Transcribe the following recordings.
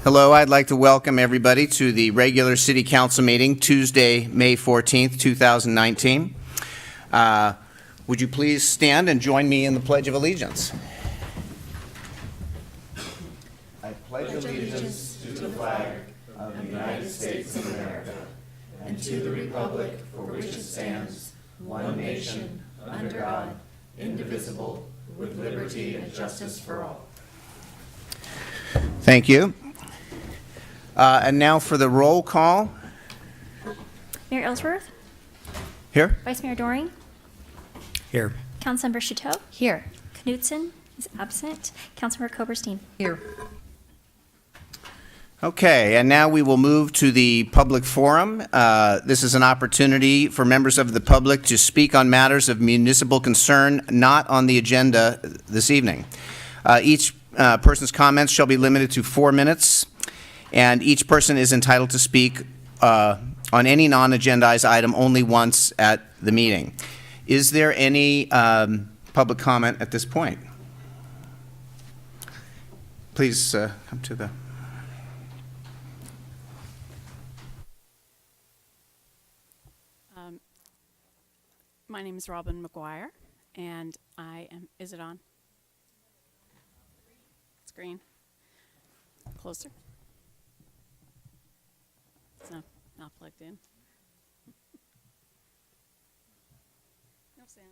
Hello, I'd like to welcome everybody to the regular City Council meeting, Tuesday, May 14th, 2019. Would you please stand and join me in the Pledge of Allegiance? I pledge allegiance to the flag of the United States of America and to the republic for which it stands, one nation, under God, indivisible, with liberty and justice for all. Thank you. And now for the roll call. Mayor Ellsworth? Here. Vice Mayor Doring? Here. Councilmember Chateau? Here. Knudsen is absent. Councilmember Koberstein? Here. Okay, and now we will move to the public forum. This is an opportunity for members of the public to speak on matters of municipal concern not on the agenda this evening. Each person's comments shall be limited to 4 minutes, and each person is entitled to speak on any non-agendized item only once at the meeting. Is there any public comment at this point? Please come to the... My name is Robin McGuire, and I am, is it on? Screen. Closer. It's not plugged in. No sound.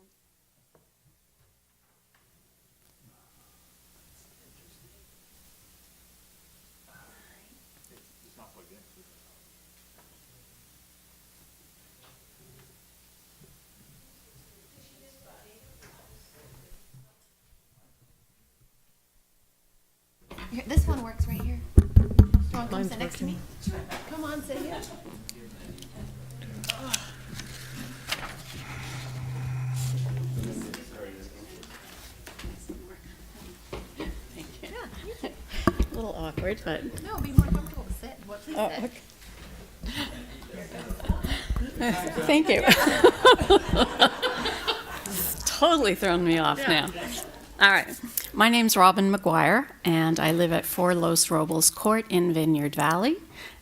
It's not plugged in. Here, this one works right here. Do you want to come sit next to me? Come on, sit here. Thank you. Yeah. A little awkward, but. No, be more comfortable to sit. What, please sit. Okay. Thank you. It's totally thrown me off now. All right. My name's Robin McGuire, and I live at 4 Los Robles Court in Vineyard Valley.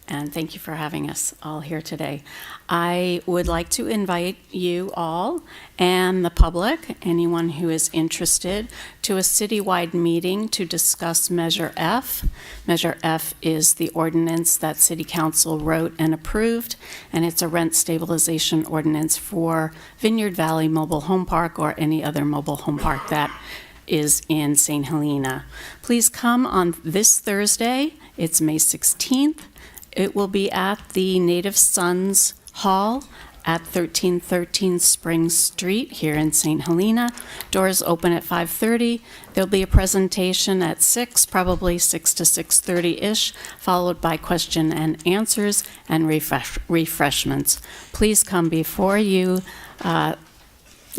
And thank you for having us all here today. I would like to invite you all and the public, anyone who is interested, to a citywide meeting to discuss Measure F. Measure F is the ordinance that City Council wrote and approved, and it's a rent stabilization ordinance for Vineyard Valley Mobile Home Park or any other mobile home park that is in St. Helena. Please come on this Thursday. It's May 16th. It will be at the Native Sons Hall at 1313 Spring Street here in St. Helena. Doors open at 5:30. There'll be a presentation at 6, probably 6 to 6:30-ish, followed by question and answers and refreshments. Please come before you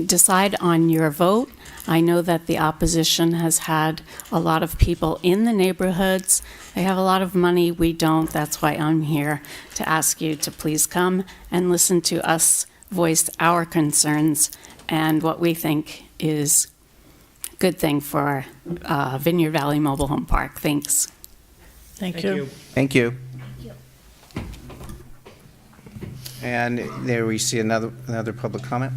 decide on your vote. I know that the opposition has had a lot of people in the neighborhoods. They have a lot of money. We don't. That's why I'm here to ask you to please come and listen to us voice our concerns and what we think is a good thing for Vineyard Valley Mobile Home Park. Thanks. Thank you. Thank you. And there we see another public comment.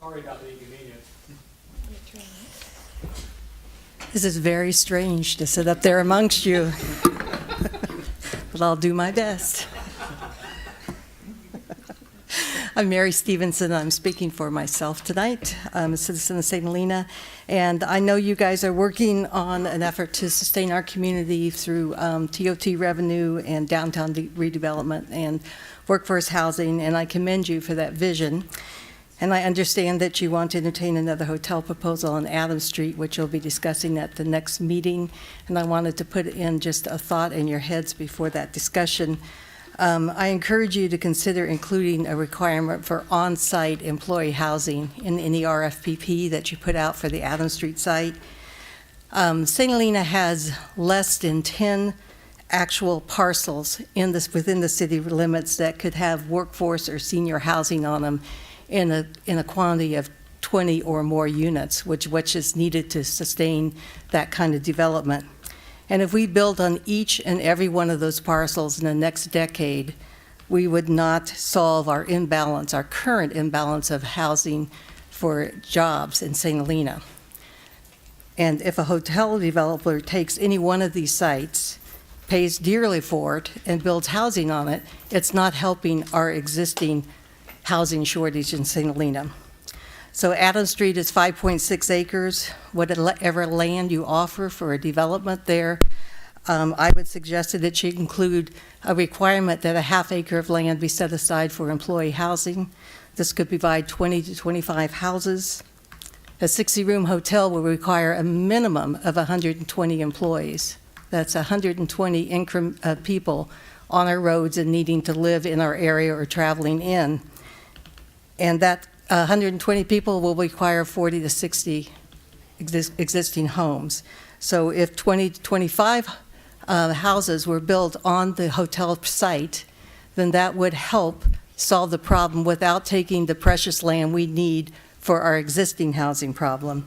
Sorry about the inconvenience. This is very strange to sit up there amongst you, but I'll do my best. I'm Mary Stevenson. I'm speaking for myself tonight. I'm a citizen of St. Helena, and I know you guys are working on an effort to sustain our community through TOT revenue and downtown redevelopment and workforce housing, and I commend you for that vision. And I understand that you want to entertain another hotel proposal on Adams Street, which you'll be discussing at the next meeting. And I wanted to put in just a thought in your heads before that discussion. I encourage you to consider including a requirement for on-site employee housing in any RFPP that you put out for the Adams Street site. St. Helena has less than 10 actual parcels within the city limits that could have workforce or senior housing on them in a quantity of 20 or more units, which is needed to sustain that kind of development. And if we build on each and every one of those parcels in the next decade, we would not solve our imbalance, our current imbalance of housing for jobs in St. Helena. And if a hotel developer takes any one of these sites, pays dearly for it, and builds housing on it, it's not helping our existing housing shortage in St. Helena. So Adams Street is 5.6 acres. Whatever land you offer for a development there, I would suggest that it should include a requirement that a half acre of land be set aside for employee housing. This could provide 20 to 25 houses. A 60-room hotel will require a minimum of 120 employees. That's 120 people on our roads and needing to live in our area or traveling in. And that 120 people will require 40 to 60 existing homes. So if 20 to 25 houses were built on the hotel site, then that would help solve the problem without taking the precious land we need for our existing housing problem.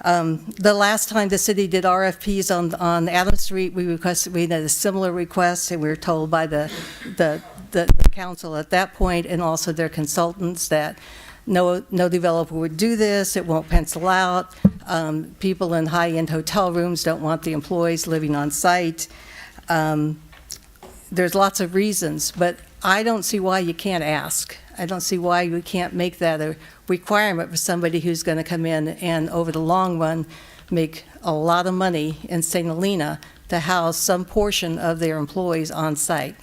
The last time the city did RFPs on Adams Street, we had a similar request, and we were told by the council at that point, and also their consultants, that no developer would do this, it won't pencil out, people in high-end hotel rooms don't want the employees living on site. There's lots of reasons, but I don't see why you can't ask. I don't see why we can't make that a requirement for somebody who's going to come in and, over the long run, make a lot of money in St. Helena to house some portion of their employees on site.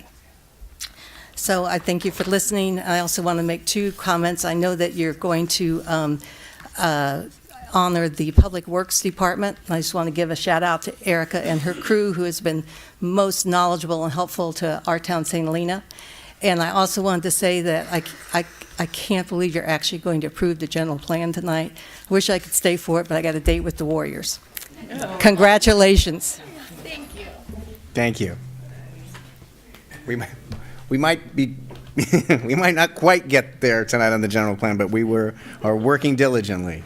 So I thank you for listening. I also want to make two comments. I know that you're going to honor the Public Works Department. I just want to give a shout out to Erica and her crew, who has been most knowledgeable and helpful to our town, St. Helena. And I also wanted to say that I can't believe you're actually going to approve the general plan tonight. Wish I could stay for it, but I got a date with the Warriors. Congratulations. Thank you. We might be, we might not quite get there tonight on the general plan, but are working diligently.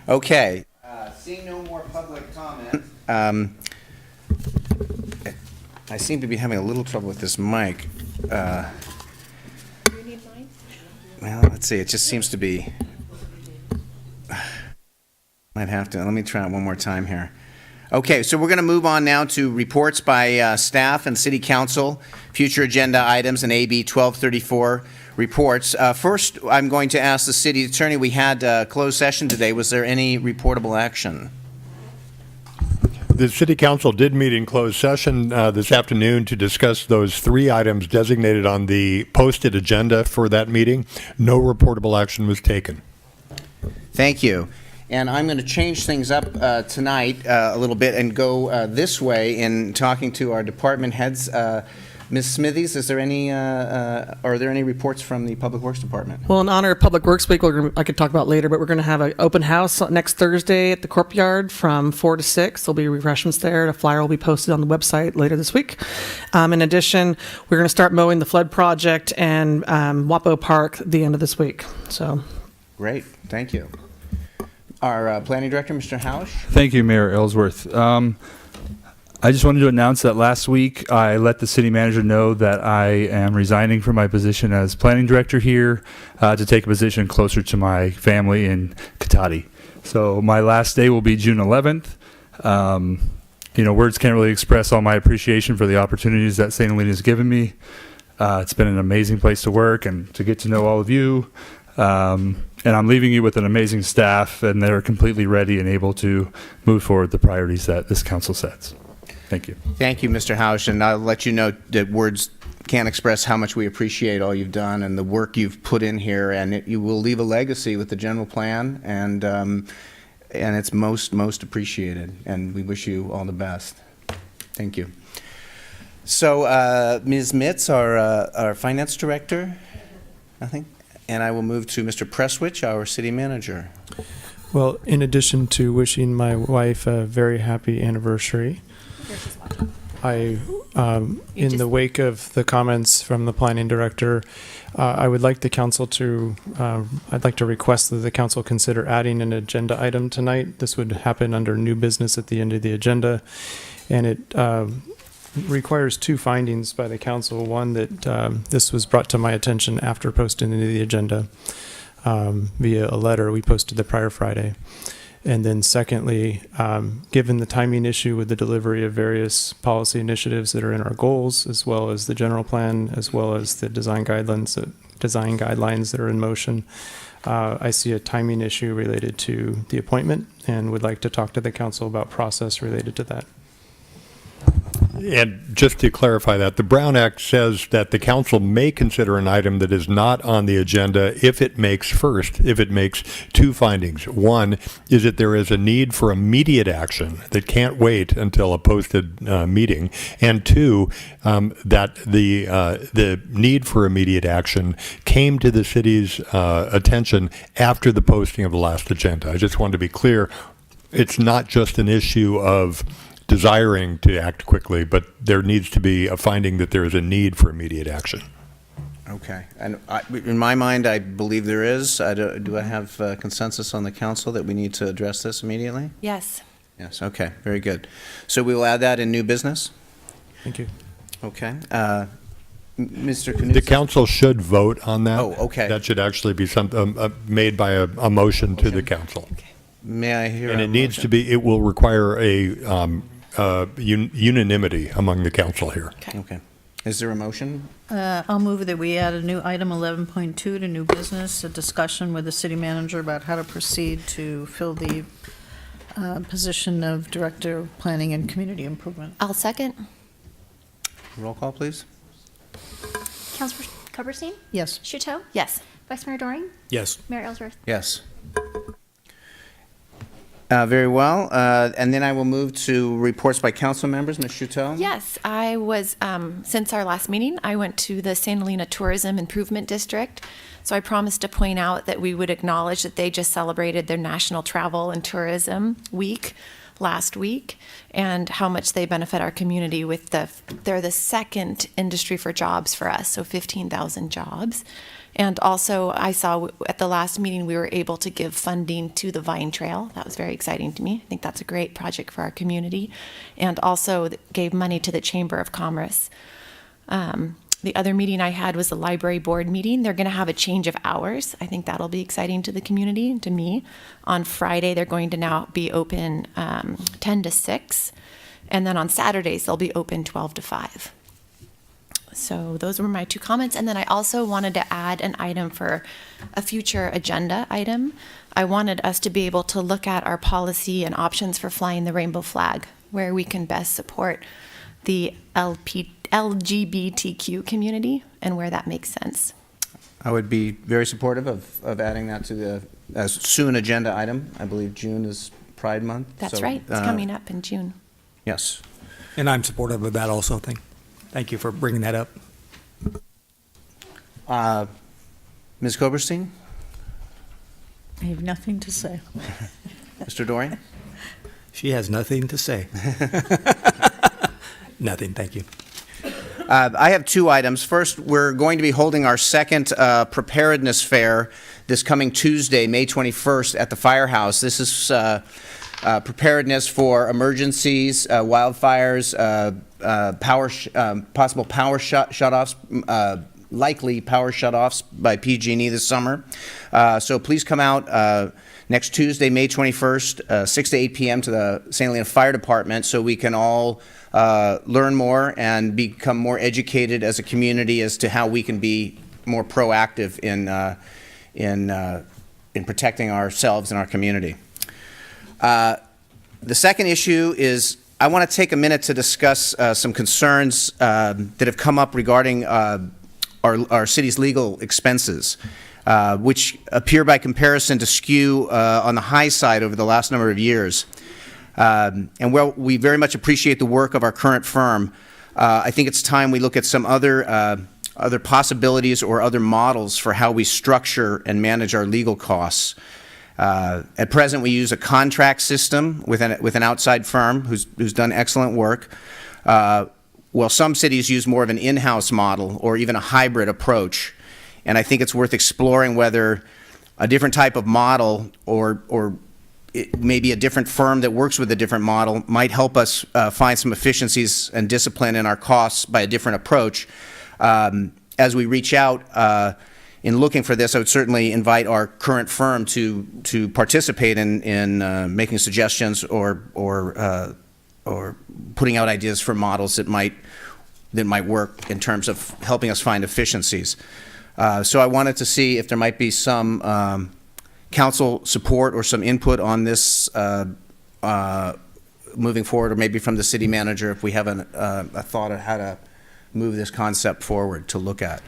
Okay. Seeing no more public comment, I seem to be having a little trouble with this mic. You need mine? Well, let's see. It just seems to be. Might have to. Let me try it one more time here. Okay, so we're going to move on now to reports by staff and city council, future agenda items, and AB 1234 reports. First, I'm going to ask the city attorney. We had a closed session today. Was there any reportable action? The City Council did meet in closed session this afternoon to discuss those three items designated on the posted agenda for that meeting. No reportable action was taken. Thank you. And I'm going to change things up tonight a little bit and go this way in talking to our department heads. Ms. Smithies, is there any, are there any reports from the Public Works Department? Well, in honor of Public Works Week, I could talk about later, but we're going to have an open house next Thursday at the Courtyard from 4 to 6. There'll be refreshments there. A flyer will be posted on the website later this week. In addition, we're going to start mowing the flood project and Wapo Park at the end of this week. So, great, thank you. Our Planning Director, Mr. Hausch. Thank you, Mayor Ellsworth. I just wanted to announce that last week I let the city manager know that I am resigning from my position as planning director here to take a position closer to my family in Katati. So my last day will be June 11th. Words can't really express all my appreciation for the opportunities that St. Helena has given me. It's been an amazing place to work and to get to know all of you. And I'm leaving you with an amazing staff, and they're completely ready and able to move forward the priorities that this council sets. Thank you. Thank you, Mr. Hausch, and I'll let you know that words can't express how much we appreciate all you've done and the work you've put in here, and you will leave a legacy with the general plan, and it's most appreciated, and we wish you all the best. Thank you. So, Ms. Mitz, our finance director, nothing? And I will move to Mr. Presswich, our city manager. Well, in addition to wishing my wife a very happy anniversary, I In the wake of the comments from the planning director, I would like the council to, I'd like to request that the council consider adding an agenda item tonight. This would happen under new business at the end of the agenda. And it requires two findings by the council. One, that this was brought to my attention after posting into the agenda via a letter we posted the prior Friday. And then secondly, given the timing issue with the delivery of various policy initiatives that are in our goals, as well as the general plan, as well as the design guidelines that are in motion, I see a timing issue related to the appointment and would like to talk to the council about process related to that. And just to clarify that, the Brown Act says that the council may consider an item that is not on the agenda if it makes two findings. One is that there is a need for immediate action that can't wait until a posted meeting. And two, that the need for immediate action came to the city's attention after the posting of the last agenda. I just want to be clear, it's not just an issue of desiring to act quickly, but there needs to be a finding that there is a need for immediate action. Okay. And in my mind, I believe there is. Do I have consensus on the council that we need to address this immediately? Yes. Yes, okay, very good. So we will add that in new business? Thank you. Okay. Mr. Knudsen? The council should vote on that. Oh, okay. That should actually be made by a motion to the council. May I hear And a it needs motion? to be, it will require a unanimity among the council here. Okay. Is there a motion? I'll move that we add a new item 11.2 to new business, a discussion with the city manager about how to proceed to fill the position of Director of Planning and Community Improvement. I'll second. Roll call, please. Councilor Coberstein? Yes. Shuto? Yes. Vice Mayor Doring? Yes. Mayor Ellsworth? Yes. Very well. And then I will move to reports by council members. Ms. Shuto? Yes, I was, since our last meeting, I went to the St. Helena Tourism Improvement District. So I promised to point out that we would acknowledge that they just celebrated their National Travel and Tourism Week last week, and how much they benefit our community with they're the second industry for jobs for us, so 15,000 jobs. And also, I saw at the last meeting, we were able to give funding to the Vine Trail. That was very exciting to me. I think that's a great project for our community. And also gave money to the Chamber of Commerce. The other meeting I had was the library board meeting. They're going to have a change of hours. I think that'll be exciting to the community and to me. On Friday, they're going to now be open 10 to 6. And then on Saturdays, they'll be open 12 to 5. So those were my two comments. And then I also wanted to add an item for a future agenda item. I wanted us to be able to look at our policy and options for flying the rainbow flag, where we can best support the LGBTQ community and where that makes sense. I would be very supportive of adding that to the as soon agenda item. I believe June is Pride Month. That's so, right. It's coming up in June. Yes. And I'm supportive of that also. Thank you for bringing that up. Ms. Koberstein? I have nothing to say. Mr. Dorian? She has nothing to say. Nothing, thank you. I have two items. First, we're going to be holding our second preparedness fair this coming Tuesday, May 21st, at the Firehouse. This is preparedness for emergencies, wildfires, possible power shutoffs, likely power shutoffs by PG&E this summer. So please come out next Tuesday, May 21st, 6 to 8 p.m. to the St. Helena Fire Department so we can all learn more and become more educated as a community as to how we can be more proactive in protecting ourselves and our community. The second issue is I want to take a minute to discuss some concerns that have come up regarding our city's legal expenses, which appear by comparison to skew on the high side over the last number of years. And while we very much appreciate the work of our current firm, I think it's time we look at some other possibilities or other models for how we structure and manage our legal costs. At present, we use a contract system with an outside firm who's done excellent work. well, some cities use more of an in-house model or even a hybrid approach. And I think it's worth exploring whether a different type of model or maybe a different firm that works with a different model might help us find some efficiencies and discipline in our costs by a different approach. As we reach out in looking for this, I would certainly invite our current firm to participate in making suggestions or putting out ideas for models that might work in terms of helping us find efficiencies. So I wanted to see if there might be some council support or some input on this moving forward, or maybe from the city manager if we have a thought of how to move this concept forward to look at.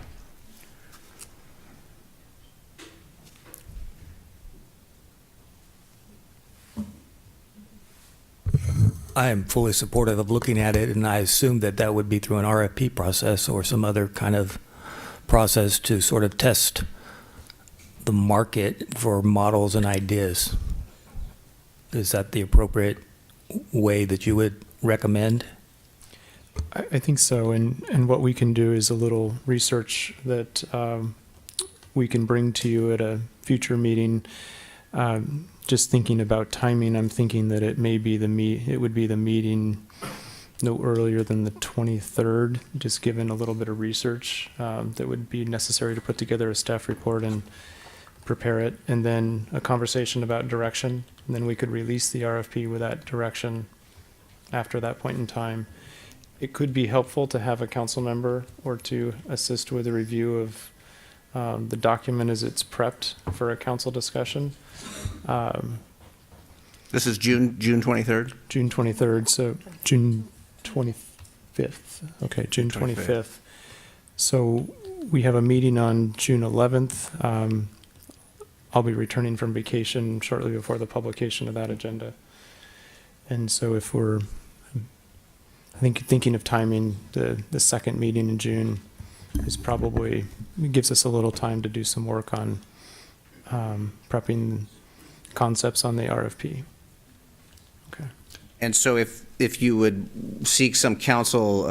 I am fully supportive of looking at it, and I assume that would be through an RFP process or some other kind of process to sort of test the market for models and ideas. Is that the appropriate way that you would recommend? I think so, and what we can do is a little research that we can bring to you at a future meeting. Just thinking about timing, I'm thinking that it may be it would be the meeting no earlier than the 23rd, just given a little bit of research that would be necessary to put together a staff report and prepare it, and then a conversation about direction, and then we could release the RFP with that direction after that point in time. It could be helpful to have a council member or to assist with a review of the document as it's prepped for a council discussion. This is June 23rd? June 23rd, so June 25th. Okay, June 25th. So we have a meeting on June 11th. I'll be returning from vacation shortly before the publication of that agenda. And so if we're, I think thinking of timing, the second meeting in June is probably, gives us a little time to do some work on prepping concepts on the RFP. Okay. And so if you would seek some council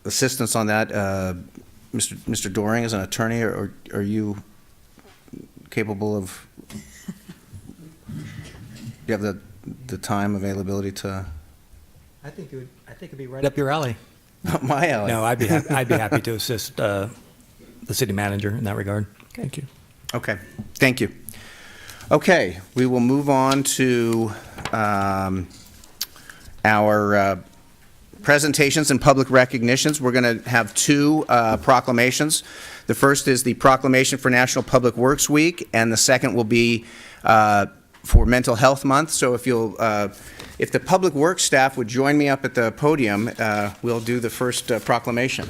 assistance on that, Mr. Doring is an attorney, or are you capable of, do you have the time availability to? I think it'd be right up your alley. My alley. No, I'd be happy to assist the city manager in that regard. Thank you. Okay, thank you. Okay, we will move on to our presentations and public recognitions. We're going to have two proclamations. The first is the Proclamation for National Public Works Week, and the second will be for Mental Health Month. So if you'll, if the Public Works staff would join me up at the podium, we'll do the first proclamation.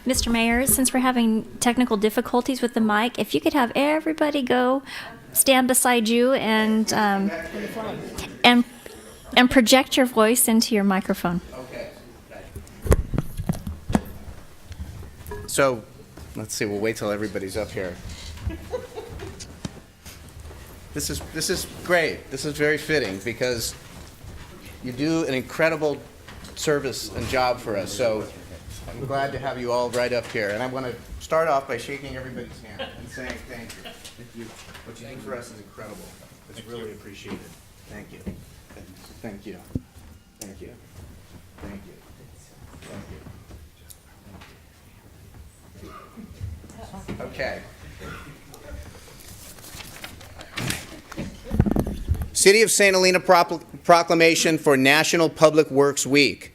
Mr. Mayor, since we're having technical difficulties with the mic, if you could have everybody go stand beside you and project your voice into your microphone. Okay. So, let's see, we'll wait till everybody's up here. This is great. This is very fitting because you do an incredible service and job for us. So I'm glad to have you all right up here. And I want to start off by shaking everybody's hand and saying thank you. What you do for us is incredible. It's really appreciated. Thank you. Thank you. Thank you. Thank you. Thank you. Okay. City of St. Helena Proclamation for National Public Works Week.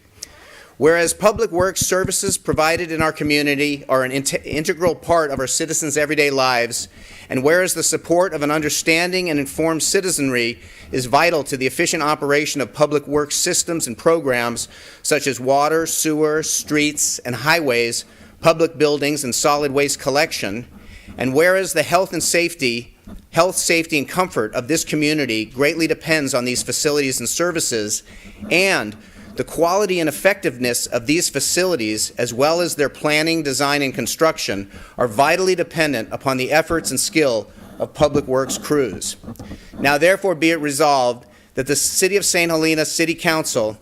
Whereas public works services provided in our community are an integral part of our citizens' everyday lives, and whereas the support of an understanding and informed citizenry is vital to the efficient operation of public works systems and programs such as water, sewer, streets, and highways, public buildings, and solid waste collection, and whereas the health, safety, and comfort of this community greatly depends on these facilities and services, and The quality and effectiveness of these facilities, as well as their planning, design, and construction, are vitally dependent upon the efforts and skill of Public Works crews. Now therefore be it resolved that the City of St. Helena City Council,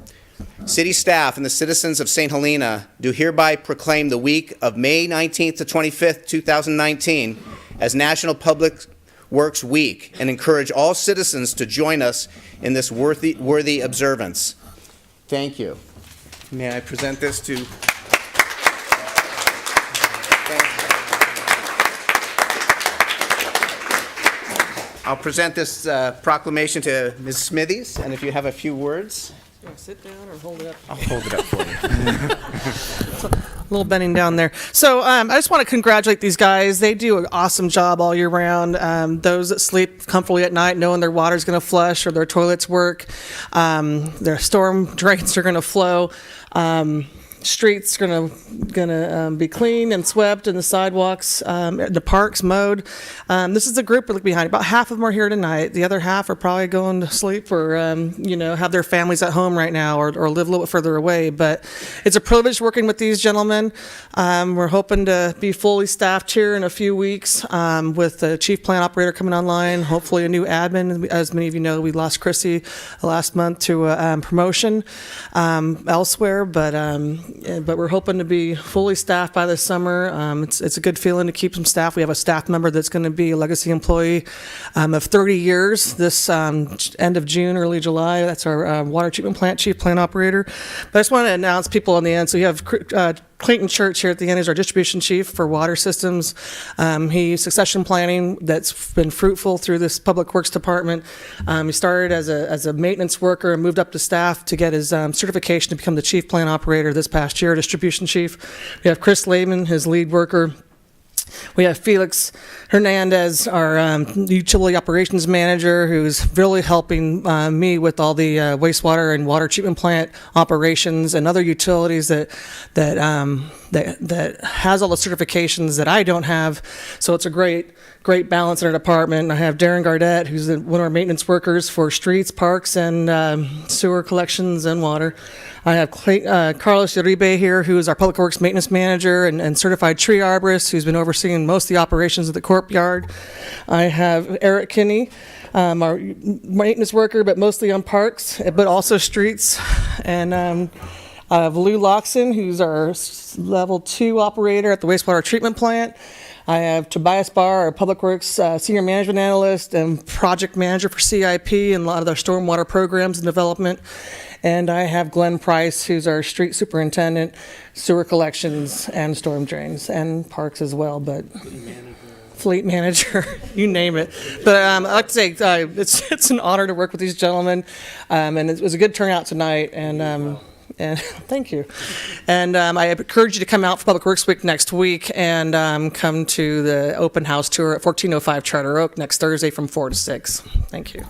city staff, and the citizens of St. Helena do hereby proclaim the week of May 19th to 25th, 2019 as National Public Works Week and encourage all citizens to join us in this worthy observance. Thank you. May I present this to... I'll present this proclamation to Ms. Smithies, and if you have a few words. You want to sit down or hold it up? I'll hold it up for you. A little bending down there. So I just want to congratulate these guys. They do an awesome job all year round. Those that sleep comfortably at night knowing their water's going to flush or their toilets work, their storm drains are going to flow. Streets are gonna be clean and swept, and the sidewalks, the parks mowed. This is the group we're looking behind. About half of them are here tonight. The other half are probably going to sleep or have their families at home right now or live a little bit further away. But it's a privilege working with these gentlemen. We're hoping to be fully staffed here in a few weeks with the chief plan operator coming online. Hopefully a new admin. As many of you know, we lost Chrissy last month to a promotion elsewhere, but we're hoping to be fully staffed by this summer. It's a good feeling to keep some staff. We have a staff member that's going to be a legacy employee of 30 years this end of June, early July. That's our water treatment plant chief plant operator. But I just want to announce people on the end. So you have Clayton Church here at the end is our distribution chief for water systems. He succession planning that's been fruitful through this public works department. He started as a maintenance worker and moved up to staff to get his certification to become the chief plant operator this past year, distribution chief. We have Chris Lehman, his lead worker. We have Felix Hernandez, our utility operations manager, who's really helping me with all the wastewater and water treatment plant operations and other utilities that has all the certifications that I don't have. So it's a great balance in our department. I have Darren Gardette, who's one of our maintenance workers for streets, parks, and sewer collections and water. I have Carlos Uribe here, who is our Public Works Maintenance Manager and certified tree arborist, who's been overseeing most of the operations of the courtyard. I have Eric Kinney, our maintenance worker, but mostly on parks, but also streets. And I have Lou Loxon, who's our level 2 operator at the wastewater treatment plant. I have Tobias Barr, our Public Works Senior Management Analyst and Project Manager for CIP and a lot of their stormwater programs and development. And I have Glenn Price, who's our Street Superintendent, Sewer Collections, and Storm Drains, and Parks as well, but Fleet Manager, you name it. But I'd like to say it's an honor to work with these gentlemen, and it was a good turnout tonight, and thank you. And I encourage you to come out for Public Works Week next week and come to the open house tour at 1405 Charter Oak next Thursday from 4 to 6. Thank you.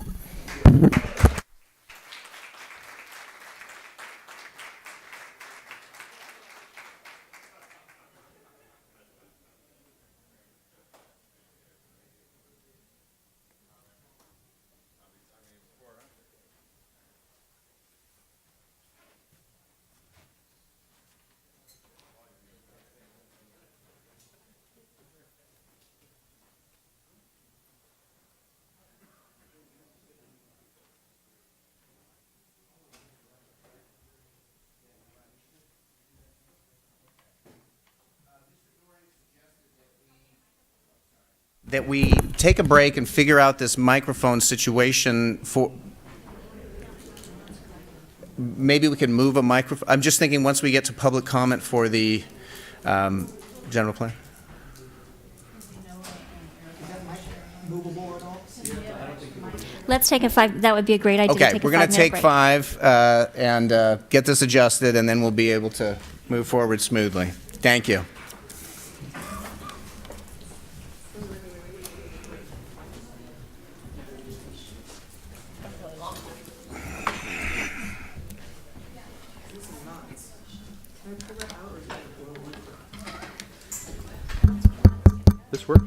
That we take a break and figure out this microphone situation for... Maybe we can move a microphone. I'm just thinking once we get to public comment for the general plan. Let's take a 5. That would be a great idea. Okay, to take we're going to take 5 and get this adjusted, and then we'll be able to move forward smoothly. Thank you. This works?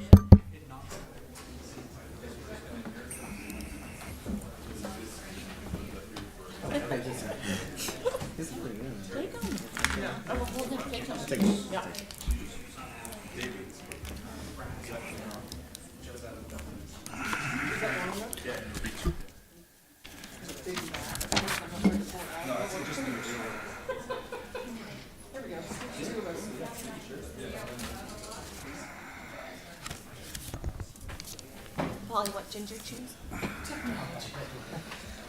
Polly, what ginger chews?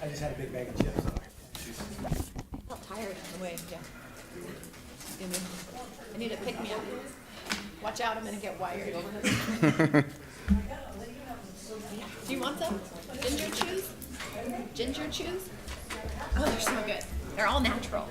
I just had a big bag of chips. I felt tired on the way. Yeah. I need to pick me up. Watch out, I'm gonna get wired. Do you want some? Ginger chews? Ginger chews? Oh, they're so good. They're all natural.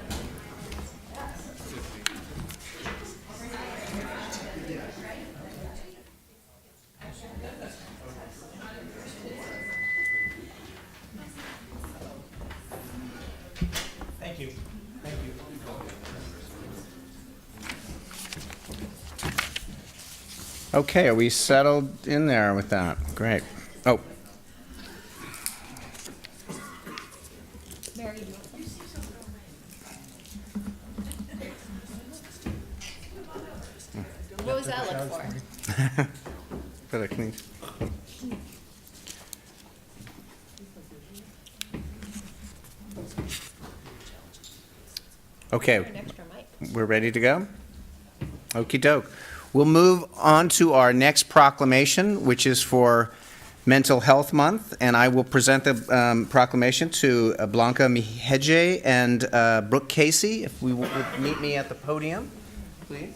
Thank you. Thank you. Okay, are we settled in there with that? Great. Oh, Mary, do you want some? What was that look for? for the clean. Okay, An extra mic. we're ready to go? Okey doke. We'll move on to our next proclamation, which is for Mental Health Month, and I will present the proclamation to Blanca Miheje and Brooke Casey. If we would meet me at the podium, please.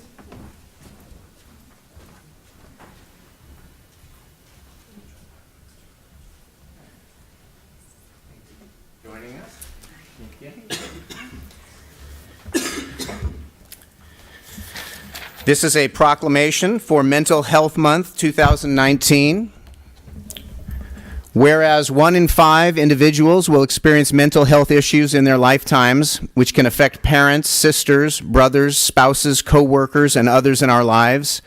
Joining us. Thank you. This is a proclamation for Mental Health Month 2019. Whereas 1 in 5 individuals will experience mental health issues in their lifetimes, which can affect parents, sisters, brothers, spouses, co-workers, and others in our lives.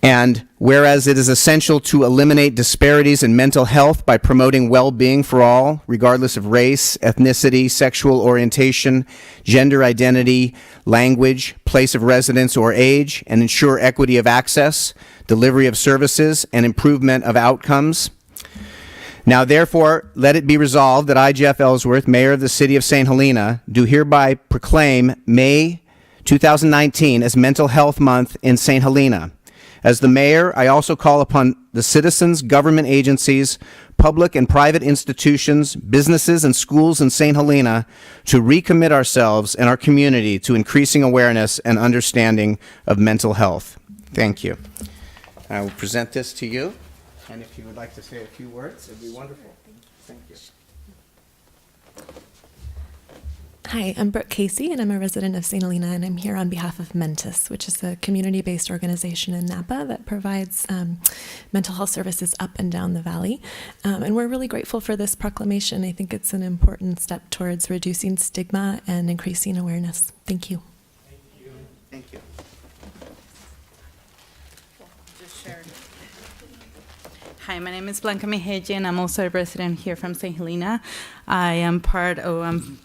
And whereas it is essential to eliminate disparities in mental health by promoting well-being for all, regardless of race, ethnicity, sexual orientation, gender identity, language, place of residence, or age, and ensure equity of access, delivery of services, and improvement of outcomes. Now, therefore, let it be resolved that I, Jeff Ellsworth, Mayor of the City of St. Helena, do hereby proclaim May 2019 as Mental Health Month in St. Helena. As the mayor, I also call upon the citizens, government agencies, public and private institutions, businesses, and schools in St. Helena to recommit ourselves and our community to increasing awareness and understanding of mental health. Thank you. I will present this to you, and if you would like to say a few words, it'd be wonderful. Thank you. Hi, I'm Brooke Casey, and I'm a resident of St. Helena, and I'm here on behalf of Mentis, which is a community-based organization in Napa that provides mental health services up and down the valley. And we're really grateful for this proclamation. I think it's an important step towards reducing stigma and increasing awareness. Thank you. Thank you. Hi, my name is Blanca Miheje, and I'm also a resident here from St. Helena. I am part of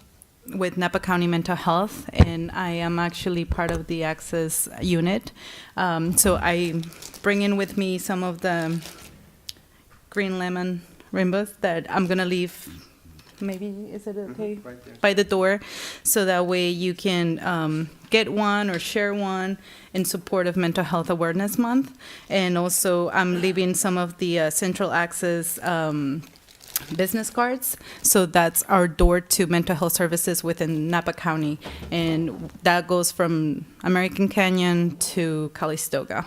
with Napa County Mental Health, and I am actually part of the Access unit. So I bring in with me some of the green lemon rainbows that I'm gonna leave. Maybe, is it okay? Right there. By the door, so that way you can get one or share one in support of Mental Health Awareness Month. And also, I'm leaving some of the Central Access business cards. So that's our door to mental health services within Napa County. And that goes from American Canyon to Calistoga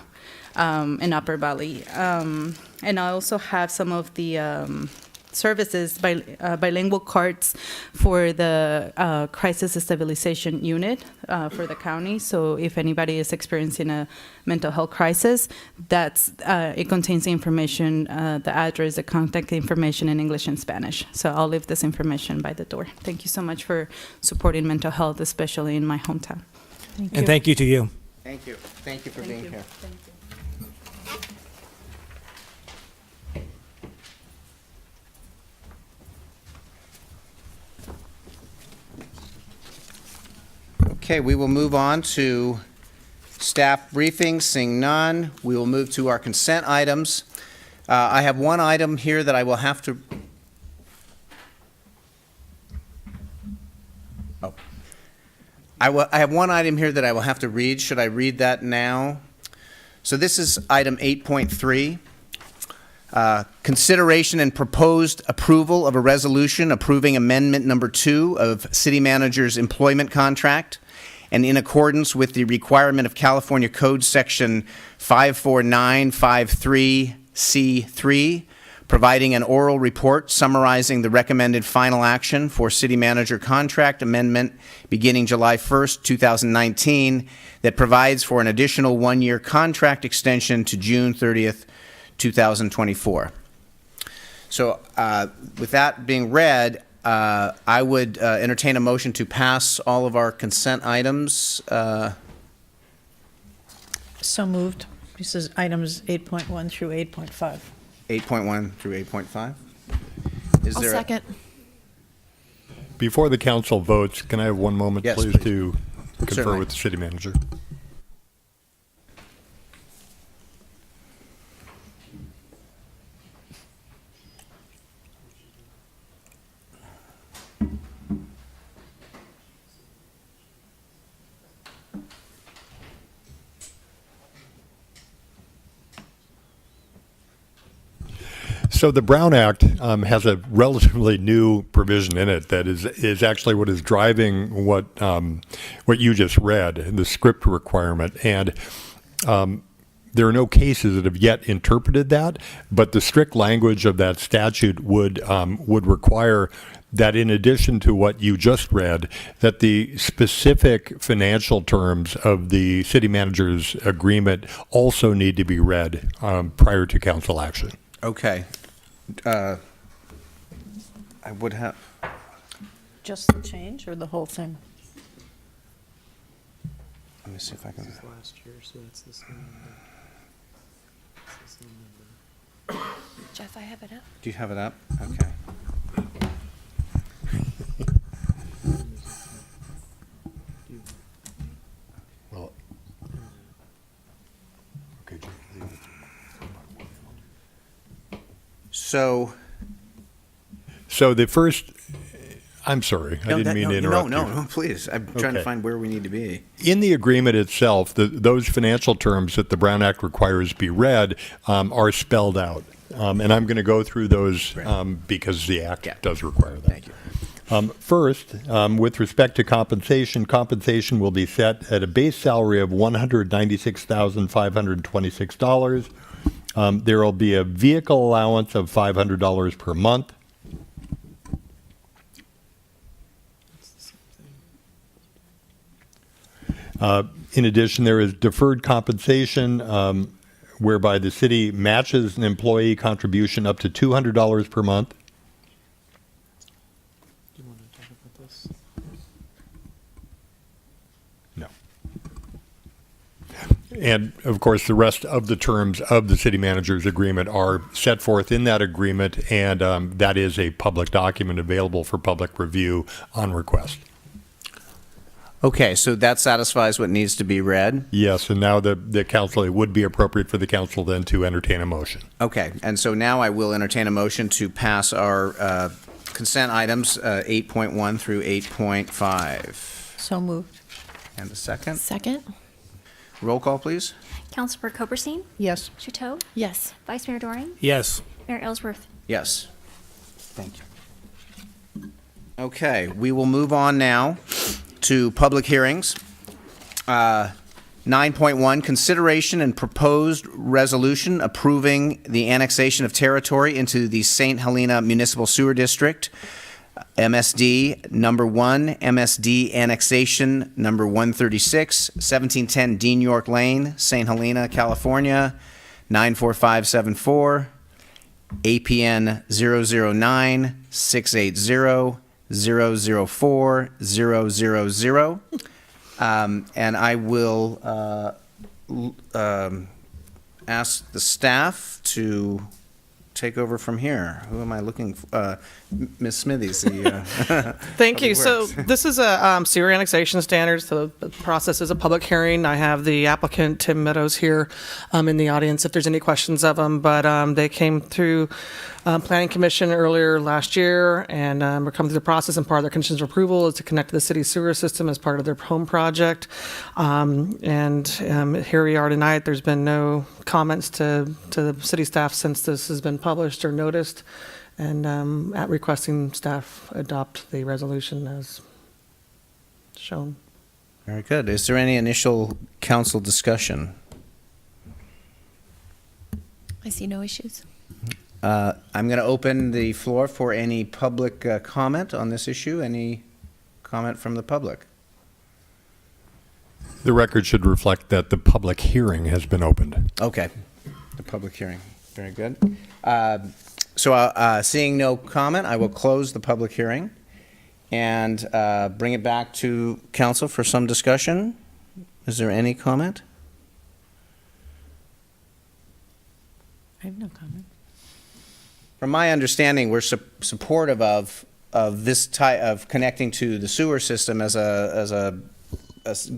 in Upper Valley. And I also have some of the services, bilingual cards for the crisis stabilization unit for the county. So if anybody is experiencing a mental health crisis, that's it contains the information, the address, the contact information in English and Spanish. So I'll leave this information by the door. Thank you so much for supporting mental health, especially in my hometown. Thank you. And thank you to you. Thank you. Thank you for being here. Thank you. Okay, we will move on to Staff briefings, seeing none, we will move to our consent items. I have one item here that I will have to... Oh. I have one item here that I will have to read. Should I read that now? So this is item 8.3. Consideration and proposed approval of a resolution approving amendment number 2 of City Manager's employment contract, and in accordance with the requirement of California Code Section 54953C3, providing an oral report summarizing the recommended final action for City Manager contract amendment beginning July 1st, 2019, that provides for an additional 1-year contract extension to June 30th, 2024. So with that being read, I would entertain a motion to pass all of our consent items. So moved. This is items 8.1 through 8.5. 8.1 through 8.5. Is I'll there second. Before the council votes, can I have one moment, Yes, please, please. to confer Certainly. with the city manager? So the Brown Act has a relatively new provision in it that is actually what is driving what you just read, the script requirement. And there are no cases that have yet interpreted that, but the strict language of that statute would require that in addition to what you just read, that the specific financial terms of the city manager's agreement also need to be read prior to council action. Okay. I would have... Just the change or the whole thing? Let me see if I can... Last year, so that's the same number. Jeff, I have it up. Do you have it up? Okay. Well, okay, Jim. So the first, I'm sorry, I didn't mean to interrupt you. No, please. I'm trying to Okay. find where we need to be. In the agreement itself, those financial terms that the Brown Act requires be read are spelled out. And I'm going to go through those because the Act does require that. Thank you. First, with respect to compensation, compensation will be set at a base salary of $196,526. There will be a vehicle allowance of $500 per month. In addition, there is deferred compensation whereby the city matches an employee contribution up to $200 per month. Do you want to talk about this? No. And of course, the rest of the terms of the city manager's agreement are set forth in that agreement, and that is a public document available for public review on request. Okay, so that satisfies what needs to be read? Yes, and now the council, it would be appropriate for the council then to entertain a motion. Okay, and so now I will entertain a motion to pass our consent items 8.1 through 8.5. So moved. And a second? Second? Roll call, please. Councilor Coperstein? Yes. Chateau? Yes. Vice Mayor Doring? Yes. Mayor Ellsworth? Yes. Thank you. Okay, we will move on now to public hearings. 9.1, consideration and proposed resolution approving the annexation of territory into the St. Helena Municipal Sewer District, MSD number 1, MSD annexation number 136, 1710 Dean York Lane, St. Helena, California, 94574, APN 009-680-004-000. And I will ask the staff to take over from here. Who am I looking for? Ms. Smithies. Thank you. Public So Works. this is a sewer annexation standard. So the process is a public hearing. I have the applicant, Tim Meadows, here in the audience if there's any questions of them. But they came through Planning Commission earlier last year, and we're coming through the process, and part of their conditions of approval is to connect to the city sewer system as part of their home project. Here we are tonight. There's been no comments to the city staff since this has been published or noticed, and at requesting staff adopt the resolution as shown. Very good. Is there any initial council discussion? I see no issues. I'm going to open the floor for any public comment on this issue. Any comment from the public? The record should reflect that the public hearing has been opened. Okay. The public hearing. Very good. Seeing no comment, I will close the public hearing and bring it back to council for some discussion. Is there any comment? I have no comment. From my understanding, we're supportive of this type of connecting to the sewer system as a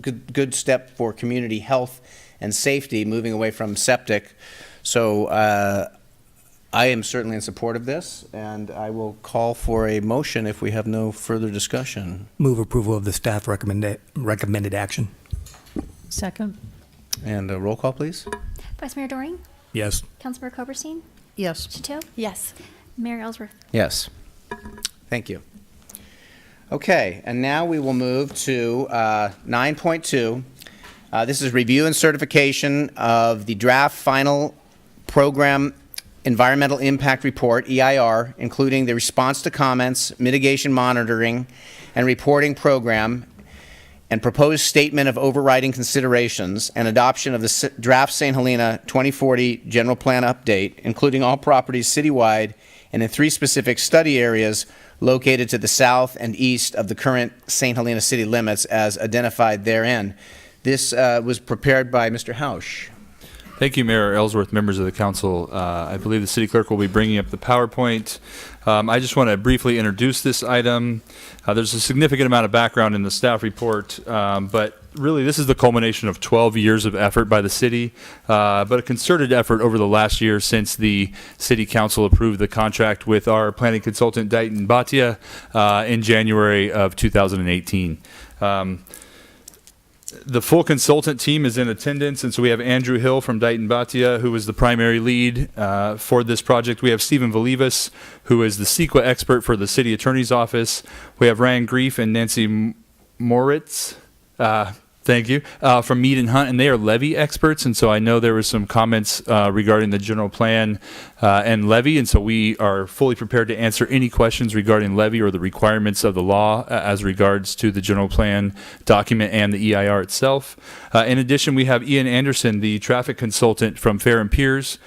good step for community health and safety, moving away from septic. So I am certainly in support of this, and I will call for a motion if we have no further discussion. Move approval of the staff recommended action. Second? And a roll call, please. Vice Mayor Doring? Yes. Councilmember Koberstein? Yes. Chateau? Yes. Mayor Ellsworth? Yes. Thank you. Okay, and now we will move to 9.2. This is review and certification of the draft final program environmental impact report, EIR, including the response to comments, mitigation monitoring, and reporting program, and proposed statement of overriding considerations and adoption of the draft St. Helena 2040 general plan update, including all properties citywide and in 3 specific study areas located to the south and east of the current St. Helena city limits as identified therein. This was prepared by Mr. Hausch. Thank you, Mayor Ellsworth, members of the council. I believe the city clerk will be bringing up the PowerPoint. I just want to briefly introduce this item. There's a significant amount of background in the staff report, but really this is the culmination of 12 years of effort by the city, but a concerted effort over the last year since the city council approved the contract with our planning consultant, Dighton Bhatia, in January of 2018. The full consultant team is in attendance, and so we have Andrew Hill from Dighton Bhatia, who is the primary lead for this project. We have Stephen Valivas, who is the CEQA expert for the city attorney's office. We have Ryan Grief and Nancy Moritz. Thank you. From Mead and Hunt, and they are levy experts, and so I know there were some comments regarding the general plan and levy, and so we are fully prepared to answer any questions regarding levy or the requirements of the law as regards to the general plan document and the EIR itself. In addition, we have Ian Anderson, the traffic consultant from Fair and Piers,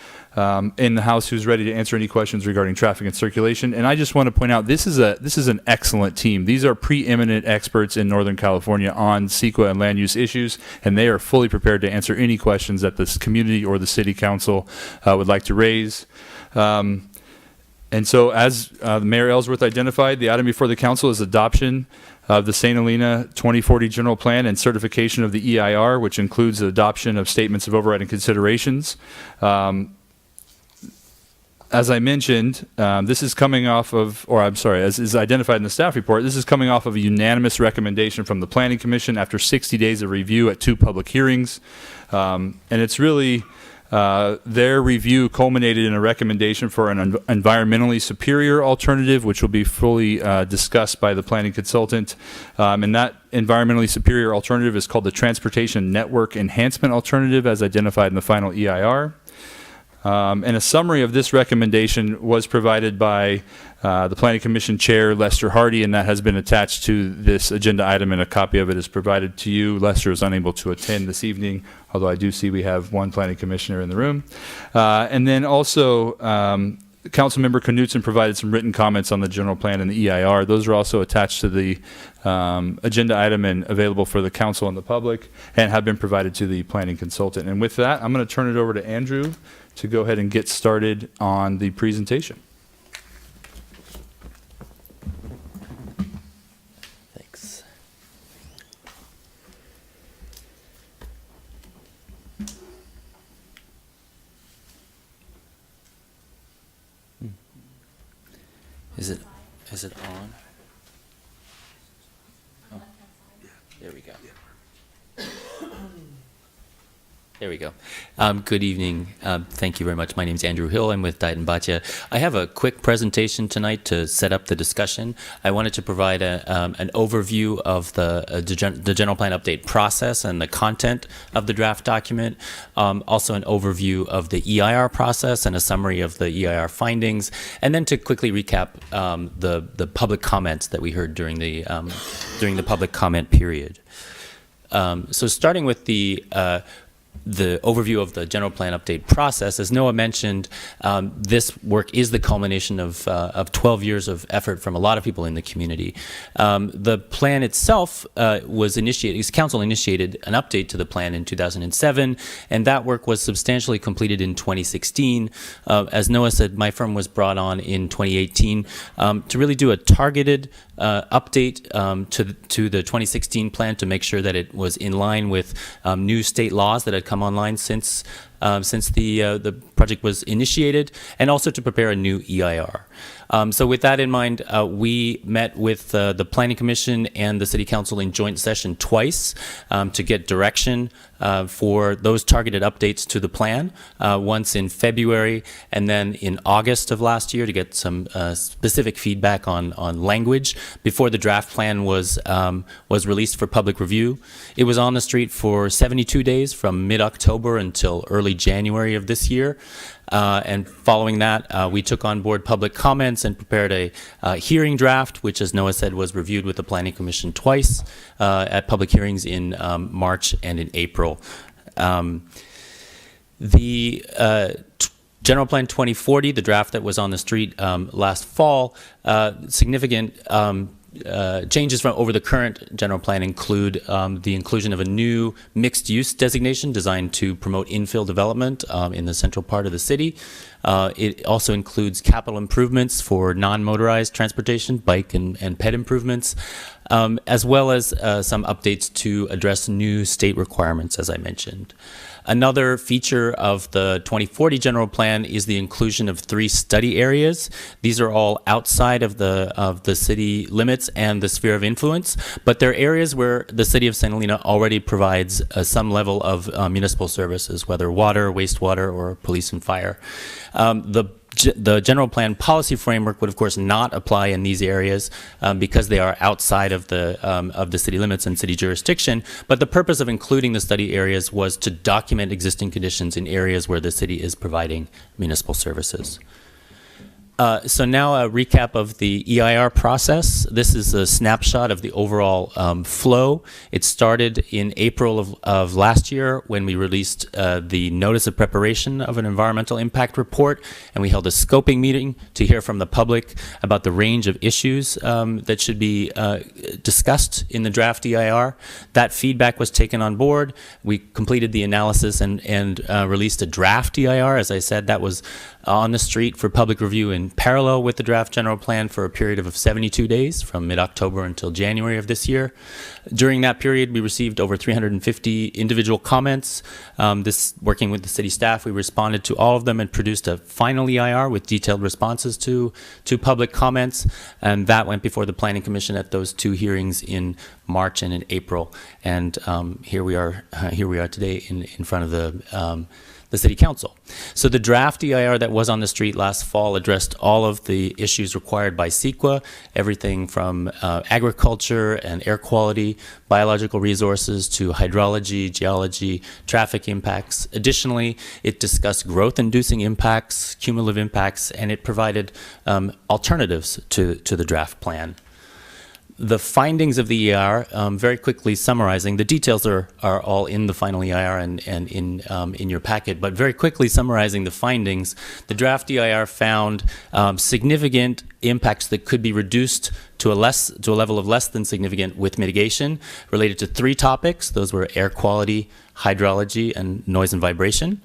in the house, who's ready to answer any questions regarding traffic and circulation. And I just want to point out, this is an excellent team. These are preeminent experts in Northern California on CEQA and land use issues, and they are fully prepared to answer any questions that this community or the city council would like to raise. And so, as Mayor Ellsworth identified, the item before the council is adoption of the St. Helena 2040 general plan and certification of the EIR, which includes the adoption of statements of overriding considerations. As I mentioned, this is coming off of, as is identified in the staff report, this is coming off of a unanimous recommendation from the Planning Commission after 60 days of review at 2 public hearings. And it's really, their review culminated in a recommendation for an environmentally superior alternative, which will be fully discussed by the planning consultant. And that environmentally superior alternative is called the Transportation Network Enhancement Alternative, as identified in the final EIR. And a summary of this recommendation was provided by the Planning Commission Chair, Lester Hardy, and that has been attached to this agenda item, and a copy of it is provided to you. Lester is unable to attend this evening, although I do see we have one Planning Commissioner in the room. And then also, Councilmember Knutson provided some written comments on the general plan and the EIR. Those are also attached to the agenda item and available for the council and the public, and have been provided to the planning consultant. And with that, I'm going to turn it over to Andrew to go ahead and get started on the presentation. Thanks. Is it on? Oh, there we go. There we go. Good evening. Thank you very much. My name is Andrew Hill. I'm with Dighton Bhatia. I have a quick presentation tonight to set up the discussion. I wanted to provide an overview of the general plan update process and the content of the draft document. Also an overview of the EIR process and a summary of the EIR findings. And then to quickly recap the public comments that we heard during the public comment period. So starting with the overview of the general plan update process, as Noah mentioned, this work is the culmination of 12 years of effort from a lot of people in the community. The plan itself was initiated, council initiated an update to the plan in 2007, and that work was substantially completed in 2016. As Noah said, my firm was brought on in 2018 to really do a targeted update to the 2016 plan to make sure that it was in line with new state laws that had come online since the project was initiated, and also to prepare a new EIR. So with that in mind, we met with the Planning Commission and the City Council in joint session twice to get direction for those targeted updates to the plan, once in February and then in August of last year to get some specific feedback on language before the draft plan was released for public review. It was on the street for 72 days from mid-October until early January of this year. And following that, we took on board public comments and prepared a hearing draft, which, as Noah said, was reviewed with the Planning Commission twice at public hearings in March and in April. The General Plan 2040, the draft that was on the street last fall, significant changes from over the current general plan include the inclusion of a new mixed-use designation designed to promote infill development in the central part of the city. It also includes capital improvements for non-motorized transportation, bike and ped improvements, as well as some updates to address new state requirements, as I mentioned. Another feature of the 2040 general plan is the inclusion of 3 study areas. These are all outside of the city limits and the sphere of influence, but they're areas where the city of St. Helena already provides some level of municipal services, whether water, wastewater, or police and fire. The general plan policy framework would, of course, not apply in these areas because they are outside of the city limits and city jurisdiction. But the purpose of including the study areas was to document existing conditions in areas where the city is providing municipal services. So now a recap of the EIR process. This is a snapshot of the overall flow. It started in April of last year when we released the notice of preparation of an environmental impact report, and we held a scoping meeting to hear from the public about the range of issues that should be discussed in the draft EIR. That feedback was taken on board. We completed the analysis and released a draft EIR. As I said, that was on the street for public review in parallel with the draft general plan for a period of 72 days from mid-October until January of this year. During that period, we received over 350 individual comments. Working with the city staff, we responded to all of them and produced a final EIR with detailed responses to public comments, and that went before the Planning Commission at those 2 hearings in March and in April. And here we are today in front of the City Council. So the draft EIR that was on the street last fall addressed all of the issues required by CEQA, everything from agriculture and air quality, biological resources to hydrology, geology, traffic impacts. Additionally, it discussed growth-inducing impacts, cumulative impacts, and it provided alternatives to the draft plan. The findings of the EIR, very quickly summarizing, the details are all in the final EIR and in your packet, but very quickly summarizing the findings, the draft EIR found significant impacts that could be reduced to a level of less than significant with mitigation related to 3 topics. Those were air quality, hydrology, and noise and vibration.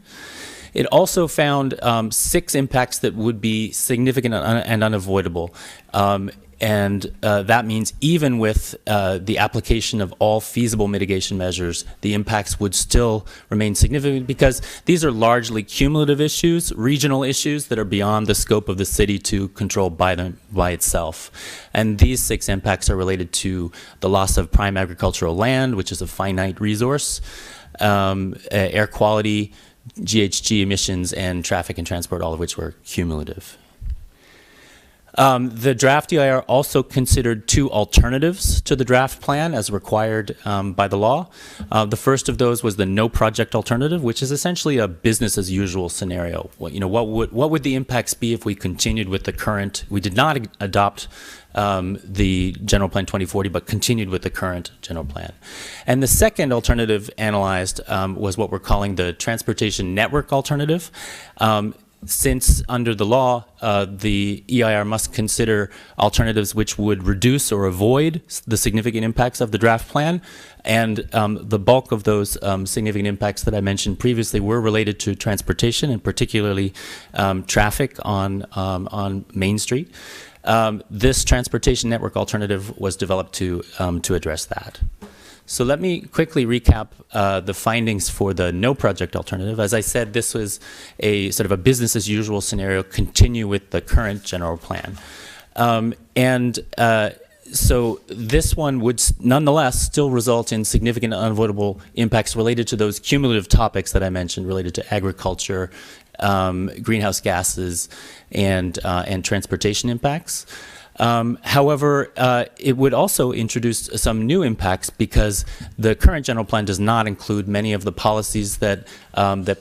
It also found 6 impacts that would be significant and unavoidable. That means even with the application of all feasible mitigation measures, the impacts would still remain significant because these are largely cumulative issues, regional issues that are beyond the scope of the city to control by itself. And these 6 impacts are related to the loss of prime agricultural land, which is a finite resource, air quality, GHG emissions, and traffic and transport, all of which were cumulative. The draft EIR also considered 2 alternatives to the draft plan as required by the law. The first of those was the no project alternative, which is essentially a business as usual scenario. What would the impacts be if we continued with the current? We did not adopt the General Plan 2040, but continued with the current general plan. And the second alternative analyzed was what we're calling the transportation network alternative. Since under the law, the EIR must consider alternatives which would reduce or avoid the significant impacts of the draft plan. And the bulk of those significant impacts that I mentioned previously were related to transportation, and particularly traffic on Main Street. This transportation network alternative was developed to address that. So let me quickly recap the findings for the no project alternative. As I said, this was a sort of a business as usual scenario, continue with the current general plan. So this one would nonetheless still result in significant unavoidable impacts related to those cumulative topics that I mentioned, related to agriculture, greenhouse gases, and transportation impacts. However, it would also introduce some new impacts because the current general plan does not include many of the policies that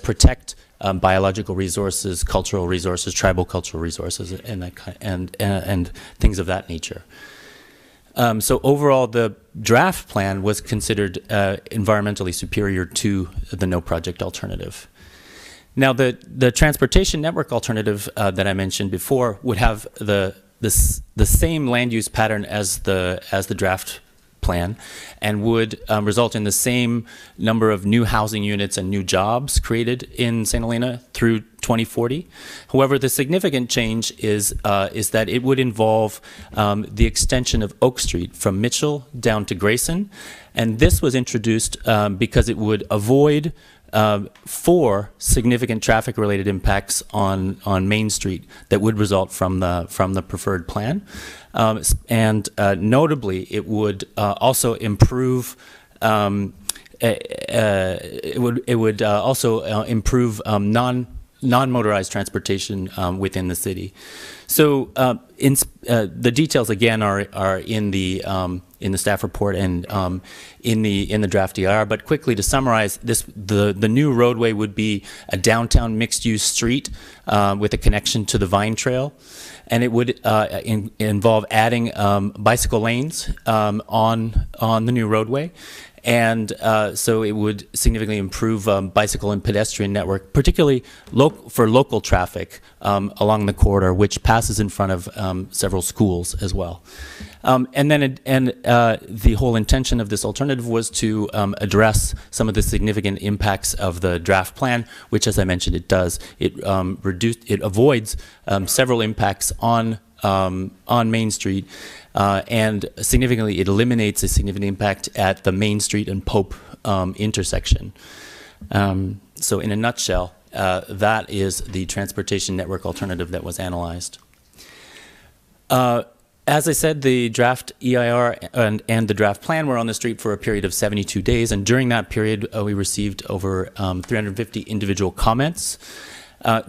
protect biological resources, cultural resources, tribal cultural resources, and things of that nature. So overall, the draft plan was considered environmentally superior to the no project alternative. Now, the transportation network alternative that I mentioned before would have the same land use pattern as the draft plan, and would result in the same number of new housing units and new jobs created in St. Helena through 2040. However, the significant change is that it would involve the extension of Oak Street from Mitchell down to Grayson, and this was introduced because it would avoid 4 significant traffic-related impacts on Main Street that would result from the preferred plan, and notably, it would also improve. It would also improve non-motorized transportation within the city. So the details again are in the staff report and in the draft EIR. But quickly to summarize, the new roadway would be a downtown mixed-use street with a connection to the Vine Trail, and it would involve adding bicycle lanes on the new roadway. And so it would significantly improve bicycle and pedestrian network, particularly for local traffic along the corridor, which passes in front of several schools as well. And the whole intention of this alternative was to address some of the significant impacts of the draft plan, which, as I mentioned, it does. It avoids several impacts on Main Street. And significantly, it eliminates a significant impact at the Main Street and Pope intersection. So in a nutshell, that is the transportation network alternative that was analyzed. As I said, the draft EIR and the draft plan were on the street for a period of 72 days, and during that period, we received over 350 individual comments.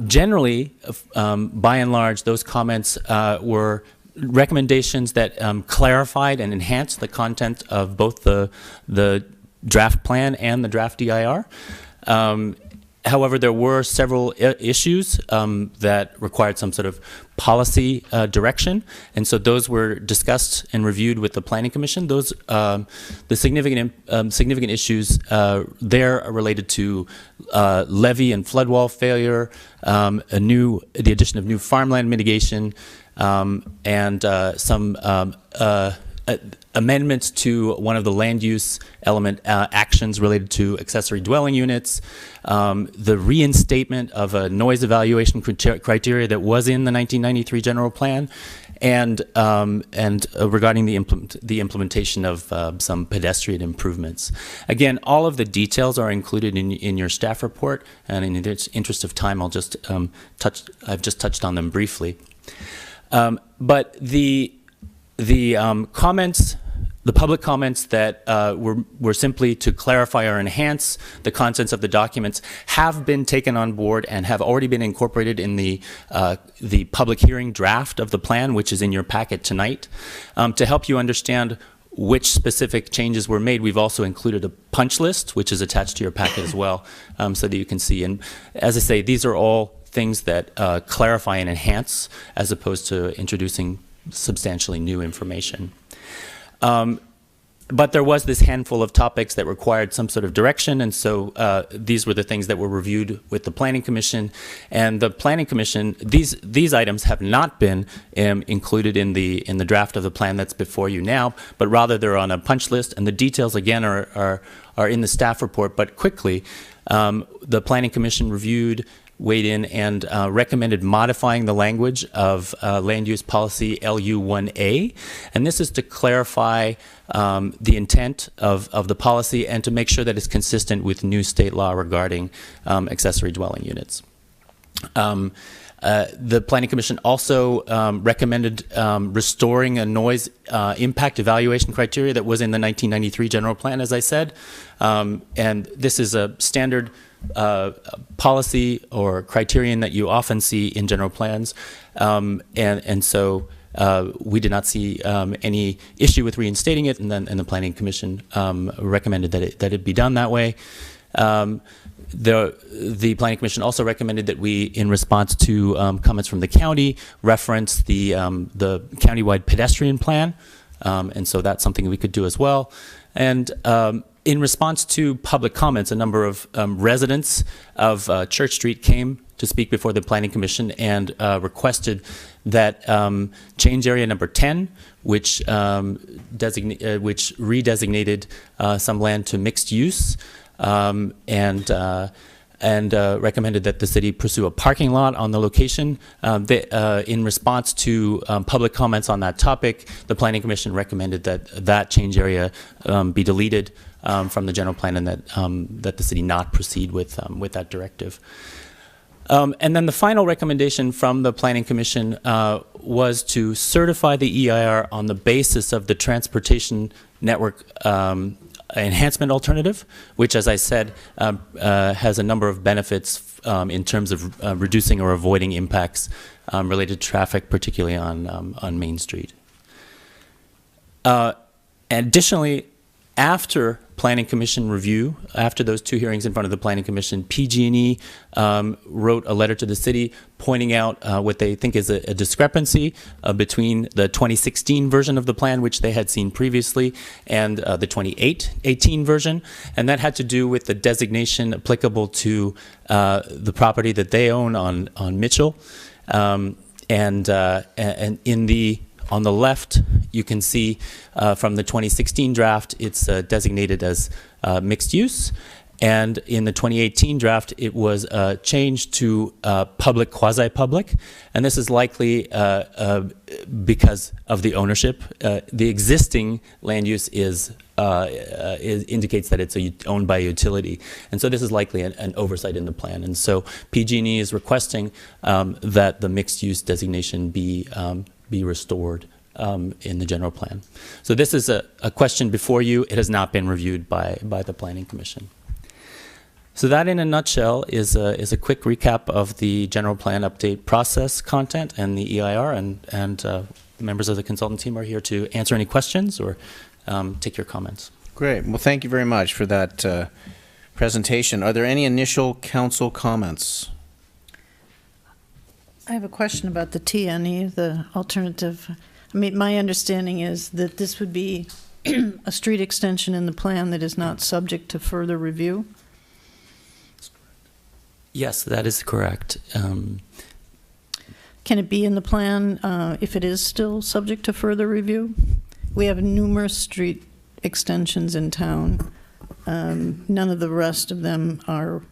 Generally, by and large, those comments were recommendations that clarified and enhanced the content of both the draft plan and the draft EIR. However, there were several issues that required some sort of policy direction, and so those were discussed and reviewed with the Planning Commission. Those the significant issues there are related to levee and flood wall failure, the addition of new farmland mitigation, and some amendments to one of the land use element actions related to accessory dwelling units, the reinstatement of a noise evaluation criteria that was in the 1993 general plan, and regarding the implementation of some pedestrian improvements. Again, all of the details are included in your staff report, and in the interest of time, I've just touched on them briefly. But the comments, the public comments that were simply to clarify or enhance the contents of the documents have been taken on board and have already been incorporated in the public hearing draft of the plan, which is in your packet tonight. To help you understand which specific changes were made, we've also included a punch list, which is attached to your packet as well, so that you can see. And as I say, these are all things that clarify and enhance as opposed to introducing substantially new information. But there was this handful of topics that required some sort of direction, and so these were the things that were reviewed with the Planning Commission. And the Planning Commission, these items have not been included in the draft of the plan that's before you now, but rather they're on a punch list, and the details again are in the staff report. But quickly, the Planning Commission reviewed, weighed in, and recommended modifying the language of land use policy LU1A. And this is to clarify the intent of the policy and to make sure that it's consistent with new state law regarding accessory dwelling units. The Planning Commission also recommended restoring a noise impact evaluation criteria that was in the 1993 general plan, as I said. And this is a standard policy or criterion that you often see in general plans, and so we did not see any issue with reinstating it, and the Planning Commission recommended that it be done that way. The Planning Commission also recommended that we, in response to comments from the county, reference the countywide pedestrian plan, and so that's something we could do as well. And in response to public comments, a number of residents of Church Street came to speak before the Planning Commission and requested that change area number 10, which redesignated some land to mixed use, and recommended that the city pursue a parking lot on the location. In response to public comments on that topic, the Planning Commission recommended that change area be deleted from the general plan, and that the city not proceed with that directive. And then the final recommendation from the Planning Commission was to certify the EIR on the basis of the transportation network enhancement alternative, which, as I said, has a number of benefits in terms of reducing or avoiding impacts related to traffic, particularly on Main Street. Additionally, after Planning Commission review, after those two hearings in front of the Planning Commission, PG&E wrote a letter to the city pointing out what they think is a discrepancy between the 2016 version of the plan, which they had seen previously, and the 2018 version. And that had to do with the designation applicable to the property that they own on Mitchell. And on the left, you can see from the 2016 draft, it's designated as mixed use. And in the 2018 draft, it was changed to public, quasi-public. And this is likely because of the ownership. The existing land use indicates that it's owned by a utility. And so this is likely an oversight in the plan. And so PG&E is requesting that the mixed use designation be restored in the general plan. So this is a question before you. It has not been reviewed by the Planning Commission. So that, in a nutshell, is a quick recap of the general plan update process content and the EIR, and members of the consultant team are here to answer any questions or take your comments. Great. Well, thank you very much for that presentation. Are there any initial council comments? I have a question about the TNE, the alternative. I mean, my understanding is that this would be a street extension in the plan that is not subject to further review. Yes, that is correct. Can it be in the plan if it is still subject to further review? We have numerous street extensions in town. None of the rest of them are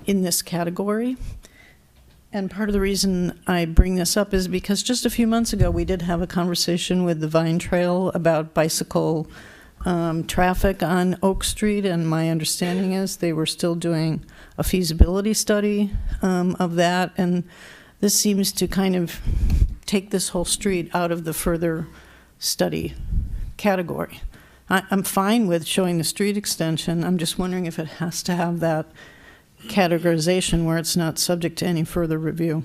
in this category. And part of the reason I bring this up is because just a few months ago, we did have a conversation with the Vine Trail about bicycle traffic on Oak Street, and my understanding is they were still doing a feasibility study of that, and this seems to kind of take this whole street out of the further study category. I'm fine with showing the street extension. I'm just wondering if it has to have that categorization where it's not subject to any further review.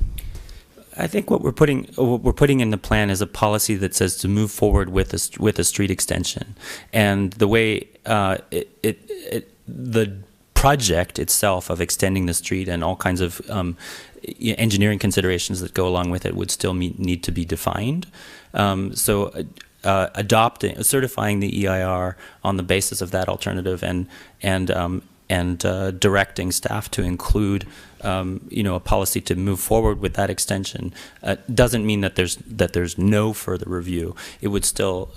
I think what we're putting in the plan is a policy that says to move forward with a street extension, and the way the project itself of extending the street and all kinds of engineering considerations that go along with it would still need to be defined. Certifying the EIR on the basis of that alternative and directing staff to include, a policy to move forward with that extension doesn't mean that there's no further review. It would still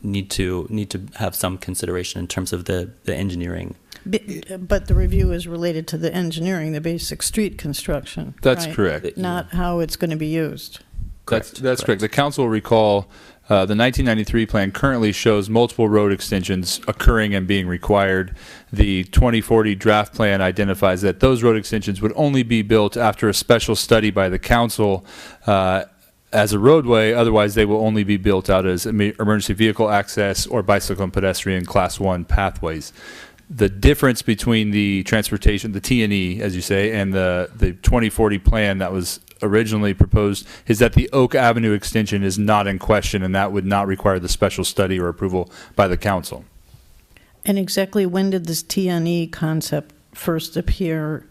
need to have some consideration in terms of the engineering. But the review is related to the engineering, the basic street construction. That's right? correct. Not how it's going to be used. That's correct. The council will recall the 1993 plan currently shows multiple road extensions occurring and being required. The 2040 draft plan identifies that those road extensions would only be built after a special study by the council as a roadway. Otherwise, they will only be built out as emergency vehicle access or bicycle and pedestrian class 1 pathways. The difference between the transportation, the T&E, as you say, and the 2040 plan that was originally proposed is that the Oak Avenue extension is not in question, and that would not require the special study or approval by the council. And exactly when did this TNE concept first appear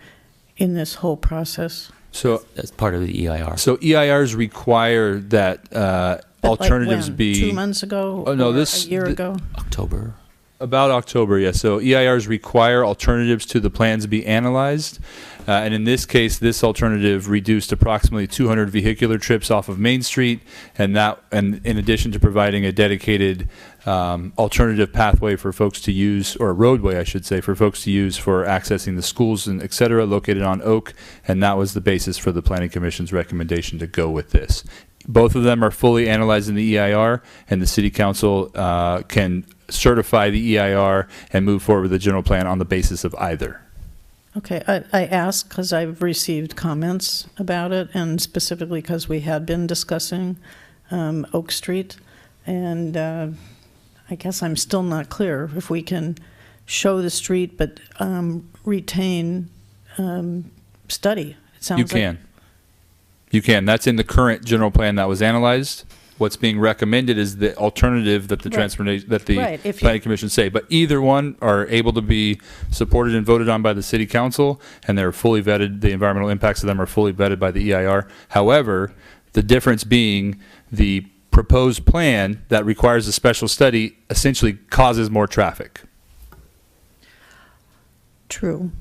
in this whole process? So as part of the EIR. So EIRs require that alternatives like when? be 2 months ago? Oh no, or this a year ago. October. About October, yes. So EIRs require alternatives to the plans be analyzed. And in this case, this alternative reduced approximately 200 vehicular trips off of Main Street, and in addition to providing a dedicated alternative pathway for folks to use, or a roadway, I should say, for folks to use for accessing the schools and et cetera located on Oak, and that was the basis for the Planning Commission's recommendation to go with this. Both of them are fully analyzed in the EIR, and the City Council can certify the EIR and move forward with the general plan on the basis of either. Okay, I asked because I've received comments about it, and specifically because we had been discussing Oak Street, and I guess I'm still not clear if we can show the street but retain study. It sounds You can. You can. That's in the current general plan that was analyzed. What's being recommended is the alternative that the transportation that the Planning Commission say. But either one are able to be supported and voted on by the City Council, and they're fully vetted. The environmental impacts of them are fully vetted by the EIR. However, the difference being the proposed plan that requires a special study essentially causes more traffic. True.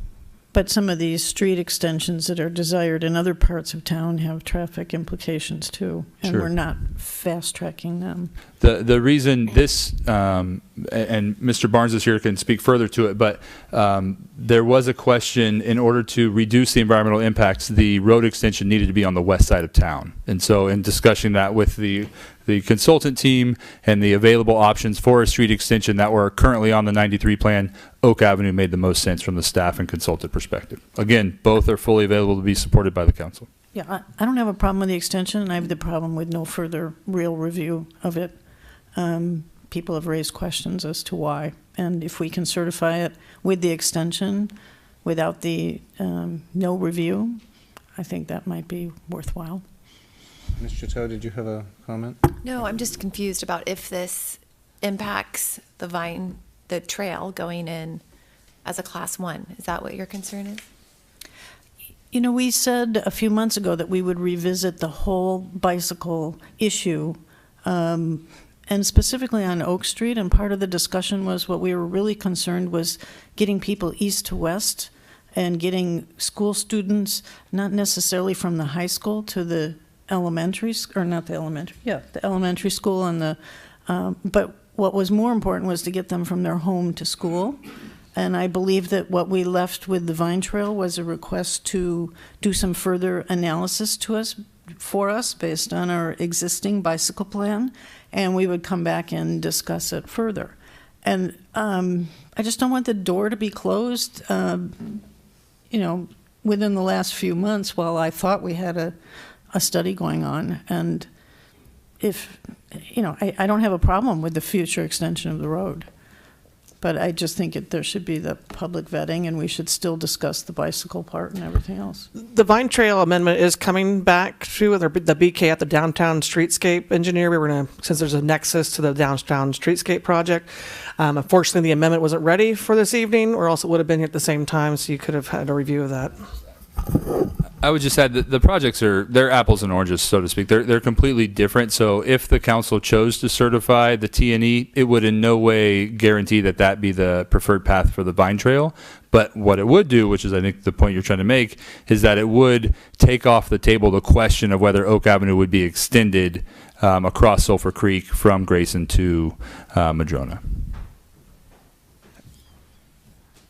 But some of these street extensions that are desired in other parts of town have traffic implications too, and Sure. we're not fast-tracking them. The reason this, and Mr. Barnes is here, can speak further to it, but there was a question, in order to reduce the environmental impacts, the road extension needed to be on the west side of town. And so in discussing that with the consultant team and the available options for a street extension that were currently on the 93 plan, Oak Avenue made the most sense from the staff and consultant perspective. Again, both are fully available to be supported by the council. Yeah, I don't have a problem with the extension, and I have the problem with no further real review of it. People have raised questions as to why, and if we can certify it with the extension without the no review, I think that might be worthwhile. Ms. Chateau, did you have a comment? No, I'm just confused about if this impacts the trail going in as a class 1. Is that what your concern is? You know, we said a few months ago that we would revisit the whole bicycle issue, and specifically on Oak Street, and part of the discussion was what we were really concerned was getting people east to west and getting school students, not necessarily from the high school to the elementary, or not the elementary, yeah, the elementary school and the, but what was more important was to get them from their home to school. And I believe that what we left with the Vine Trail was a request to do some further analysis for us based on our existing bicycle plan, and we would come back and discuss it further. And I just don't want the door to be closed, you know, within the last few months while I thought we had a study going on. And if, you know, I don't have a problem with the future extension of the road. But I just think there should be the public vetting, and we should still discuss the bicycle part and everything else. The Vine Trail amendment is coming back to the BK at the downtown streetscape engineer. We were going to, since there's a nexus to the downtown streetscape project. Unfortunately, the amendment wasn't ready for this evening, or else it would have been here at the same time, so you could have had a review of that. I would just add that the projects they're apples and oranges, so to speak. They're completely different. So if the council chose to certify the T&E, it would in no way guarantee that be the preferred path for the Vine Trail. But what it would do, which is I think the point you're trying to make, is that it would take off the table the question of whether Oak Avenue would be extended across Sulphur Creek from Grayson to Madrona.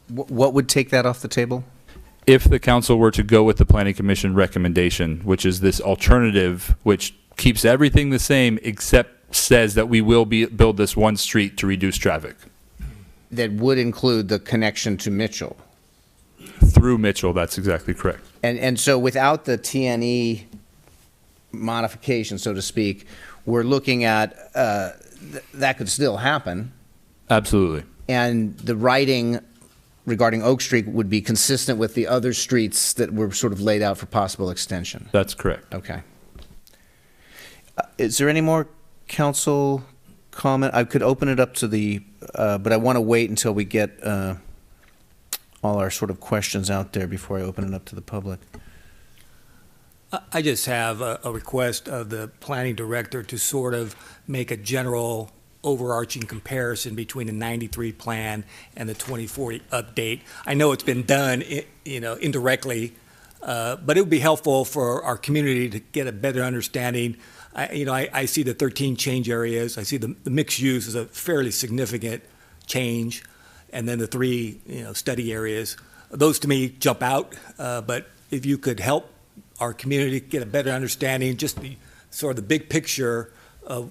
What would take that off the table? If the council were to go with the Planning Commission recommendation, which is this alternative, which keeps everything the same except says that we will build this one street to reduce traffic. That would include the connection to Mitchell. Through Mitchell, that's exactly correct. And so without the TNE modification, so to speak, we're looking at that could still happen. Absolutely. And the writing regarding Oak Street would be consistent with the other streets that were sort of laid out for possible extension. That's correct. Okay. Is there any more council comment? I could open it up to the, but I want to wait until we get all our sort of questions out there before I open it up to the public. I just have a request of the planning director to sort of make a general overarching comparison between the 93 plan and the 2040 update. I know it's been done, you know, indirectly, but it would be helpful for our community to get a better understanding. I see the 13 change areas. I see the mixed use is a fairly significant change, and then the 3, study areas. Those to me jump out. But if you could help our community get a better understanding, just the sort of the big picture of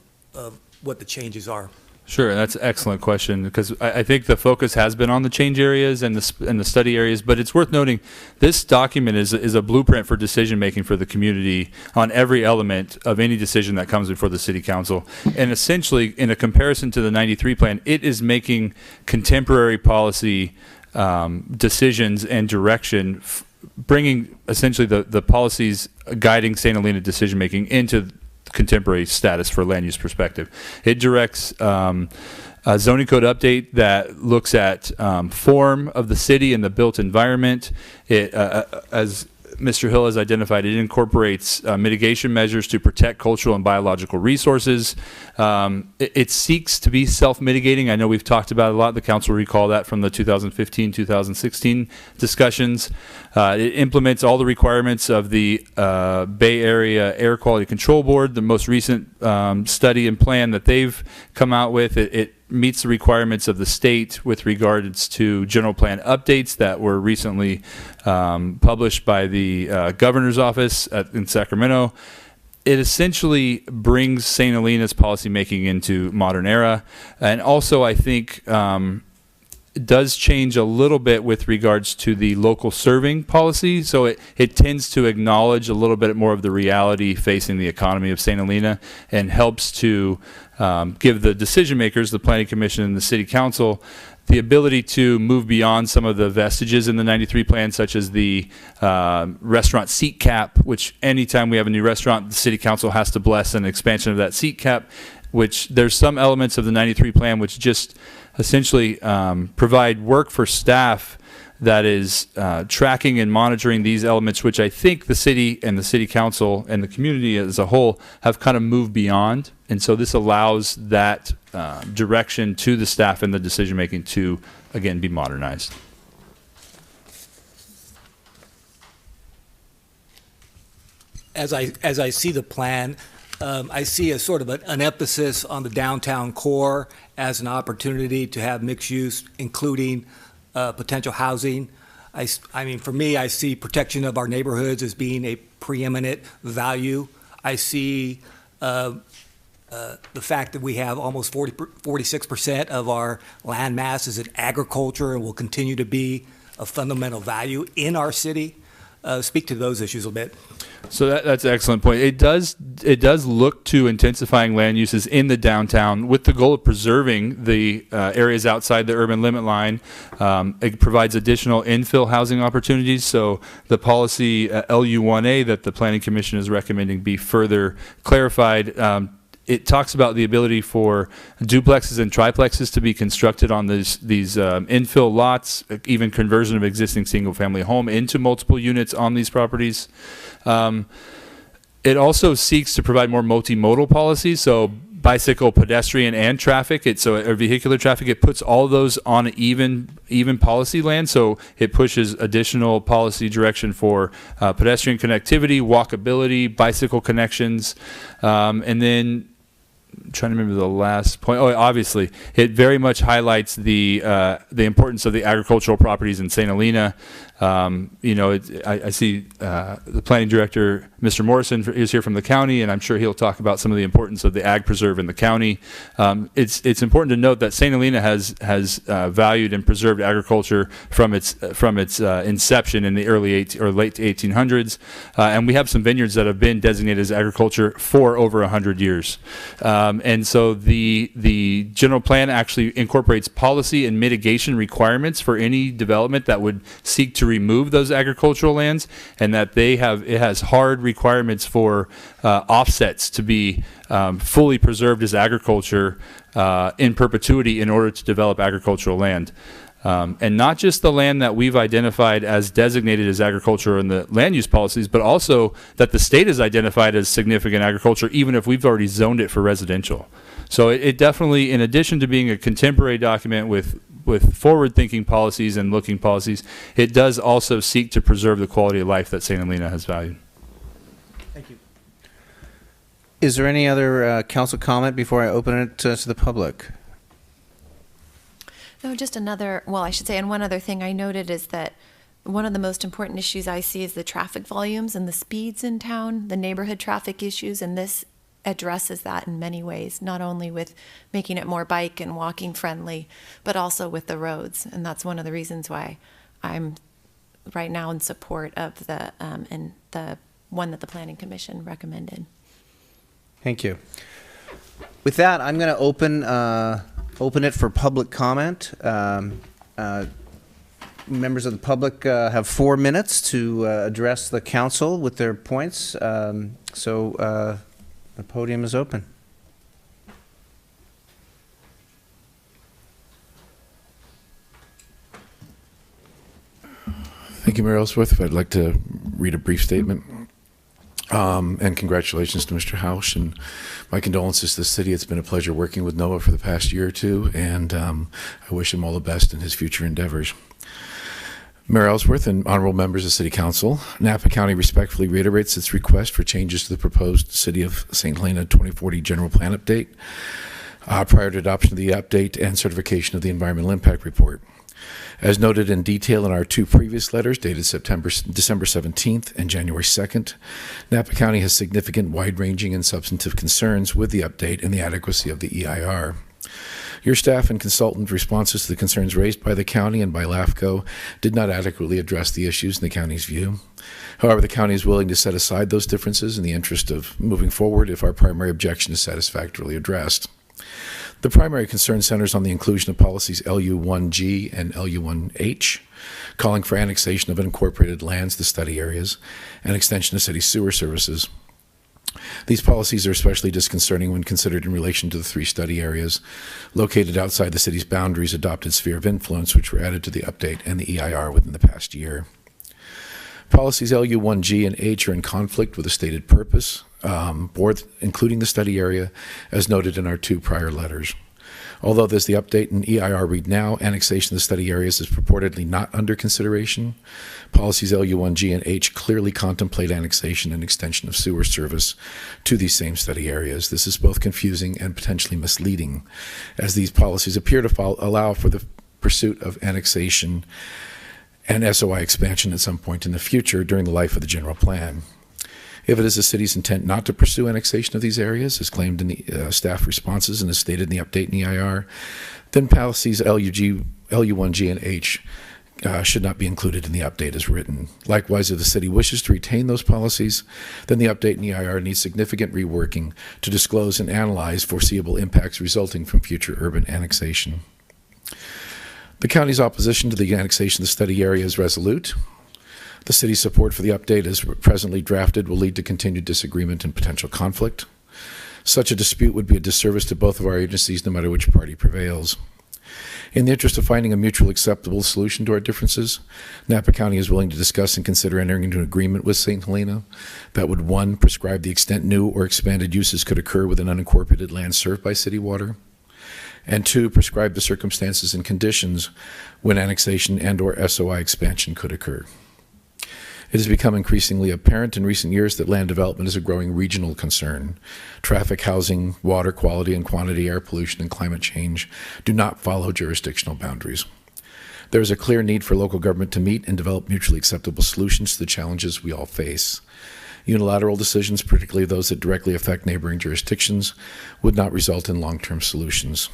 what the changes are. Sure, that's an excellent question, because I think the focus has been on the change areas and the study areas, but it's worth noting this document is a blueprint for decision making for the community on every element of any decision that comes before the city council. And essentially, in a comparison to the 93 plan, it is making contemporary policy decisions and direction, bringing essentially the policies guiding St. Helena decision making into contemporary status for land use perspective. It directs a zoning code update that looks at form of the city and the built environment. It, as Mr. Hill has identified, it incorporates mitigation measures to protect cultural and biological resources. It seeks to be self-mitigating. I know we've talked about it a lot. The council will recall that from the 2015-2016 discussions. It implements all the requirements of the Bay Area Air Quality Control Board, the most recent study and plan that they've come out with. It meets the requirements of the state with regards to general plan updates that were recently published by the governor's office in Sacramento. It essentially brings St. Helena's policymaking into modern era, and also I think it does change a little bit with regards to the local serving policy. So it tends to acknowledge a little bit more of the reality facing the economy of St. Helena, and helps to give the decision makers, the Planning Commission and the City Council, the ability to move beyond some of the vestiges in the 93 plan, such as the restaurant seat cap, which anytime we have a new restaurant, the City Council has to bless an expansion of that seat cap. which there's some elements of the 93 plan which just essentially provide work for staff that is tracking and monitoring these elements, which I think the city and the city council and the community as a whole have kind of moved beyond. And so this allows that direction to the staff and the decision making to, again, be modernized. As I see the plan, I see a sort of an emphasis on the downtown core as an opportunity to have mixed use, including potential housing. I mean, for me, I see protection of our neighborhoods as being a preeminent value. I see the fact that we have almost 46% of our land mass is in agriculture and will continue to be a fundamental value in our city. Speak to those issues a bit. So that's an excellent point. It does look to intensifying land uses in the downtown with the goal of preserving the areas outside the urban limit line. It provides additional infill housing opportunities. So the policy LU1A that the Planning Commission is recommending be further clarified. It talks about the ability for duplexes and triplexes to be constructed on these infill lots, even conversion of existing single-family home into multiple units on these properties. It also seeks to provide more multimodal policies, so bicycle, pedestrian, and traffic. Or vehicular traffic. It puts all those on even policy land, so it pushes additional policy direction for pedestrian connectivity, walkability, bicycle connections, and then. I'm trying to remember the last point. Oh, obviously, it very much highlights the importance of the agricultural properties in St. Helena. I see the planning director, Mr. Morrison, is here from the county, and I'm sure he'll talk about some of the importance of the ag preserve in the county. It's important to note that St. Helena has valued and preserved agriculture from its inception in the late 1800s, and we have some vineyards that have been designated as agriculture for over 100 years. And so the general plan actually incorporates policy and mitigation requirements for any development that would seek to remove those agricultural lands, and that it has hard requirements for offsets to be fully preserved as agriculture in perpetuity in order to develop agricultural land. And not just the land that we've identified as designated as agriculture in the land use policies, but also that the state has identified as significant agriculture, even if we've already zoned it for residential. So it definitely, in addition to being a contemporary document with forward-thinking policies and looking policies, it does also seek to preserve the quality of life that St. Helena has valued. Thank you. Is there any other council comment before I open it to the public? No, just another, well, I should say, and one other thing I noted is that one of the most important issues I see is the traffic volumes and the speeds in town, the neighborhood traffic issues, and this addresses that in many ways, not only with making it more bike and walking friendly, but also with the roads. And that's one of the reasons why I'm right now in support of the one that the Planning Commission recommended. Thank you. With that, I'm going to open it for public comment. Members of the public have 4 minutes to address the council with their points. The podium is open. Thank you, Mayor Ellsworth. I'd like to read a brief statement. And congratulations to Mr. Hausch, and my condolences to the city. It's been a pleasure working with Noah for the past year or two, and I wish him all the best in his future endeavors. Mayor Ellsworth and honorable members of City Council, Napa County respectfully reiterates its request for changes to the proposed City of St. Helena 2040 General Plan Update prior to adoption of the update and certification of the Environmental Impact Report. As noted in detail in our two previous letters dated December 17th and January 2nd, Napa County has significant wide-ranging and substantive concerns with the update and the adequacy of the EIR. Your staff and consultant responses to the concerns raised by the county and by LAFCO did not adequately address the issues in the county's view. However, the county is willing to set aside those differences in the interest of moving forward if our primary objection is satisfactorily addressed. The primary concern centers on the inclusion of policies LU1G and LU1H, calling for annexation of unincorporated lands to study areas and extension of city sewer services. These policies are especially disconcerting when considered in relation to the 3 study areas located outside the city's boundaries adopted sphere of influence, which were added to the update and the EIR within the past year. Policies LU1G and H are in conflict with the stated purpose, including the study area, as noted in our 2 prior letters. Although there's the update in EIR read now, annexation of the study areas is purportedly not under consideration. Policies LU1G and H clearly contemplate annexation and extension of sewer service to these same study areas. This is both confusing and potentially misleading, as these policies appear to allow for the pursuit of annexation and SOI expansion at some point in the future during the life of the general plan. If it is the city's intent not to pursue annexation of these areas, as claimed in the staff responses and as stated in the update in EIR, then policies LU1G and H should not be included in the update as written. Likewise, if the city wishes to retain those policies, then the update in EIR needs significant reworking to disclose and analyze foreseeable impacts resulting from future urban annexation. The county's opposition to the annexation of the study area is resolute. The city's support for the update as presently drafted will lead to continued disagreement and potential conflict. Such a dispute would be a disservice to both of our agencies, no matter which party prevails. In the interest of finding a mutually acceptable solution to our differences, Napa County is willing to discuss and consider entering into an agreement with St. Helena that would, 1, prescribe the extent new or expanded uses could occur within unincorporated land served by city water, and 2, prescribe the circumstances and conditions when annexation and or SOI expansion could occur. It has become increasingly apparent in recent years that land development is a growing regional concern. Traffic, housing, water quality and quantity, air pollution, and climate change do not follow jurisdictional boundaries. There is a clear need for local government to meet and develop mutually acceptable solutions to the challenges we all face. Unilateral decisions, particularly those that directly affect neighboring jurisdictions, would not result in long-term solutions.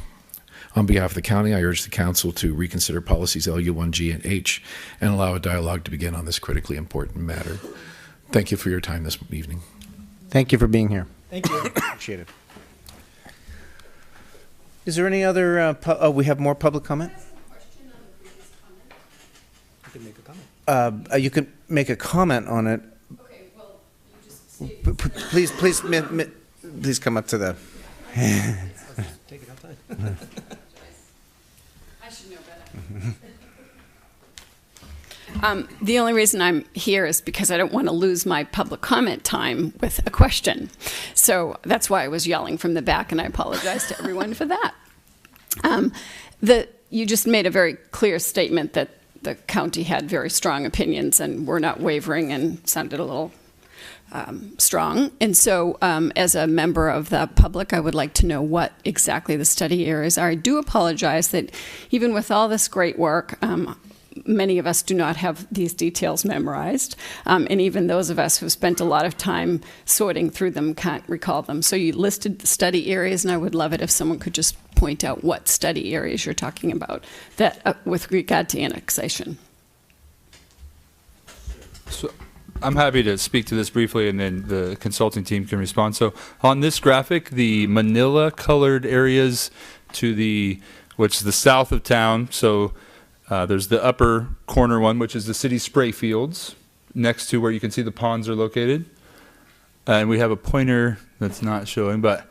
On behalf of the county, I urge the council to reconsider policies LU1G and H and allow a dialogue to begin on this critically important matter. Thank you for your time this evening. Thank you for being here. Thank you. Appreciate it. Is there any other, we have more public comment? You can make a comment. You can make a comment on it. Okay, well, you just Please come up to the... Take it outside. I should know better. The only reason I'm here is because I don't want to lose my public comment time with a question. So that's why I was yelling from the back, and I apologize to everyone for that. You just made a very clear statement that the county had very strong opinions and were not wavering and sounded a little strong. And so as a member of the public, I would like to know what exactly the study areas are. I do apologize that even with all this great work, many of us do not have these details memorized. And even those of us who spent a lot of time sorting through them can't recall them. So you listed the study areas, and I would love it if someone could just point out what study areas you're talking about that with regard to annexation. So I'm happy to speak to this briefly, and then the consulting team can respond. So on this graphic, the manila colored areas which is the south of town. So there's the upper corner one, which is the city spray fields, next to where you can see the ponds are located. And we have a pointer that's not showing, but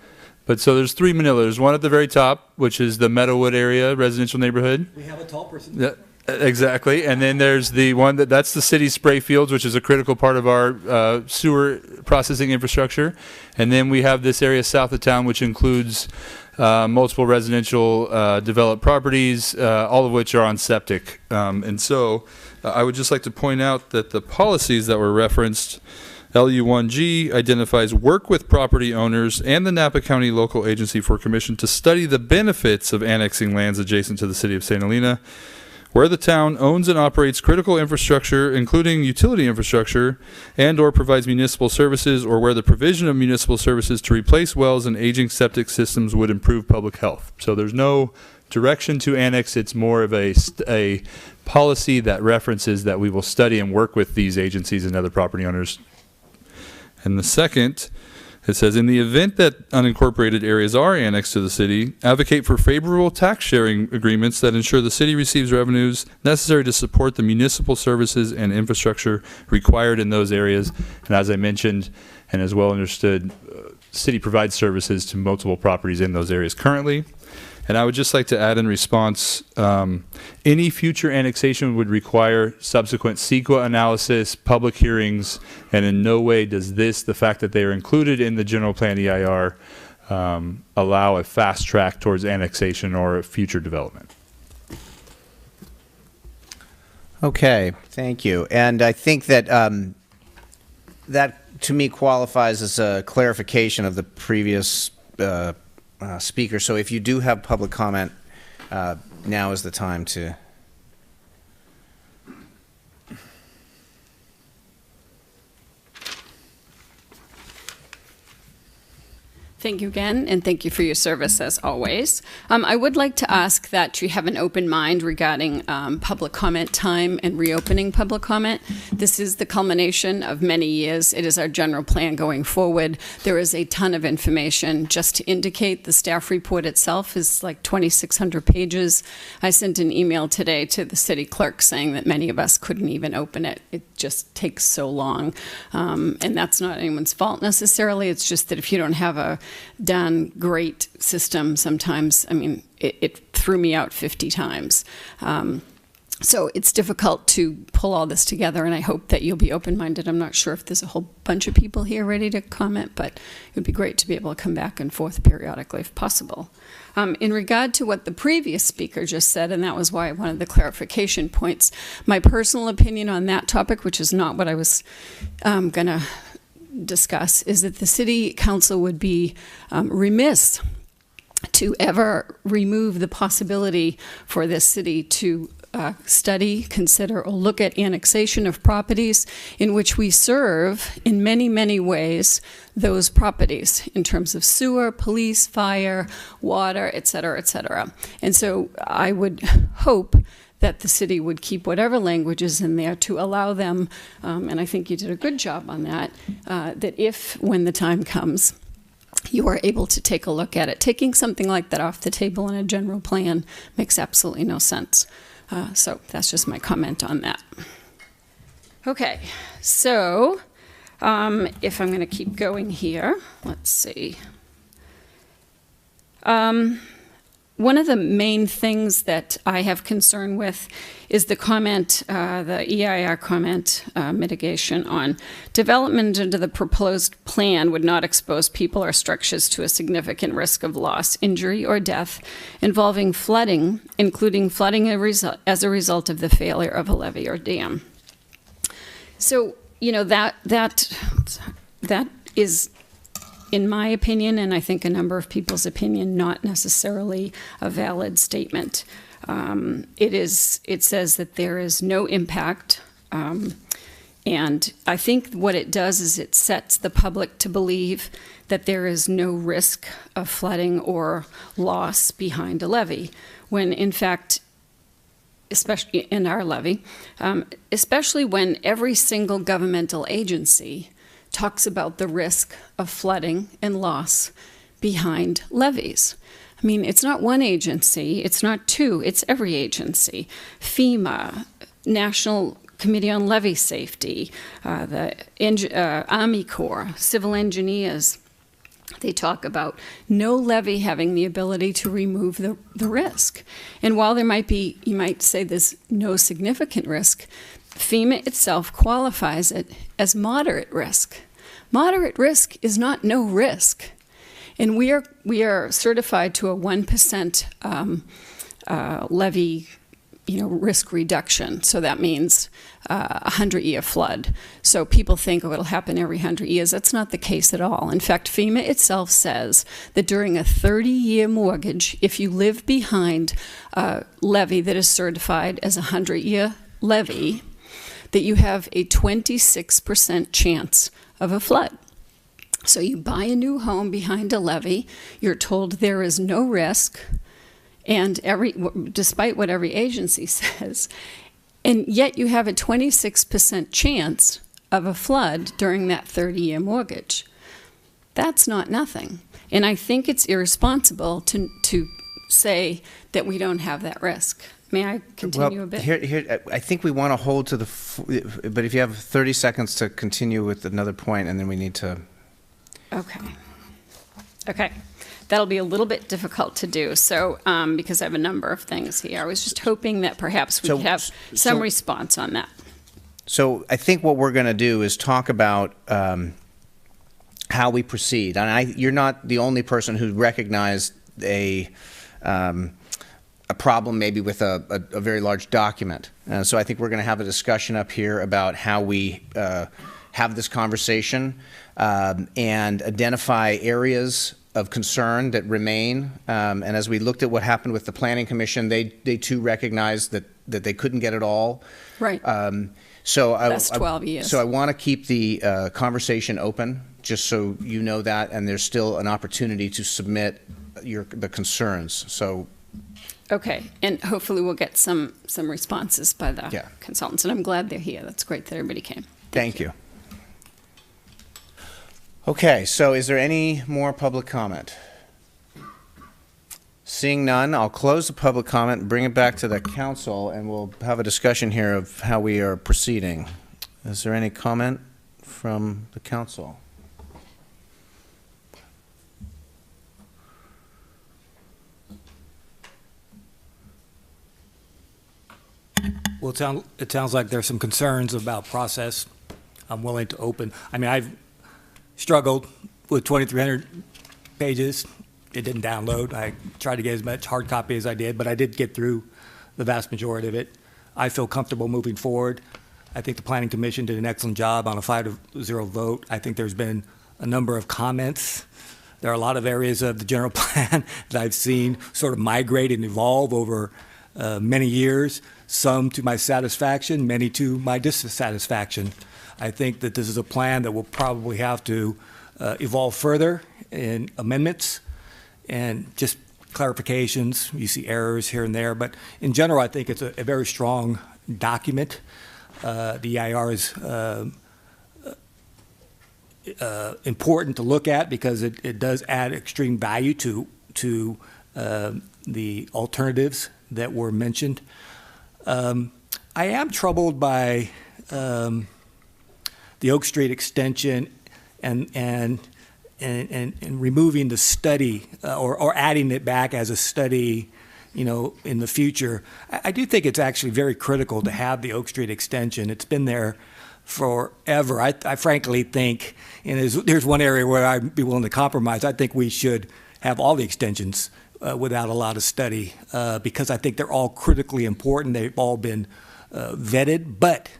so there's 3 manila. There's one at the very top, which is the Meadowwood area, residential neighborhood. We have a tall person. Yeah. Exactly, and then there's the one that's the city spray fields, which is a critical part of our sewer processing infrastructure. And then we have this area south of town, which includes multiple residential developed properties, all of which are on septic. And so I would just like to point out that the policies that were referenced, LU1G identifies work with property owners and the Napa County Local Agency for Commission to study the benefits of annexing lands adjacent to the city of St. Helena, where the town owns and operates critical infrastructure, including utility infrastructure, and or provides municipal services, or where the provision of municipal services to replace wells and aging septic systems would improve public health. So there's no direction to annex. It's more of a policy that references that we will study and work with these agencies and other property owners. And the second It says, in the event that unincorporated areas are annexed to the city, advocate for favorable tax sharing agreements that ensure the city receives revenues necessary to support the municipal services and infrastructure required in those areas. And as I mentioned, and as well understood, city provides services to multiple properties in those areas currently. And I would just like to add in response, any future annexation would require subsequent CEQA analysis, public hearings, and in no way does this, the fact that they are included in the general plan EIR, allow a fast track towards annexation or a future development. Okay, thank you. And I think that that to me qualifies as a clarification of the previous speaker. So if you do have public comment, now is the time to. Thank you again, and thank you for your service as always. I would like to ask that you have an open mind regarding public comment time and reopening public comment. This is the culmination of many years. It is our general plan going forward. There is a ton of information. Just to indicate, the staff report itself is like 2,600 pages. I sent an email today to the city clerk saying that many of us couldn't even open it. It just takes so long. And that's not anyone's fault necessarily. It's just that if you don't have a done great system, sometimes, I mean, it threw me out 50 times. So it's difficult to pull all this together, and I hope that you'll be open-minded. I'm not sure if there's a whole bunch of people here ready to comment, but it would be great to be able to come back and forth periodically if possible. In regard to what the previous speaker just said, and that was why I wanted the clarification points, my personal opinion on that topic, which is not what I was going to discuss, is that the city council would be remiss to ever remove the possibility for this city to study, consider, or look at annexation of properties in which we serve in many, many ways those properties in terms of sewer, police, fire, water, et cetera, et cetera. And so I would hope that the city would keep whatever language is in there to allow them, and I think you did a good job on that, that if, when the time comes, you are able to take a look at it. Taking something like that off the table in a general plan makes absolutely no sense. So that's just my comment on that. Okay, so if I'm going to keep going here, let's see. One of the main things that I have concern with is the comment, the EIR comment, mitigation on development under the proposed plan would not expose people or structures to a significant risk of loss, injury, or death involving flooding, including flooding as a result of the failure of a levee or dam. So, you know, that is, in my opinion, and I think a number of people's opinion, not necessarily a valid statement. It says that there is no impact, and I think what it does is it sets the public to believe that there is no risk of flooding or loss behind a levee, when in fact, especially in our levee, especially when every single governmental agency talks about the risk of flooding and loss behind levees. I mean, it's not one agency, it's not two, it's every agency. FEMA, National Committee on Levee Safety, the Army Corps, civil engineers, they talk about no levee having the ability to remove the risk. And while there might be, you might say there's no significant risk, FEMA itself qualifies it as moderate risk. Moderate risk is not no risk. And we are certified to a 1% levee, risk reduction. So that means a 100-year flood. So people think, oh, it'll happen every 100 years. That's not the case at all. In fact, FEMA itself says that during a 30-year mortgage, if you live behind a levee that is certified as a 100-year levee, that you have a 26% chance of a flood. So you buy a new home behind a levee, you're told there is no risk, and despite what every agency says, and yet you have a 26% chance of a flood during that 30-year mortgage. That's not nothing. And I think it's irresponsible to say that we don't have that risk. May I continue a bit? Here, I think we want to hold to but if you have 30 seconds to continue with another point, and then we need to. Okay. That'll be a little bit difficult to do. So, because I have a number of things here, I was just hoping that perhaps we could have some response on that. So I think what we're going to do is talk about how we proceed. And you're not the only person who recognized a problem maybe with a very large document. So I think we're going to have a discussion up here about how we have this conversation and identify areas of concern that remain. And as we looked at what happened with the Planning Commission, they too recognized that they couldn't get it all. Right. So That's 12 years. So I want to keep the conversation open, just so you know that, and there's still an opportunity to submit the concerns. So. Okay, and hopefully we'll get some responses by the consultants, and I'm glad they're here. That's great that everybody came. Thank you. Okay, so is there any more public comment? Seeing none, I'll close the public comment and bring it back to the council, and we'll have a discussion here of how we are proceeding. Is there any comment from the council? Well, it sounds like there's some concerns about process. I'm willing to open. I mean, I've struggled with 2,300 pages. It didn't download. I tried to get as much hard copy as I did, but I did get through the vast majority of it. I feel comfortable moving forward. I think the Planning Commission did an excellent job on a 5-0 vote. I think there's been a number of comments. There are a lot of areas of the general plan that I've seen sort of migrate and evolve over many years, some to my satisfaction, many to my dissatisfaction. I think that this is a plan that will probably have to evolve further in amendments and just clarifications. You see errors here and there, but in general, I think it's a very strong document. The EIR is important to look at because it does add extreme value to the alternatives that were mentioned. I am troubled by the Oak Street extension and removing the study or adding it back as a study, in the future. I do think it's actually very critical to have the Oak Street extension. It's been there forever. I frankly think, and there's one area where I'd be willing to compromise. I think we should have all the extensions without a lot of study because I think they're all critically important. They've all been vetted, but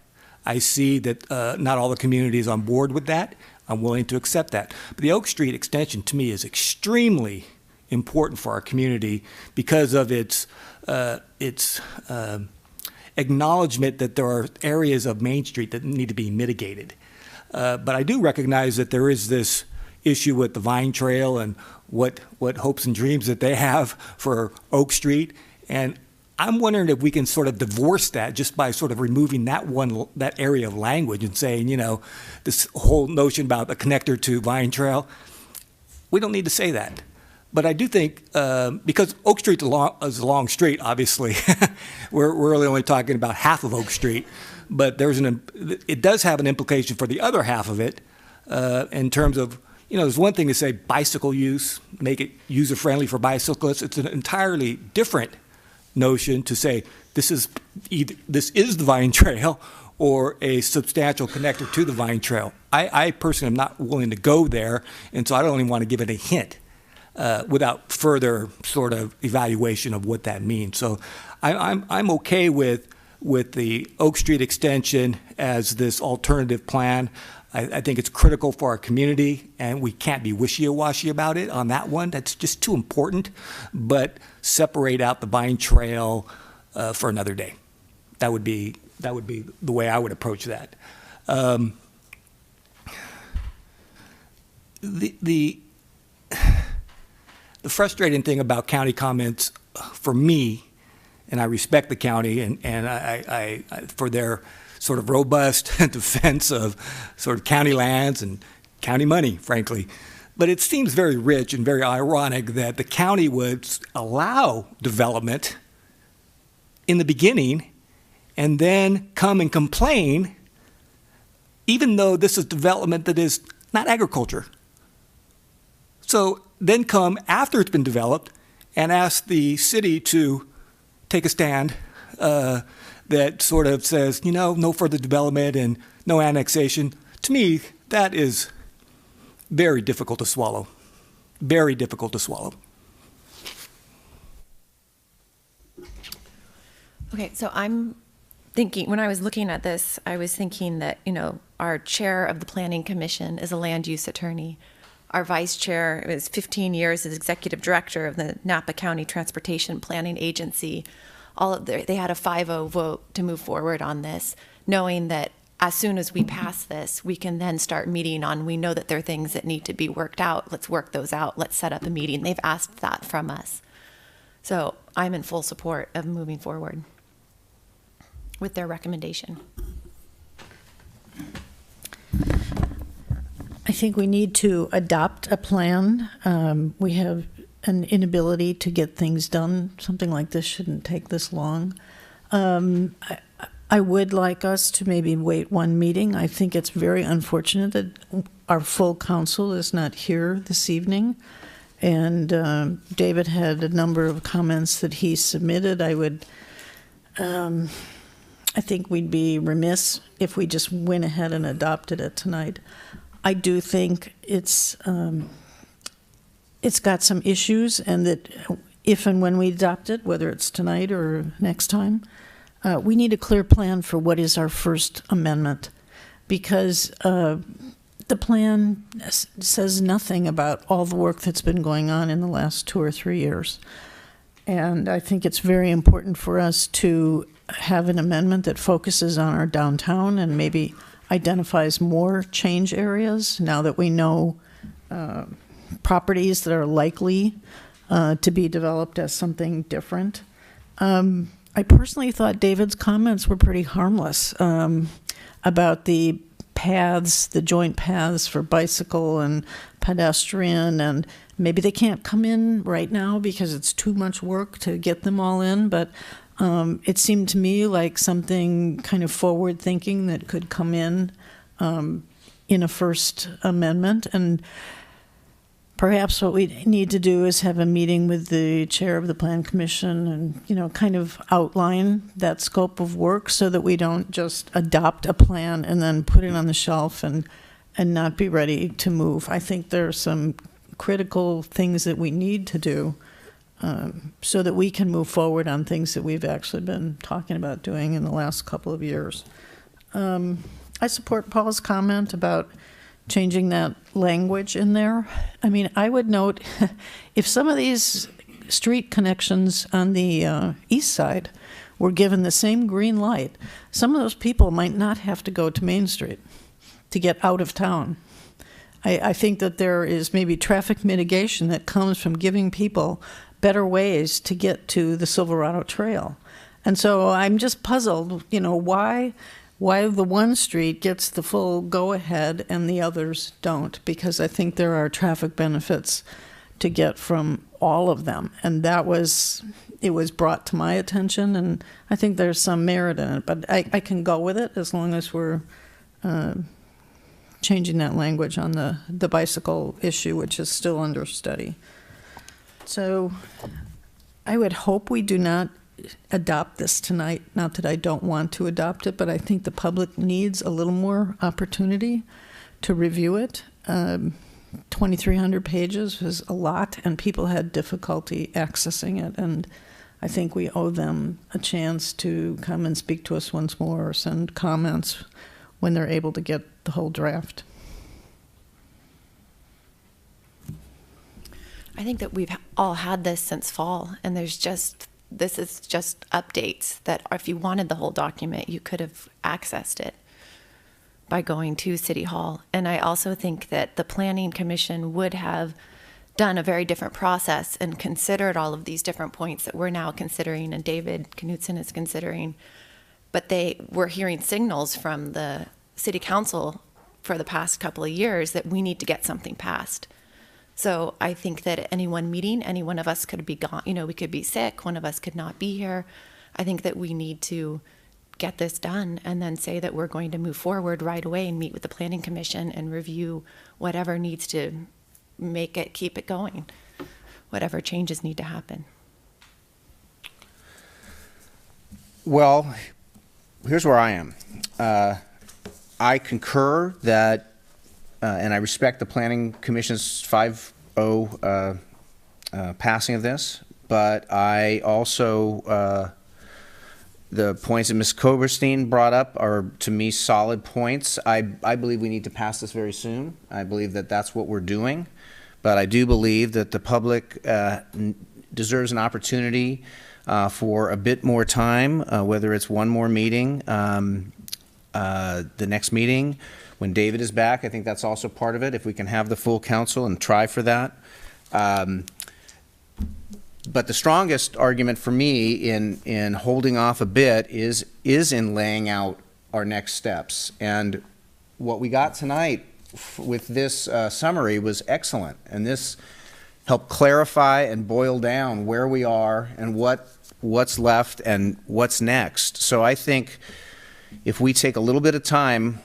I see that not all the community is on board with that. I'm willing to accept that. But the Oak Street extension to me is extremely important for our community because of its acknowledgement that there are areas of Main Street that need to be mitigated. But I do recognize that there is this issue with the Vine Trail and what hopes and dreams that they have for Oak Street. And I'm wondering if we can sort of divorce that just by sort of removing that area of language and saying, this whole notion about a connector to Vine Trail, we don't need to say that. But I do think, because Oak Street is a long street, obviously, we're really only talking about half of Oak Street, but it does have an implication for the other half of it in terms of, there's one thing to say bicycle use, make it user-friendly for bicyclists. It's an entirely different notion to say this is the Vine Trail or a substantial connector to the Vine Trail. I personally am not willing to go there, and so I don't even want to give it a hint without further sort of evaluation of what that means. So I'm okay with the Oak Street extension as this alternative plan. I think it's critical for our community, and we can't be wishy-washy about it on that one. That's just too important. But separate out the Vine Trail for another day. That would be the way I would approach that. The frustrating thing about county comments for me, and I respect the county and I for their sort of robust defense of sort of county lands and county money, frankly. But it seems very rich and very ironic that the county would allow development in the beginning and then come and complain, even though this is development that is not agriculture. So then come after it's been developed and ask the city to take a stand that sort of says, no further development and no annexation. To me, that is very difficult to swallow. Very difficult to swallow. Okay, so I'm thinking, when I was looking at this, I was thinking that, our chair of the Planning Commission is a land use attorney. Our vice chair is 15 years as executive director of the Napa County Transportation Planning Agency. They had a 5-0 vote to move forward on this, knowing that as soon as we pass this, we can then start meeting on, we know that there are things that need to be worked out. Let's work those out. Let's set up a meeting. They've asked that from us. So I'm in full support of moving forward with their recommendation. I think we need to adopt a plan. We have an inability to get things done. Something like this shouldn't take this long. I would like us to maybe wait one meeting. I think it's very unfortunate that our full council is not here this evening. And David had a number of comments that he submitted. I think we'd be remiss if we just went ahead and adopted it tonight. I do think it's got some issues, and that if and when we adopt it, whether it's tonight or next time, we need a clear plan for what is our first amendment, because the plan says nothing about all the work that's been going on in the last 2 or 3 years. And I think it's very important for us to have an amendment that focuses on our downtown and maybe identifies more change areas now that we know properties that are likely to be developed as something different. I personally thought David's comments were pretty harmless about the paths, the joint paths for bicycle and pedestrian, and maybe they can't come in right now because it's too much work to get them all in, but it seemed to me like something kind of forward thinking that could come in a first amendment. And perhaps what we need to do is have a meeting with the chair of the Plan Commission and, kind of outline that scope of work so that we don't just adopt a plan and then put it on the shelf and not be ready to move. I think there are some critical things that we need to do so that we can move forward on things that we've actually been talking about doing in the last couple of years. I support Paul's comment about changing that language in there. I mean, I would note if some of these street connections on the east side were given the same green light, some of those people might not have to go to Main Street to get out of town. I think that there is maybe traffic mitigation that comes from giving people better ways to get to the Silverado Trail. And so I'm just puzzled, why the one street gets the full go-ahead and the others don't, because I think there are traffic benefits to get from all of them. And it was brought to my attention, and I think there's some merit in it. But I can go with it as long as we're changing that language on the bicycle issue, which is still under study. So I would hope we do not adopt this tonight. Not that I don't want to adopt it, but I think the public needs a little more opportunity to review it. 2,300 pages was a lot, and people had difficulty accessing it. And I think we owe them a chance to come and speak to us once more or send comments when they're able to get the whole draft. I think that we've all had this since fall, and this is just updates that if you wanted the whole document, you could have accessed it by going to City Hall. And I also think that the Planning Commission would have done a very different process and considered all of these different points that we're now considering and David Knutson is considering. But they were hearing signals from the City Council for the past couple of years that we need to get something passed. So I think that at any one meeting, any one of us could be gone, we could be sick, one of us could not be here. I think that we need to get this done and then say that we're going to move forward right away and meet with the Planning Commission and review whatever needs to keep it going, whatever changes need to happen. Well, here's where I am. I concur that, and I respect the Planning Commission's 5-0 passing of this, but I also, the points that Ms. Koberstein brought up are, to me, solid points. I believe we need to pass this very soon. I believe that that's what we're doing, but I do believe that the public deserves an opportunity for a bit more time, whether it's one more meeting, the next meeting, when David is back. I think that's also part of it, if we can have the full council and try for that. But the strongest argument for me in holding off a bit is in laying out our next steps. And what we got tonight with this summary was excellent. And this helped clarify and boil down where we are and what's left and what's next. So I think if we take a little bit of time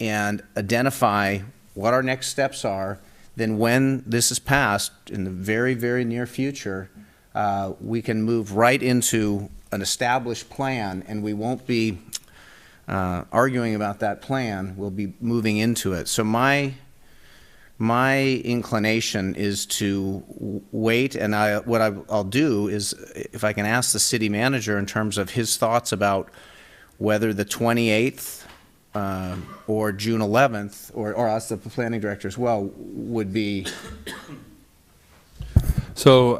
and identify what our next steps are, then when this is passed in the very, very near future, we can move right into an established plan, and we won't be arguing about that plan. We'll be moving into it. So my inclination is to wait, and what I'll do is, if I can ask the city manager in terms of his thoughts about whether the 28th or June 11th, or us, the planning director as well, would be. So,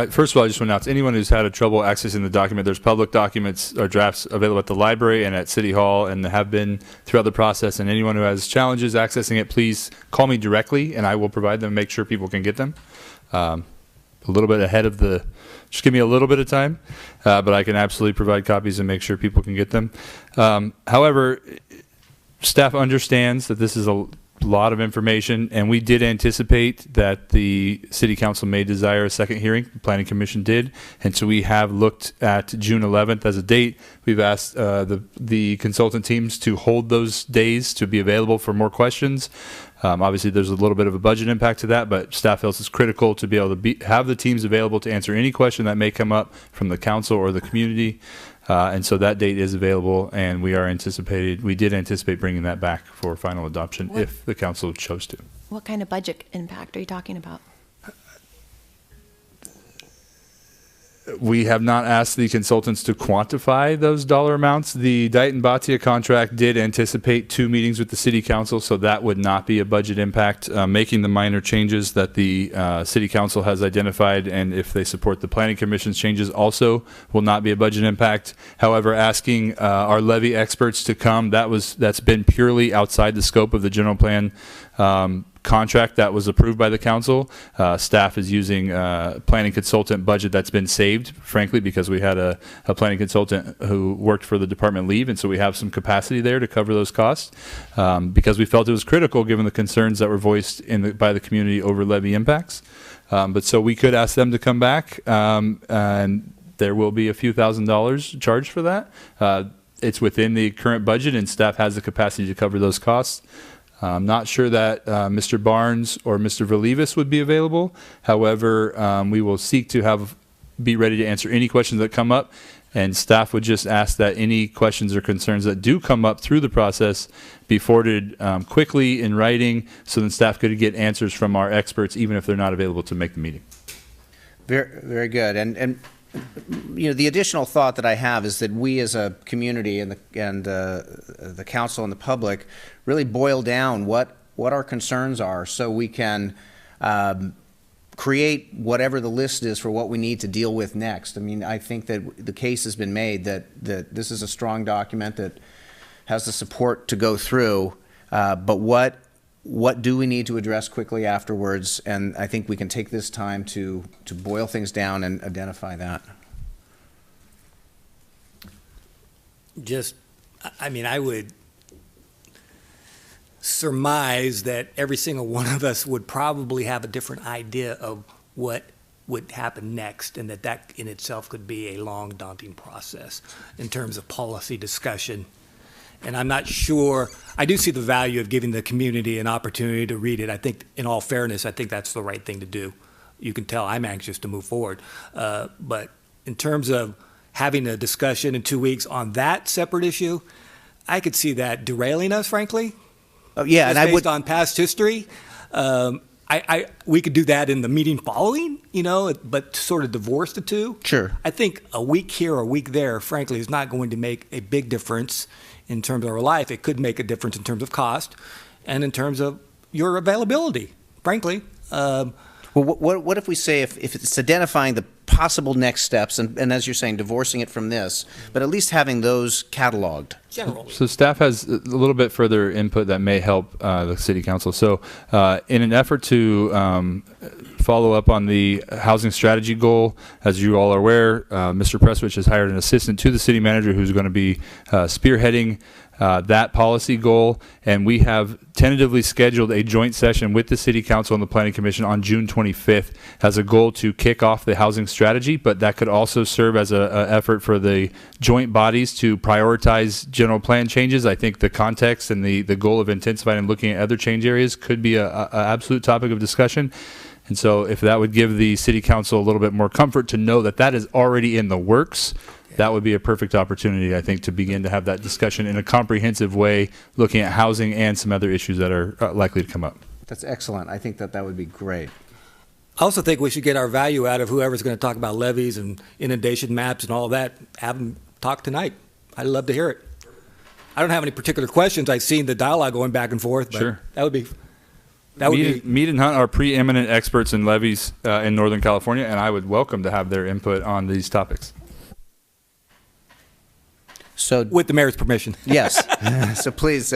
first of all, I just want to announce, anyone who's had trouble accessing the document, there's public documents or drafts available at the library and at City Hall, and have been throughout the process. And anyone who has challenges accessing it, please call me directly, and I will provide them, make sure people can get them. A little bit ahead of just give me a little bit of time, but I can absolutely provide copies and make sure people can get them. However, staff understands that this is a lot of information, and we did anticipate that the City Council may desire a second hearing. The Planning Commission did, and so we have looked at June 11th as a date. We've asked the consultant teams to hold those days to be available for more questions. Obviously, there's a little bit of a budget impact to that, but staff feels it's critical to be able to have the teams available to answer any question that may come up from the council or the community. And so that date is available, and we did anticipate bringing that back for final adoption if the council chose to. What kind of budget impact are you talking about? We have not asked the consultants to quantify those dollar amounts. The Dighton Bhatia contract did anticipate 2 meetings with the City Council, so that would not be a budget impact. Making the minor changes that the City Council has identified, and if they support the Planning Commission's changes, also will not be a budget impact. However, asking our levy experts to come, that's been purely outside the scope of the general plan contract that was approved by the council. Staff is using planning consultant budget that's been saved, frankly, because we had a planning consultant who worked for the department leave, and so we have some capacity there to cover those costs because we felt it was critical given the concerns that were voiced by the community over levy impacts. But so we could ask them to come back, and there will be a few $1,000s charged for that. It's within the current budget, and staff has the capacity to cover those costs. I'm not sure that Mr. Barnes or Mr. Volivis would be available. However, we will seek to be ready to answer any questions that come up, and staff would just ask that any questions or concerns that do come up through the process be forwarded quickly in writing, so then staff could get answers from our experts, even if they're not available to make the meeting. Very, very good. And the additional thought that I have is that we as a community and the council and the public really boil down what our concerns are, so we can create whatever the list is for what we need to deal with next. I mean, I think that the case has been made that this is a strong document that has the support to go through, but what do we need to address quickly afterwards? And I think we can take this time to boil things down and identify that. I would surmise that every single one of us would probably have a different idea of what would happen next, and that in itself could be a long, daunting process in terms of policy discussion. And I'm not sure, I do see the value of giving the community an opportunity to read it. I think, in all fairness, I think that's the right thing to do. You can tell I'm anxious to move forward. But in terms of having a discussion in 2 weeks on that separate issue, I could see that derailing us, frankly. Oh, yeah, and I would. Based on past history. We could do that in the meeting following, but sort of divorce the two. Sure. I think a week here or a week there, frankly, is not going to make a big difference in terms of our life. It could make a difference in terms of cost and in terms of your availability, frankly. Well, what if we say if it's identifying the possible next steps, and as you're saying, divorcing it from this, but at least having those cataloged? Generally. So staff has a little bit further input that may help the city council. So in an effort to follow up on the housing strategy goal, as you all are aware, Mr. Presswich has hired an assistant to the city manager who's going to be spearheading that policy goal, and we have tentatively scheduled a joint session with the City Council and the Planning Commission on June 25th as a goal to kick off the housing strategy, but that could also serve as an effort for the joint bodies to prioritize general plan changes. I think the context and the goal of intensifying and looking at other change areas could be a absolute topic of discussion. And so if that would give the City Council a little bit more comfort to know that that is already in the works, that would be a perfect opportunity, I think, to begin to have that discussion in a comprehensive way, looking at housing and some other issues that are likely to come up. That's excellent. I think that would be great. I also think we should get our value out of whoever's going to talk about levies and inundation maps and all that. Have them talk tonight. I'd love to hear it. I don't have any particular questions. I've seen the dialogue going back and forth, but Sure. that would be... Mead and Hunt are preeminent experts in levies in Northern California, and I would welcome to have their input on these topics. So, with the mayor's permission. Yes. So please.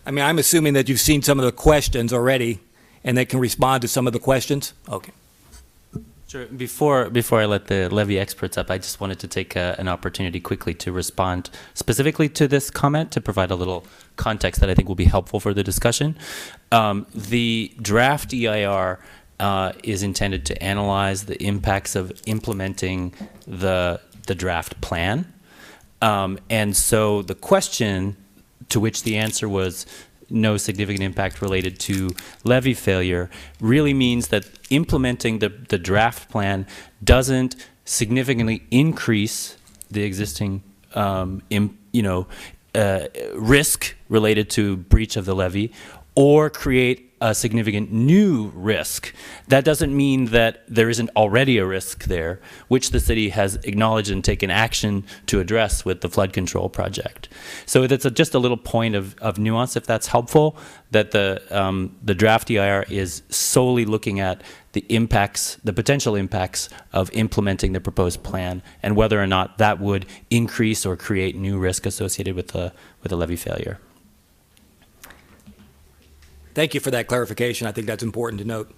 I'm assuming that you've seen some of the questions already, and they can respond to some of the questions. Okay. Sure. Before I let the levy experts up, I just wanted to take an opportunity quickly to respond specifically to this comment to provide a little context that I think will be helpful for the discussion. The draft EIR is intended to analyze the impacts of implementing the draft plan. And so the question to which the answer was no significant impact related to levy failure really means that implementing the draft plan doesn't significantly increase the existing risk related to breach of the levy or create a significant new risk. That doesn't mean that there isn't already a risk there, which the city has acknowledged and taken action to address with the flood control project. So that's just a little point of nuance, if that's helpful, that the draft EIR is solely looking at the impacts, the potential impacts of implementing the proposed plan and whether or not that would increase or create new risk associated with the levy failure. Thank you for that clarification. I think that's important to note.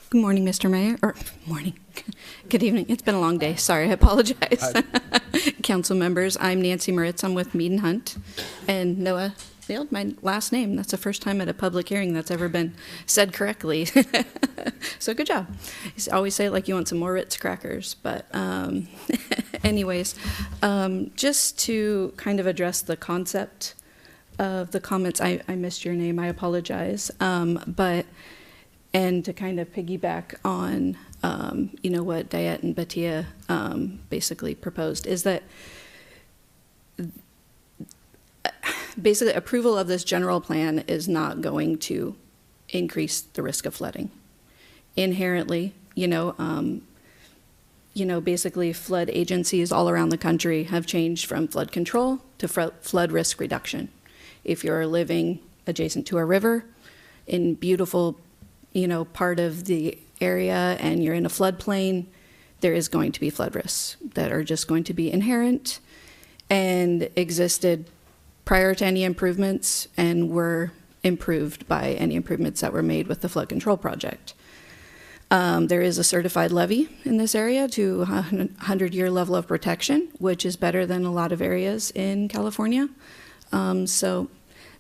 Good morning, Mr. Mayor, or morning. Good evening. It's been a long day. Sorry, I apologize. Council members, I'm Nancy Moritz. I'm with Mead and Hunt. And Noah nailed my last name. That's the first time at a public hearing that's ever been said correctly. So good job. You always say it like you want some more Ritz crackers. But anyways, just to kind of address the concept of the comments, I missed your name. I apologize. And to kind of piggyback on, what Diet and Batia basically proposed is that basically approval of this general plan is not going to increase the risk of flooding. Inherently, basically flood agencies all around the country have changed from flood control to flood risk reduction. If you're living adjacent to a river in beautiful part of the area and you're in a floodplain, there is going to be flood risks that are just going to be inherent and existed prior to any improvements and were improved by any improvements that were made with the flood control project. There is a certified levee in this area to 100-year level of protection, which is better than a lot of areas in California. So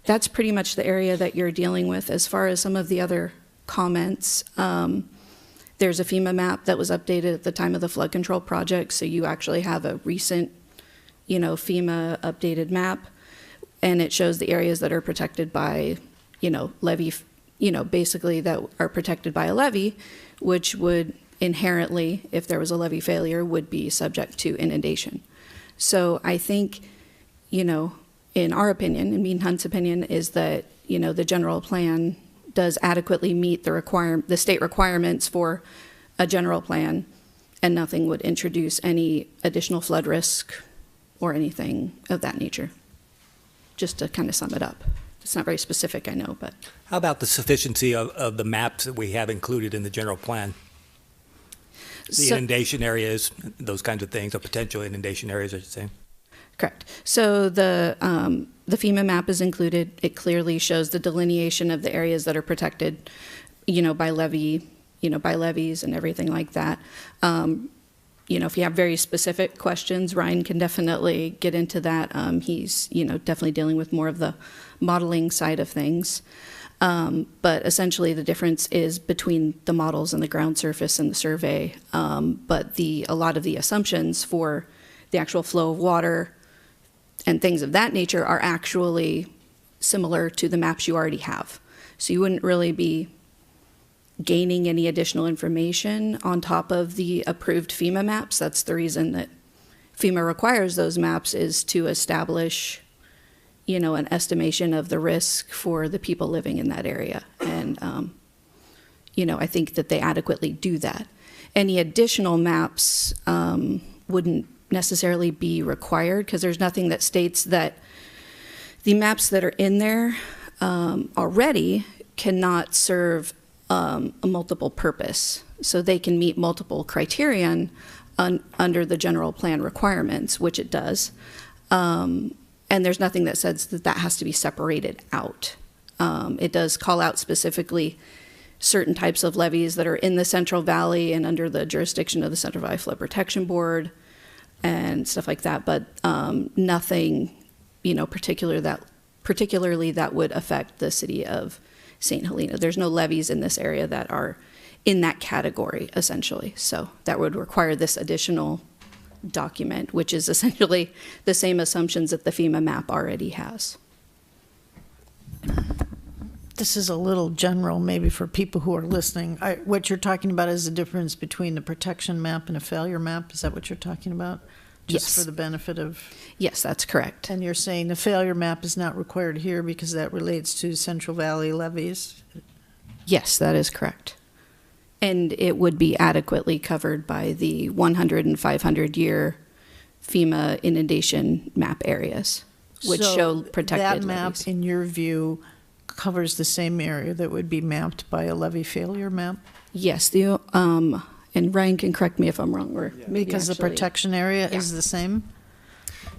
that's pretty much the area that you're dealing with. As far as some of the other comments, there's a FEMA map that was updated at the time of the flood control project, so you actually have a recent, FEMA updated map, and it shows the areas that are protected by, levee, basically that are protected by a levee, which would inherently, if there was a levee failure, would be subject to inundation. So I think, in our opinion, in Mead Hunt's opinion, is that, the general plan does adequately meet the state requirements for a general plan, and nothing would introduce any additional flood risk or anything of that nature. Just to kind of sum it up. It's not very specific, I know, but. How about the sufficiency of the maps that we have included in the general plan? The inundation areas, those kinds of things, or potential inundation areas, I should say. Correct. So the FEMA map is included. It clearly shows the delineation of the areas that are protected, by levee, by levees and everything like that. If you have very specific questions, Ryan can definitely get into that. He's, definitely dealing with more of the modeling side of things. But essentially the difference is between the models and the ground surface and the survey. But a lot of the assumptions for the actual flow of water and things of that nature are actually similar to the maps you already have. So you wouldn't really be gaining any additional information on top of the approved FEMA maps. That's the reason that FEMA requires those maps, is to establish, an estimation of the risk for the people living in that area. And, I think that they adequately do that. Any additional maps wouldn't necessarily be required, because there's nothing that states that the maps that are in there already cannot serve a multiple purpose. So they can meet multiple criterion under the general plan requirements, which it does. And there's nothing that says that that has to be separated out. It does call out specifically certain types of levees that are in the Central Valley and under the jurisdiction of the Central Valley Flood Protection Board and stuff like that, but nothing, particularly that would affect the city of St. Helena. There's no levees in this area that are in that category, essentially. So that would require this additional document, which is essentially the same assumptions that the FEMA map already has. This is a little general, maybe for people who are listening. What you're talking about is the difference between the protection map and a failure map. Is that what you're talking about? Just Yes. for the benefit of... Yes, that's correct. And you're saying the failure map is not required here because that relates to Central Valley levees? Yes, that is correct. And it would be adequately covered by the 100 and 500-year FEMA inundation map areas, which So show protected that map, levees. in your view, covers the same area that would be mapped by a levee failure map? Yes, and Ryan can correct me if I'm wrong. Or maybe Because the actually- protection area is the same?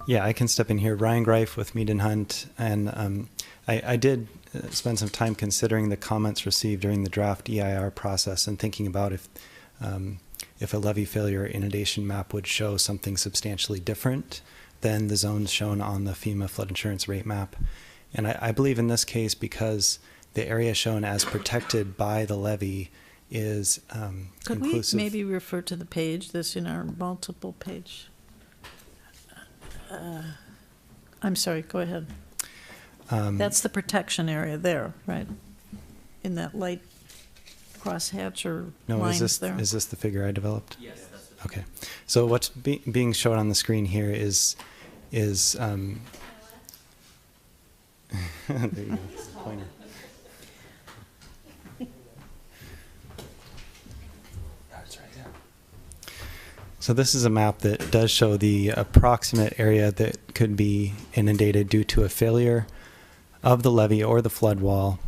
Yeah, I can step in here. Ryan Greif with Mead Hunt, and I did spend some time considering the comments received during the draft EIR process and thinking about if a levee failure inundation map would show something substantially different than the zones shown on the FEMA flood insurance rate map. And I believe in this case, because the area shown as protected by the levee is Could we inclusive. maybe refer to the page, this in our multiple page? I'm sorry, go ahead. That's the protection area there, right? In that light crosshatch or No, lines there? is this the figure I developed? Yes. Okay. So what's being shown on the screen here is there you go, pointer. So this is a map that does show the approximate area that could be inundated due to a failure of the levee or the flood wall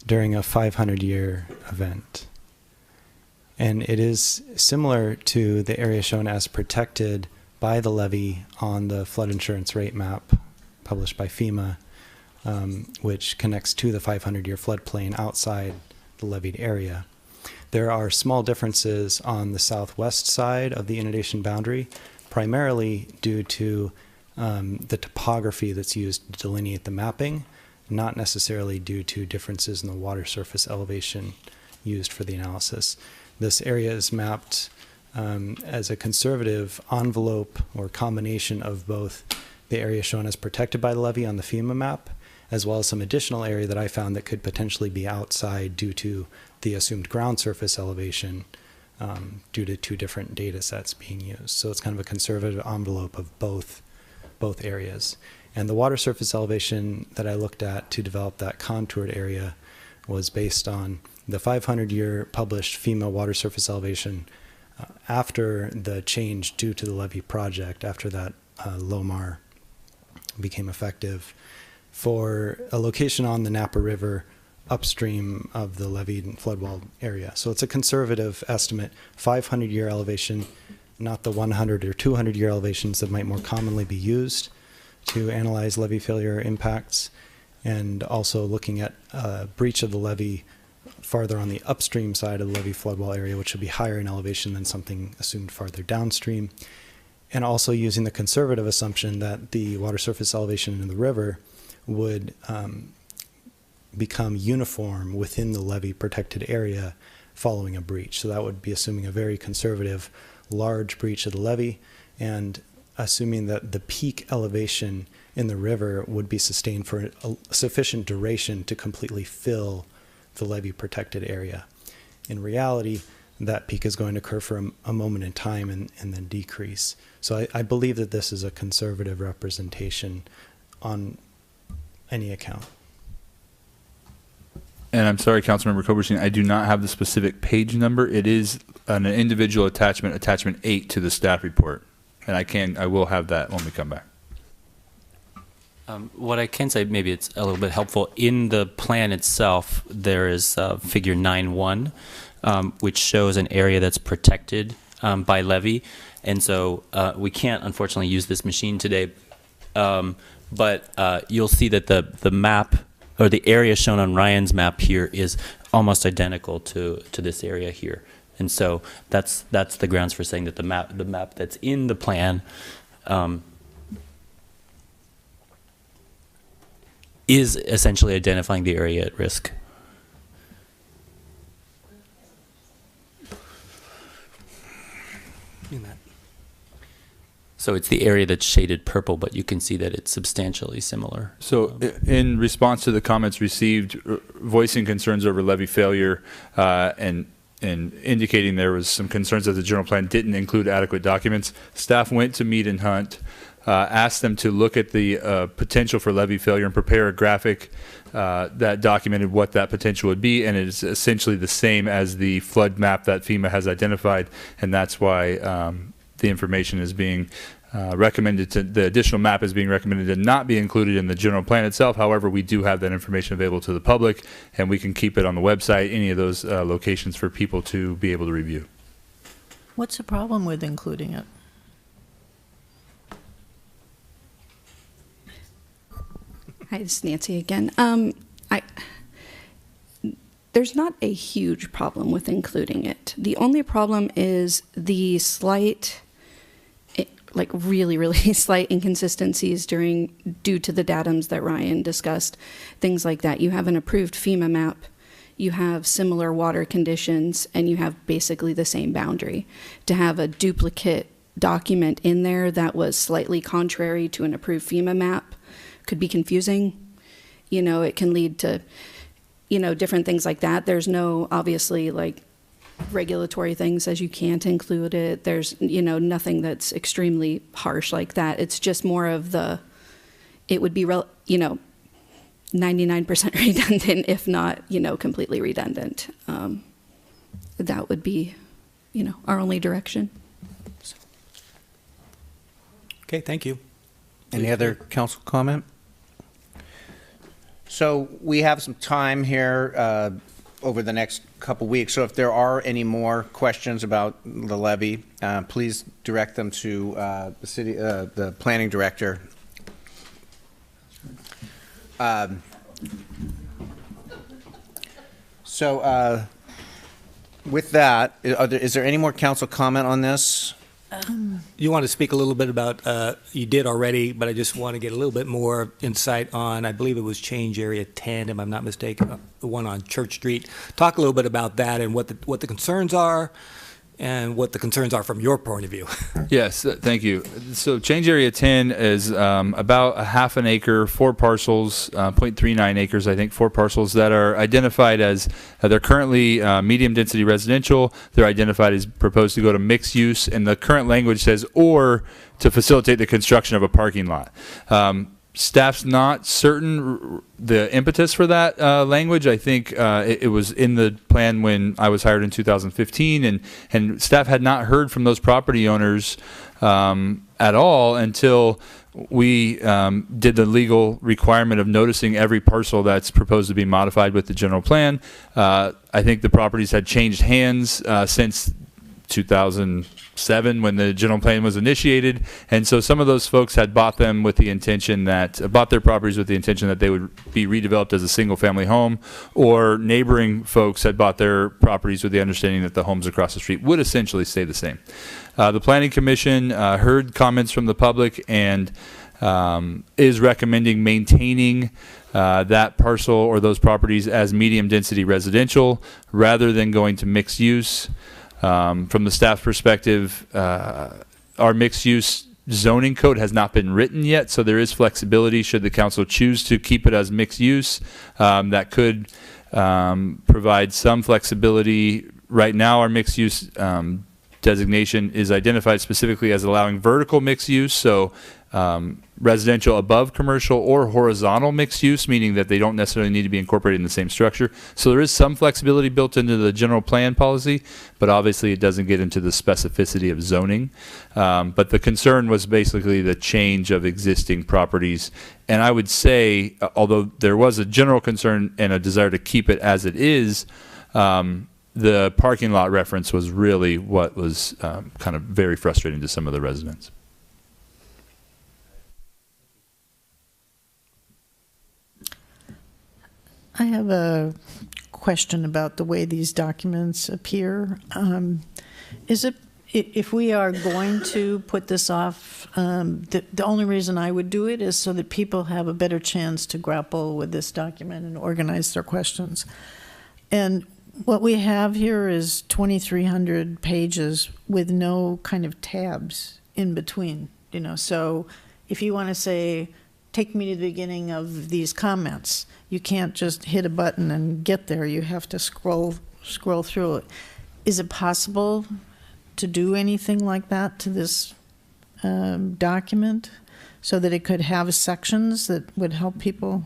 during a 500-year event. And it is similar to the area shown as protected by the levee on the flood insurance rate map published by FEMA, which connects to the 500-year floodplain outside the levied area. There are small differences on the southwest side of the inundation boundary, primarily due to the topography that's used to delineate the mapping, not necessarily due to differences in the water surface elevation used for the analysis. This area is mapped as a conservative envelope or combination of both the area shown as protected by the levee on the FEMA map, as well as some additional area that I found that could potentially be outside due to the assumed ground surface elevation due to two different data sets being used. So it's kind of a conservative envelope of both areas. And the water surface elevation that I looked at to develop that contoured area was based on the 500-year published FEMA water surface elevation after the change due to the levee project, after that LOMAR became effective, for a location on the Napa River upstream of the leveed and floodwall area. So it's a conservative estimate, 500-year elevation, not the 100 or 200-year elevations that might more commonly be used to analyze levee failure impacts, and also looking at a breach of the levee farther on the upstream side of the levee floodwall area, which would be higher in elevation than something assumed farther downstream, and also using the conservative assumption that the water surface elevation in the river would become uniform within the levee protected area following a breach. So that would be assuming a very conservative large breach of the levee and assuming that the peak elevation in the river would be sustained for a sufficient duration to completely fill the levee protected area. In reality, that peak is going to occur for a moment in time and then decrease. So I believe that this is a conservative representation on any account. And I'm sorry, Councilmember Koberstein, I do not have the specific page number. It is an individual attachment, attachment 8 to the staff report. And I will have that when we come back. What I can say, maybe it's a little bit helpful, in the plan itself, there is figure 9.1, which shows an area that's protected by levee. And so we can't, unfortunately, use this machine today, but you'll see that the map, or the area shown on Ryan's map here, is almost identical to this area here. And so that's the grounds for saying that the map that's in the plan is essentially identifying the area at risk. So it's the area that's shaded purple, but you can see that it's substantially similar. So in response to the comments received, voicing concerns over levee failure and indicating there was some concerns that the general plan didn't include adequate documents, staff went to Mead and Hunt, asked them to look at the potential for levee failure and prepare a graphic that documented what that potential would be, and it is essentially the same as the flood map that FEMA has identified, and that's why the information is being recommended to, the additional map is being recommended to not be included in the general plan itself. However, we do have that information available to the public, and we can keep it on the website, any of those locations for people to be able to review. What's the problem with including it? Hi, this is Nancy again. There's not a huge problem with including it. The only problem is the slight, like really, really slight inconsistencies due to the datums that Ryan discussed, things like that. You have an approved FEMA map, you have similar water conditions, and you have basically the same boundary. To have a duplicate document in there that was slightly contrary to an approved FEMA map could be confusing. You know, it can lead to, you know, different things like that. There's no, obviously, like, regulatory thing says you can't include it. There's, you know, nothing that's extremely harsh like that. It's just more of the, it would be, you know, 99% redundant, if not, you know, completely redundant. That would be, you know, our only direction. Okay, thank you. Any other council comment? So we have some time here over the next couple weeks. So if there are any more questions about the levy, please direct them to the planning director. With that, is there any more council comment on this? You want to speak a little bit about, you did already, but I just want to get a little bit more insight on, I believe it was change area 10, if I'm not mistaken, the one on Church Street. Talk a little bit about that and what the concerns are and what the concerns are from your point of view. Yes, thank you. So change area 10 is about a half an acre, 4 parcels, 0.39 acres, I think, 4 parcels that are identified as, they're currently medium density residential. They're identified as proposed to go to mixed use, and the current language says, or to facilitate the construction of a parking lot. Staff's not certain the impetus for that language. I think it was in the plan when I was hired in 2015, and staff had not heard from those property owners at all until we did the legal requirement of noticing every parcel that's proposed to be modified with the general plan. I think the properties had changed hands since 2007 when the general plan was initiated, and so some of those folks had bought them with the intention that bought their properties with the intention that they would be redeveloped as a single family home, or neighboring folks had bought their properties with the understanding that the homes across the street would essentially stay the same. The Planning Commission heard comments from the public and is recommending maintaining that parcel or those properties as medium density residential rather than going to mixed use. From the staff perspective, our mixed-use zoning code has not been written yet, so there is flexibility should the council choose to keep it as mixed use. That could provide some flexibility. Right now, our mixed-use designation is identified specifically as allowing vertical mixed use, so residential above commercial, or horizontal mixed use, meaning that they don't necessarily need to be incorporated in the same structure. So there is some flexibility built into the general plan policy, but obviously it doesn't get into the specificity of zoning. But the concern was basically the change of existing properties. And I would say, although there was a general concern and a desire to keep it as it is, the parking lot reference was really what was kind of very frustrating to some of the residents. I have a question about the way these documents appear. Is it, if we are going to put this off, the only reason I would do it is so that people have a better chance to grapple with this document and organize their questions. And what we have here is 2,300 pages with no kind of tabs in between, you know. So if you want to say, take me to the beginning of these comments, you can't just hit a button and get there. You have to scroll through it. Is it possible to do anything like that to this document so that it could have sections that would help people?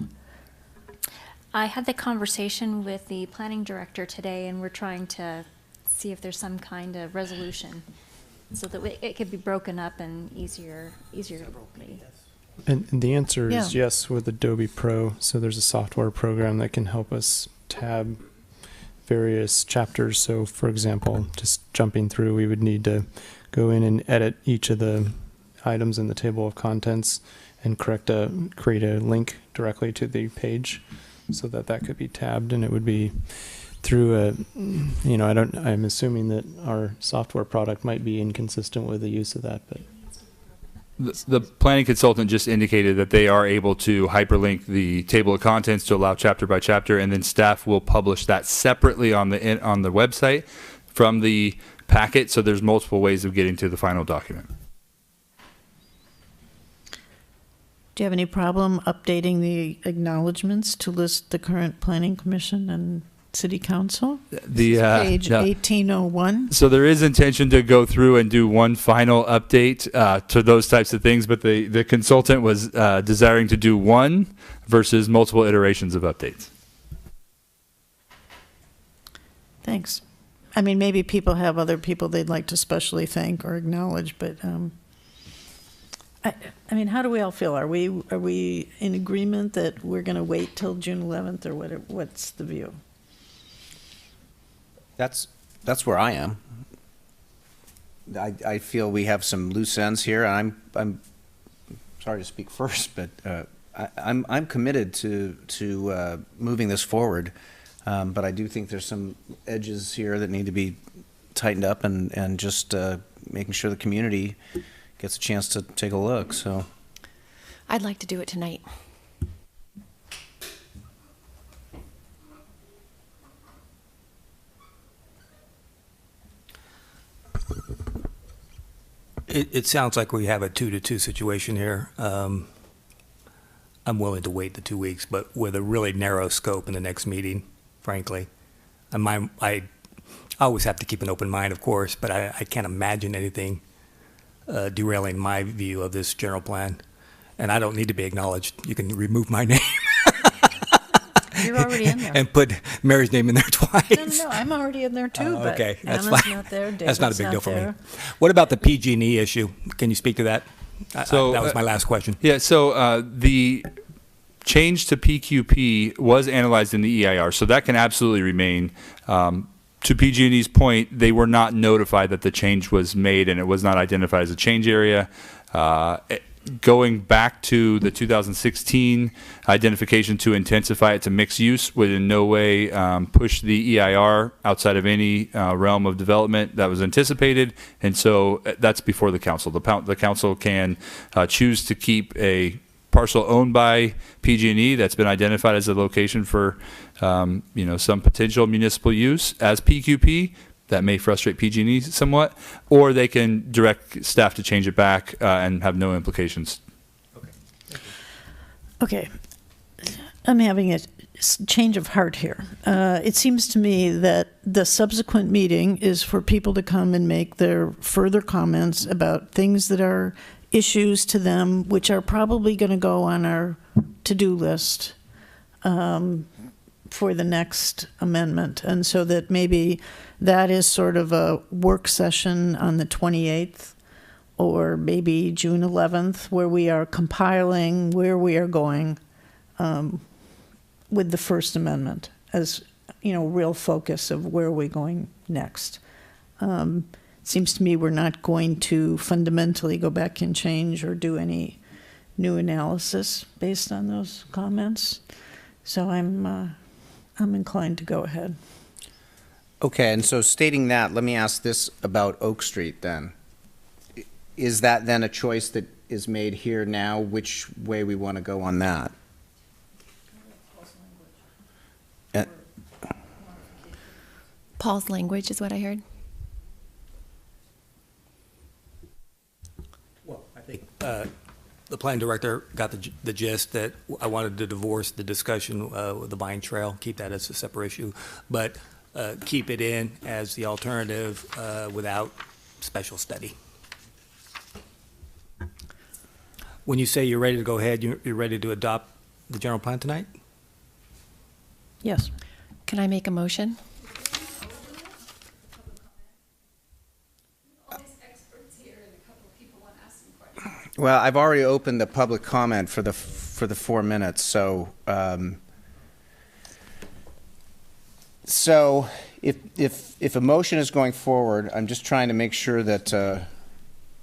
I had the conversation with the planning director today, and we're trying to see if there's some kind of resolution so that it could be broken up and easier. And the answer is Yeah. yes with Adobe Pro. So there's a software program that can help us tab various chapters. So for example, just jumping through, we would need to go in and edit each of the items in the table of contents and create a link directly to the page so that could be tabbed, and it would be through a, you know, I'm assuming that our software product might be inconsistent with the use of that, but The planning consultant just indicated that they are able to hyperlink the table of contents to allow chapter by chapter, and then staff will publish that separately on the website from the packet. So there's multiple ways of getting to the final document. Do you have any problem updating the acknowledgements to list the current planning commission and city council? Page 1801. So there is intention to go through and do one final update to those types of things, but the consultant was desiring to do one versus multiple iterations of updates. Thanks. I mean, maybe people have other people they'd like to specially thank or acknowledge, but I mean, how do we all feel? Are we in agreement that we're going to wait till June 11th, or what's the view? That's where I am. I feel we have some loose ends here. I'm sorry to speak first, but I'm committed to moving this forward, but I do think there's some edges here that need to be tightened up, and just making sure the community gets a chance to take a look. So I'd like to do it tonight. It sounds like we have a 2-to-2 situation here. I'm willing to wait the 2 weeks, but with a really narrow scope in the next meeting, frankly. And I always have to keep an open mind, of course, but I can't imagine anything derailing my view of this general plan. And I don't need to be acknowledged. You can remove my name. You're already in there. And put Mary's name in there twice. No, I'm already in there too, but okay, that's Anna's fine. not there, That's not a David's big deal for there. me. What about the PG&E issue? Can you speak to that? So that was my last question. Yeah, so the change to PQP was analyzed in the EIR, so that can absolutely remain. To PG&E's point, they were not notified that the change was made, and it was not identified as a change area. Going back to the 2016 identification to intensify it to mixed use would in no way push the EIR outside of any realm of development that was anticipated, and so that's before the council. The council can choose to keep a parcel owned by PG&E that's been identified as a location for some potential municipal use as PQP. That may frustrate PG&E somewhat, or they can direct staff to change it back and have no implications. Okay. I'm having a change of heart here. It seems to me that the subsequent meeting is for people to come and make their further comments about things that are issues to them, which are probably going to go on our to-do list for the next amendment. And so that maybe that is sort of a work session on the 28th or maybe June 11th, where we are compiling where we are going with the First Amendment as, real focus of where we're going next. Seems to me we're not going to fundamentally go back and change or do any new analysis based on those comments. So I'm inclined to go ahead. Okay, and so stating that, let me ask this about Oak Street then. Is that then a choice that is made here now, which way we want to go on that? Paul's language is what I heard. Well, I think the plan director got the gist that I wanted to divorce the discussion with the Vine Trail, keep that as a separate issue, but keep it in as the alternative without special study. When you say you're ready to go ahead, you're ready to adopt the general plan tonight? Yes. Can I make a motion? Well, I've already opened the public comment for the 4 minutes, so so if a motion is going forward, I'm just trying to make sure that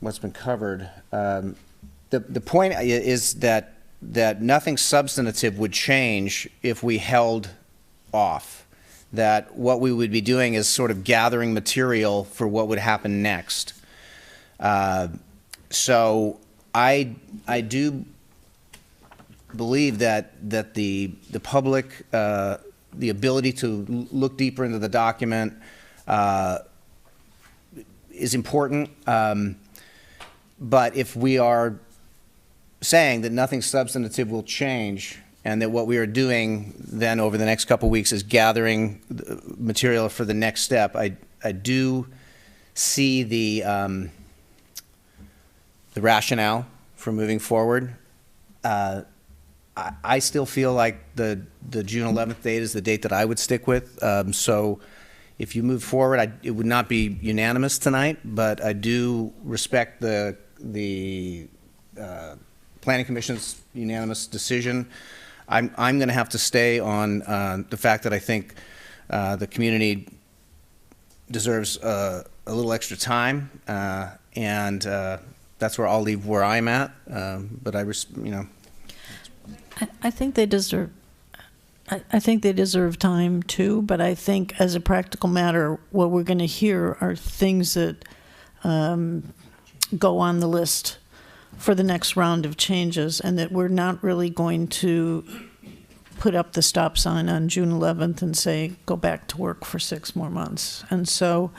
what's been covered. The point is that nothing substantive would change if we held off. That what we would be doing is sort of gathering material for what would happen next. So I do believe that the public, the ability to look deeper into the document is important. But if we are saying that nothing substantive will change, and that what we are doing then over the next couple of weeks is gathering material for the next step, I do see the rationale for moving forward. I still feel like the June 11th date is the date that I would stick with. So if you move forward, it would not be unanimous tonight, but I do respect the Planning Commission's unanimous decision. I'm going to have to stay on the fact that I think the community deserves a little extra time, and that's where I'll leave where I'm at. But I think they deserve. I think they deserve time too, but I think as a practical matter, what we're going to hear are things that go on the list for the next round of changes, and that we're not really going to put up the stop sign on June 11th and say, go back to work for 6 more months. And so,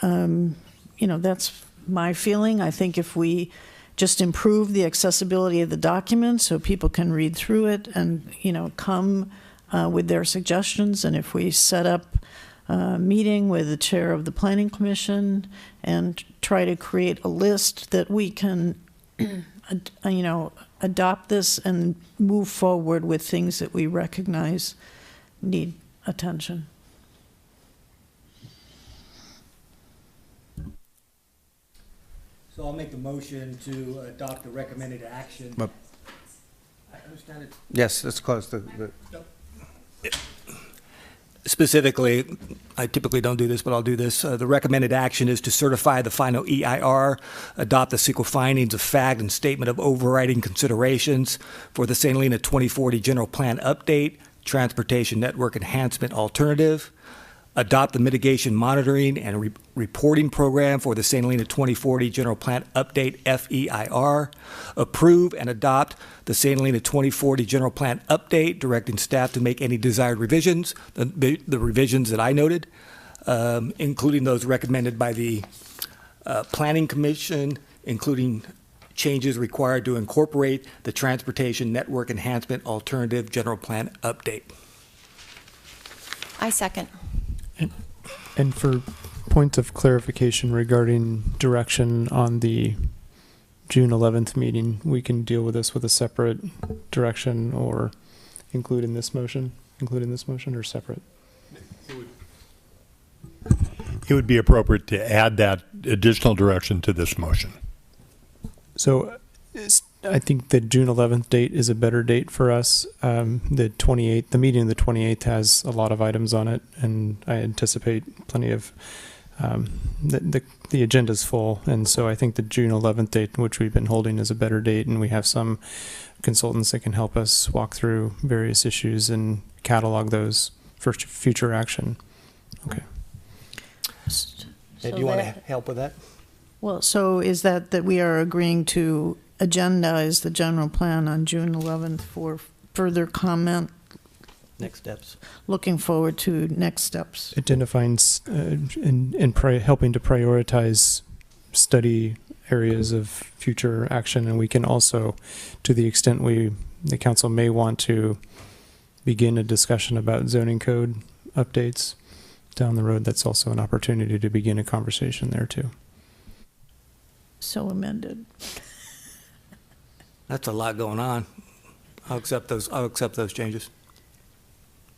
that's my feeling. I think if we just improve the accessibility of the document so people can read through it and, come with their suggestions, and if we set up a meeting with the chair of the Planning Commission and try to create a list that we can, adopt this and move forward with things that we recognize need attention. So I'll make the motion to adopt the recommended action. Yes, let's close the. Specifically, I typically don't do this, but I'll do this. The recommended action is to certify the final EIR, adopt the sequel findings of fact and statement of overriding considerations for the St. Helena 2040 General Plan Update, Transportation Network Enhancement Alternative, adopt the mitigation monitoring and reporting program for the St. Helena 2040 General Plan Update FEIR, approve and adopt the St. Helena 2040 General Plan Update, directing staff to make any desired revisions, the revisions that I noted, including those recommended by the Planning Commission, including changes required to incorporate the Transportation Network Enhancement Alternative General Plan Update. I second. And for points of clarification regarding direction on the June 11th meeting, we can deal with this with a separate direction or include in this motion or separate? It would be appropriate to add that additional direction to this motion. So I think the June 11th date is a better date for us. The 28th, the meeting of the 28th has a lot of items on it, and I anticipate plenty of, the agenda's full. And so I think the June 11th date, which we've been holding, is a better date, and we have some consultants that can help us walk through various issues and catalog those for future action. Okay. Do you want to help with that? Well, so is that we are agreeing to agendize the general plan on June 11th for further comment? Next steps. Looking forward to next steps. Identifying and helping to prioritize study areas of future action, and we can also, to the extent the council may want to begin a discussion about zoning code updates down the road, that's also an opportunity to begin a conversation there too. So amended. That's a lot going on. I'll accept those changes.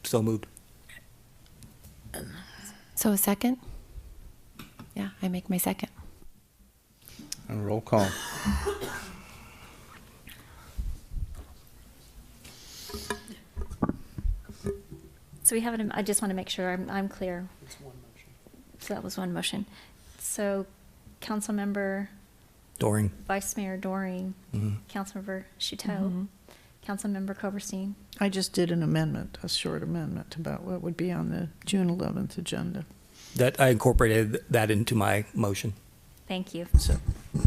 So moved. So a second? Yeah, I make my second. A roll call. So we have it, I just want to make sure I'm clear. It's one motion. So that was one motion. So Councilmember Doring. Vice Mayor Doring, Councilmember Shuto, Councilmember Koberstein. I just did an amendment, a short amendment about what would be on the June 11th agenda. That I incorporated that into my motion. Thank you. So,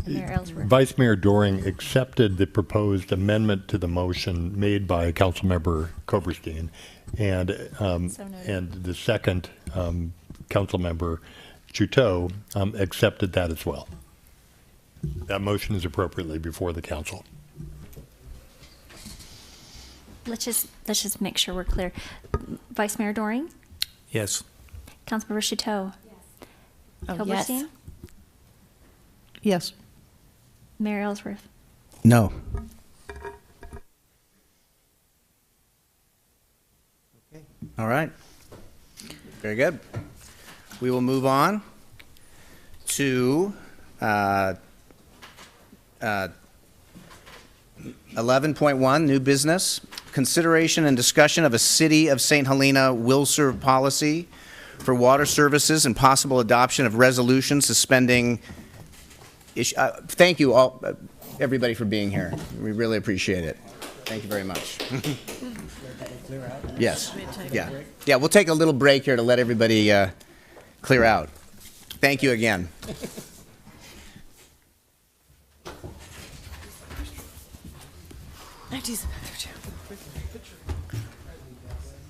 Mayor Ellsworth. Vice Mayor Doring accepted the proposed amendment to the motion made by Councilmember Koberstein, and the second Councilmember Shuto accepted that as well. That motion is appropriately before the council. Let's just make sure we're clear. Vice Mayor Doring? Yes. Councilmember Shuto? Oh, Koberstein? yes. Yes. Mayor Ellsworth? No. Okay. All right. Very good. We will move on to 11.1, new business. Consideration and discussion of a City of St. Helena will serve policy for water services and possible adoption of resolution suspending. Thank you all, everybody, for being here. We really appreciate it. Thank you very much. Yes. Yeah. Yeah, we'll take a little break here to let everybody clear out. Thank you again.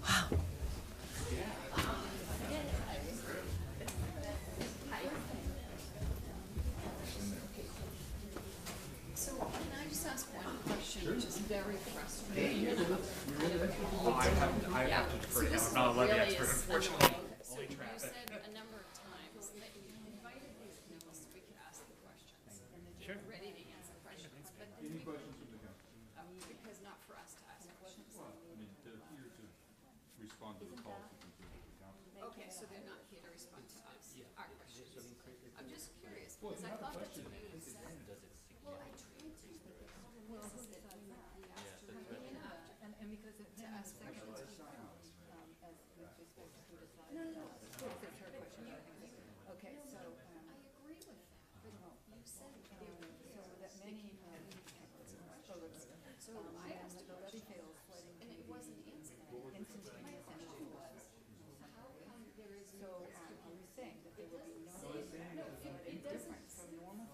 Wow. So can I just ask one question, which is very frustrating? I have to defer. I'm not a levy expert, unfortunately. So you said a number of times that you invited these people so we could ask the questions. And that you're ready to answer questions. But then we, because not for us to ask questions. They're here to respond to the call. Okay, so they're not here to respond to us, our questions. I'm just curious, because I thought that's what you said. Well, I tried to, but the problem is that we asked her and because to ask questions. Okay, so, I agree with that, but you said it was so that many, so I asked a question, and it wasn't answered. My question was, how come there is so, are we saying that there will be no, it doesn't, from normal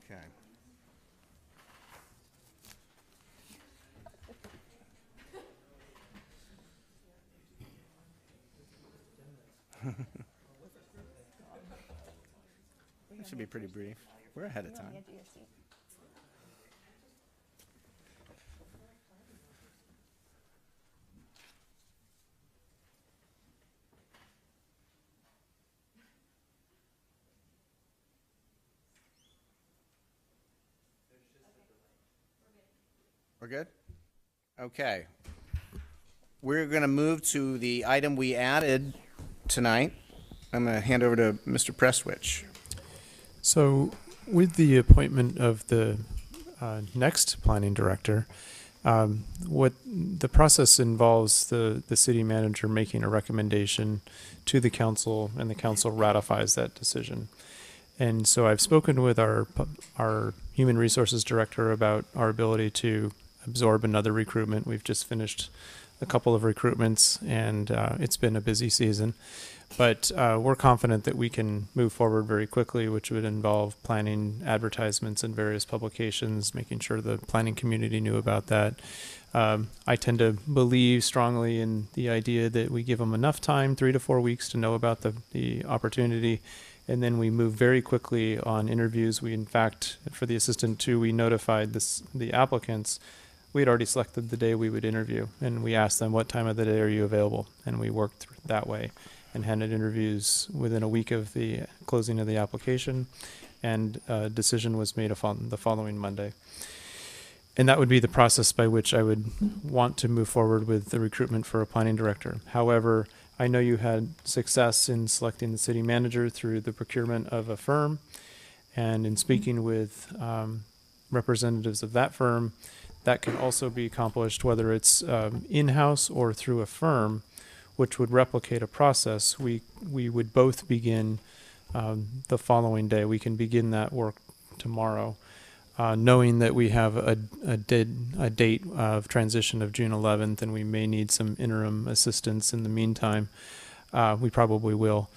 Okay. That should be pretty brief. We're ahead of time. We're good? Okay. We're going to move to the item we added tonight. I'm going to hand over to Mr. Prestwich. So, with the appointment of the next planning director, what the process involves the city manager making a recommendation to the council, and the council ratifies that decision. And so I've spoken with our human resources director about our ability to absorb another recruitment. We've just finished a couple of recruitments, and it's been a busy season. But we're confident that we can move forward very quickly, which would involve planning advertisements in various publications, making sure the planning community knew about that. I tend to believe strongly in the idea that we give them enough time, 3 to 4 weeks, to know about the opportunity, and then we move very quickly on interviews. We, in fact, for the assistant two, we notified the applicants. We had already selected the day we would interview, and we asked them, what time of the day are you available? And we worked that way and handed interviews within a week of the closing of the application, and a decision was made the following Monday. And that would be the process by which I would want to move forward with the recruitment for a planning director. However, I know you had success in selecting the city manager through the procurement of a firm, and in speaking with representatives of that firm, that can also be accomplished whether it's in-house or through a firm, which would replicate a process. We would both begin the following day. We can begin that work tomorrow, knowing that we have a date of transition of June 11th, and we may need some interim assistance in the meantime. We probably will.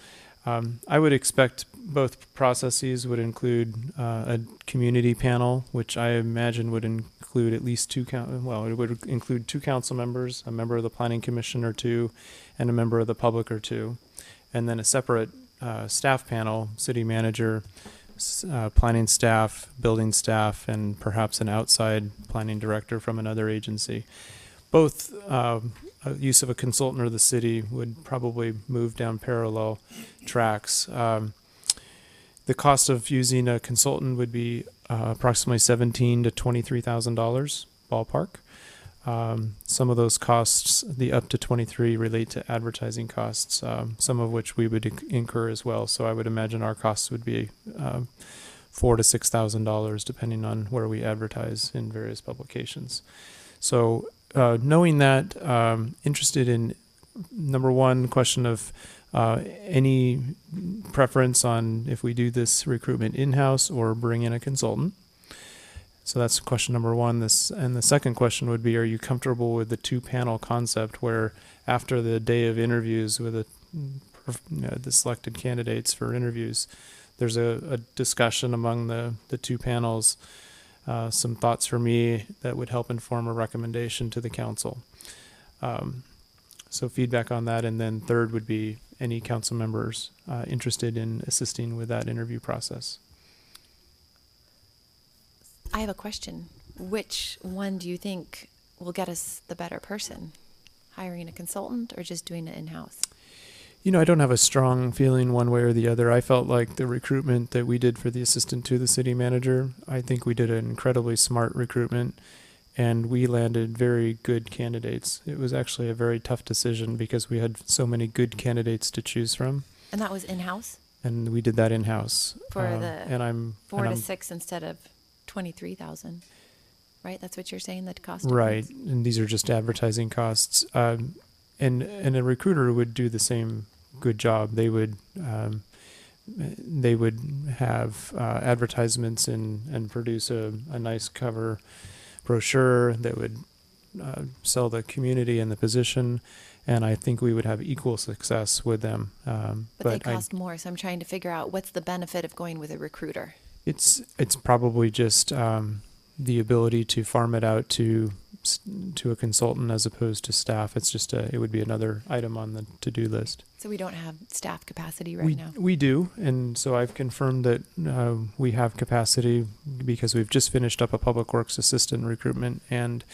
I would expect both processes would include a community panel, which I imagine would include at least it would include 2 council members, a member of the planning commission or 2, and a member of the public or 2, and then a separate staff panel, city manager, planning staff, building staff, and perhaps an outside planning director from another agency. Both use of a consultant or the city would probably move down parallel tracks. The cost of using a consultant would be approximately $17,000 to $23,000 ballpark. Some of those costs, the up to 23, relate to advertising costs, some of which we would incur as well. So I would imagine our costs would be $4,000 to $6,000, depending on where we advertise in various publications. So knowing that, interested in number one question of any preference on if we do this recruitment in-house or bring in a consultant. So that's question number one. And the second question would be, are you comfortable with the 2-panel concept where after the day of interviews with the selected candidates for interviews, there's a discussion among the 2 panels, some thoughts for me that would help inform a recommendation to the council. So feedback on that. And then third would be any council members interested in assisting with that interview process. I have a question. Which one do you think will get us the better person? Hiring a consultant or just doing it in-house? You know, I don't have a strong feeling one way or the other. I felt like the recruitment that we did for the assistant to the city manager, I think we did an incredibly smart recruitment, and we landed very good candidates. It was actually a very tough decision because we had so many good candidates to choose from. And that was in-house? And we did that in-house. For the 4 to I'm 6 instead of 23,000, right? That's what you're saying, that cost? Right, difference? and these are just advertising costs. And a recruiter would do the same good job. They would have advertisements and produce a nice cover brochure that would sell the community and the position, and I think we would have equal success with them. But they cost more, so I'm trying to figure out what's the benefit of going with a recruiter. It's probably just the ability to farm it out to a consultant as opposed to staff. It's just it would be another item on the to-do list. So we don't have staff capacity right now. We do, and so I've confirmed that we have capacity because we've just finished up a public works assistant recruitment and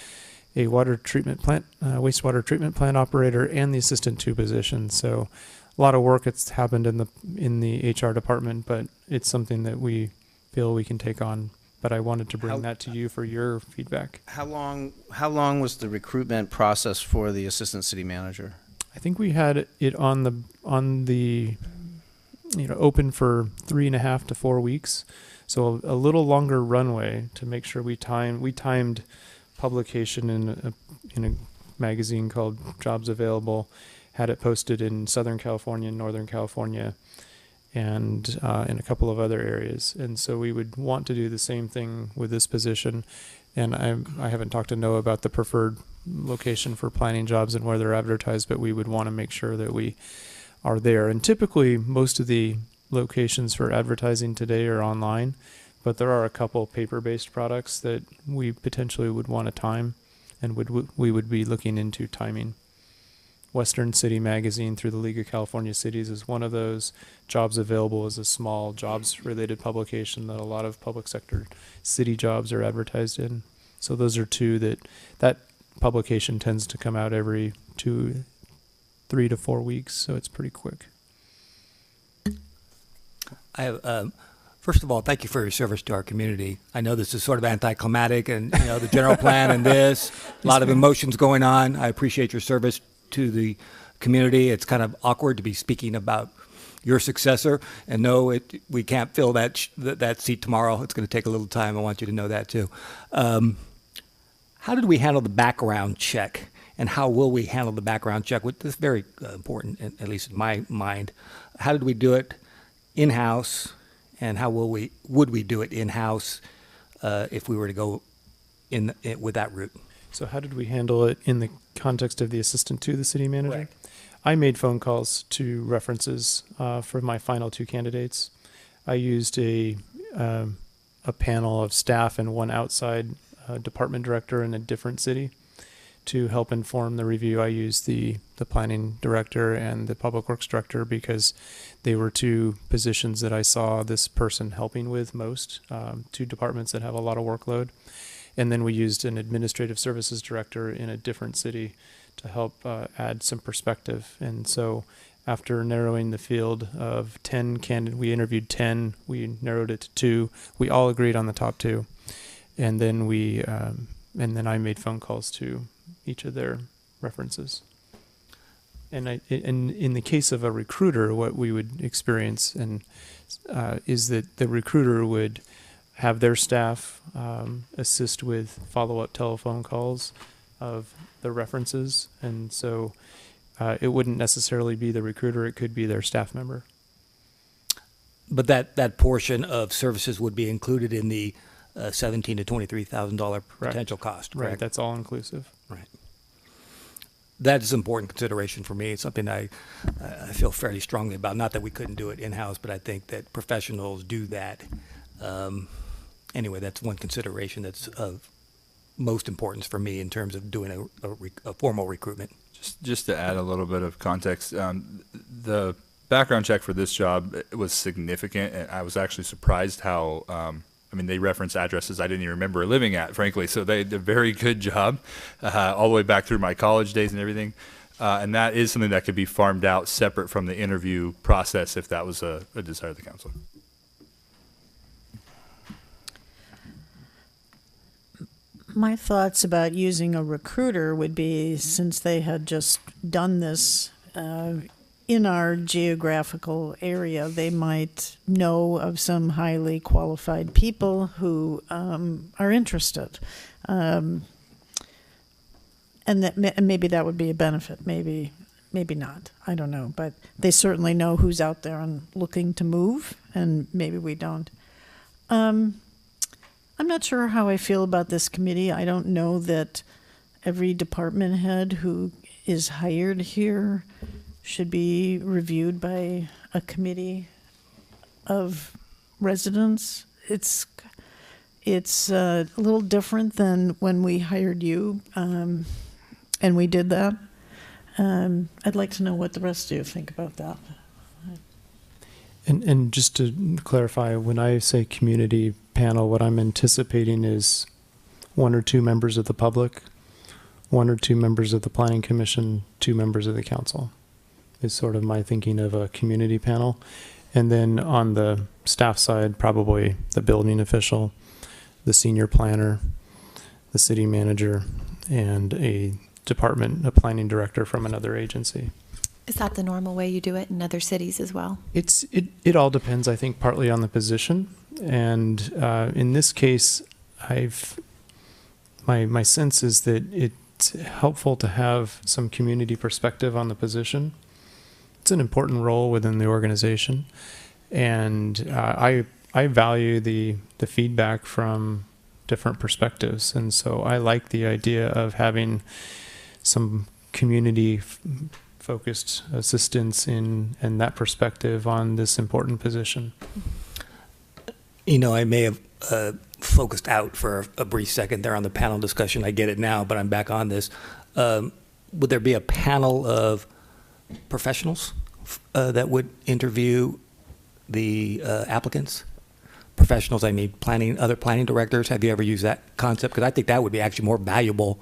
a water treatment plant, wastewater treatment plant operator, and the assistant 2 position. So a lot of work has happened in the HR department, but it's something that we feel we can take on. But I wanted to bring that to you for your feedback. How long was the recruitment process for the assistant city manager? I think we had it on the open for 3.5 to 4 weeks, so a little longer runway to make sure we timed publication in a magazine called Jobs Available, had it posted in Southern California and Northern California, and in a couple of other areas. And so we would want to do the same thing with this position. And I haven't talked to Noah about the preferred location for planning jobs and where they're advertised, but we would want to make sure that we are there. And typically, most of the locations for advertising today are online, but there are a couple paper-based products that we potentially would want to time, and we would be looking into timing. Western City Magazine through the League of California Cities is one of those. Jobs Available is a small jobs-related publication that a lot of public sector city jobs are advertised in. So those are two that publication tends to come out every 3 to 4 weeks, so it's pretty quick. I have, first of all, thank you for your service to our community. I know this is sort of anticlimactic, and the general plan and this, a lot of emotions going on. I appreciate your service to the community. It's kind of awkward to be speaking about your successor, and no, we can't fill that seat tomorrow. It's going to take a little time. I want you to know that too. How did we handle the background check, and how will we handle the background check? This is very important, at least in my mind. How did we do it in-house, and how would we do it in-house if we were to go with that route? So how did we handle it in the context of the assistant to the city manager? Correct. I made phone calls to references for my final 2 candidates. I used a panel of staff and one outside department director in a different city to help inform the review. I used the planning director and the public works director because they were 2 positions that I saw this person helping with most, 2 departments that have a lot of workload. And then we used an administrative services director in a different city to help add some perspective. And so after narrowing the field of 10 candidates, we interviewed 10, we narrowed it to 2. We all agreed on the top 2. And then and then I made phone calls to each of their references. And in the case of a recruiter, what we would experience is that the recruiter would have their staff assist with follow-up telephone calls of the references. And so it wouldn't necessarily be the recruiter, it could be their staff member. But that portion of services would be included in the $17,000 to $23,000 potential cost, correct? Right, that's all inclusive. Right. That is an important consideration for me. It's something I feel fairly strongly about. Not that we couldn't do it in-house, but I think that professionals do that. Anyway, that's one consideration that's of most importance for me in terms of doing a formal recruitment. Just to add a little bit of context, the background check for this job was significant, and I was actually surprised how, they reference addresses I didn't even remember living at, frankly, so they did a very good job all the way back through my college days and everything. And that is something that could be farmed out separate from the interview process if that was a desire of the council. My thoughts about using a recruiter would be, since they had just done this in our geographical area, they might know of some highly qualified people who are interested. And that maybe that would be a benefit, maybe not, I don't know. But they certainly know who's out there and looking to move, and maybe we don't. I'm not sure how I feel about this committee. I don't know that every department head who is hired here should be reviewed by a committee of residents. it's a little different than when we hired you, and we did that. I'd like to know what the rest of you think about that. And just to clarify, when I say community panel, what I'm anticipating is 1 or 2 members of the public, 1 or 2 members of the planning commission, 2 members of the council is sort of my thinking of a community panel. And then on the staff side, probably the building official, the senior planner, the city manager, and a planning director from another agency. Is that the normal way you do it in other cities as well? It all depends, I think, partly on the position. And in this case, my sense is that it's helpful to have some community perspective on the position. It's an important role within the organization. And I value the feedback from different perspectives. And so I like the idea of having some community-focused assistance in that perspective on this important position. You know, I may have focused out for a brief second there on the panel discussion. I get it now, but I'm back on this. Would there be a panel of professionals that would interview the applicants? Professionals, I mean, other planning directors. Have you ever used that concept? Because I think that would be actually more valuable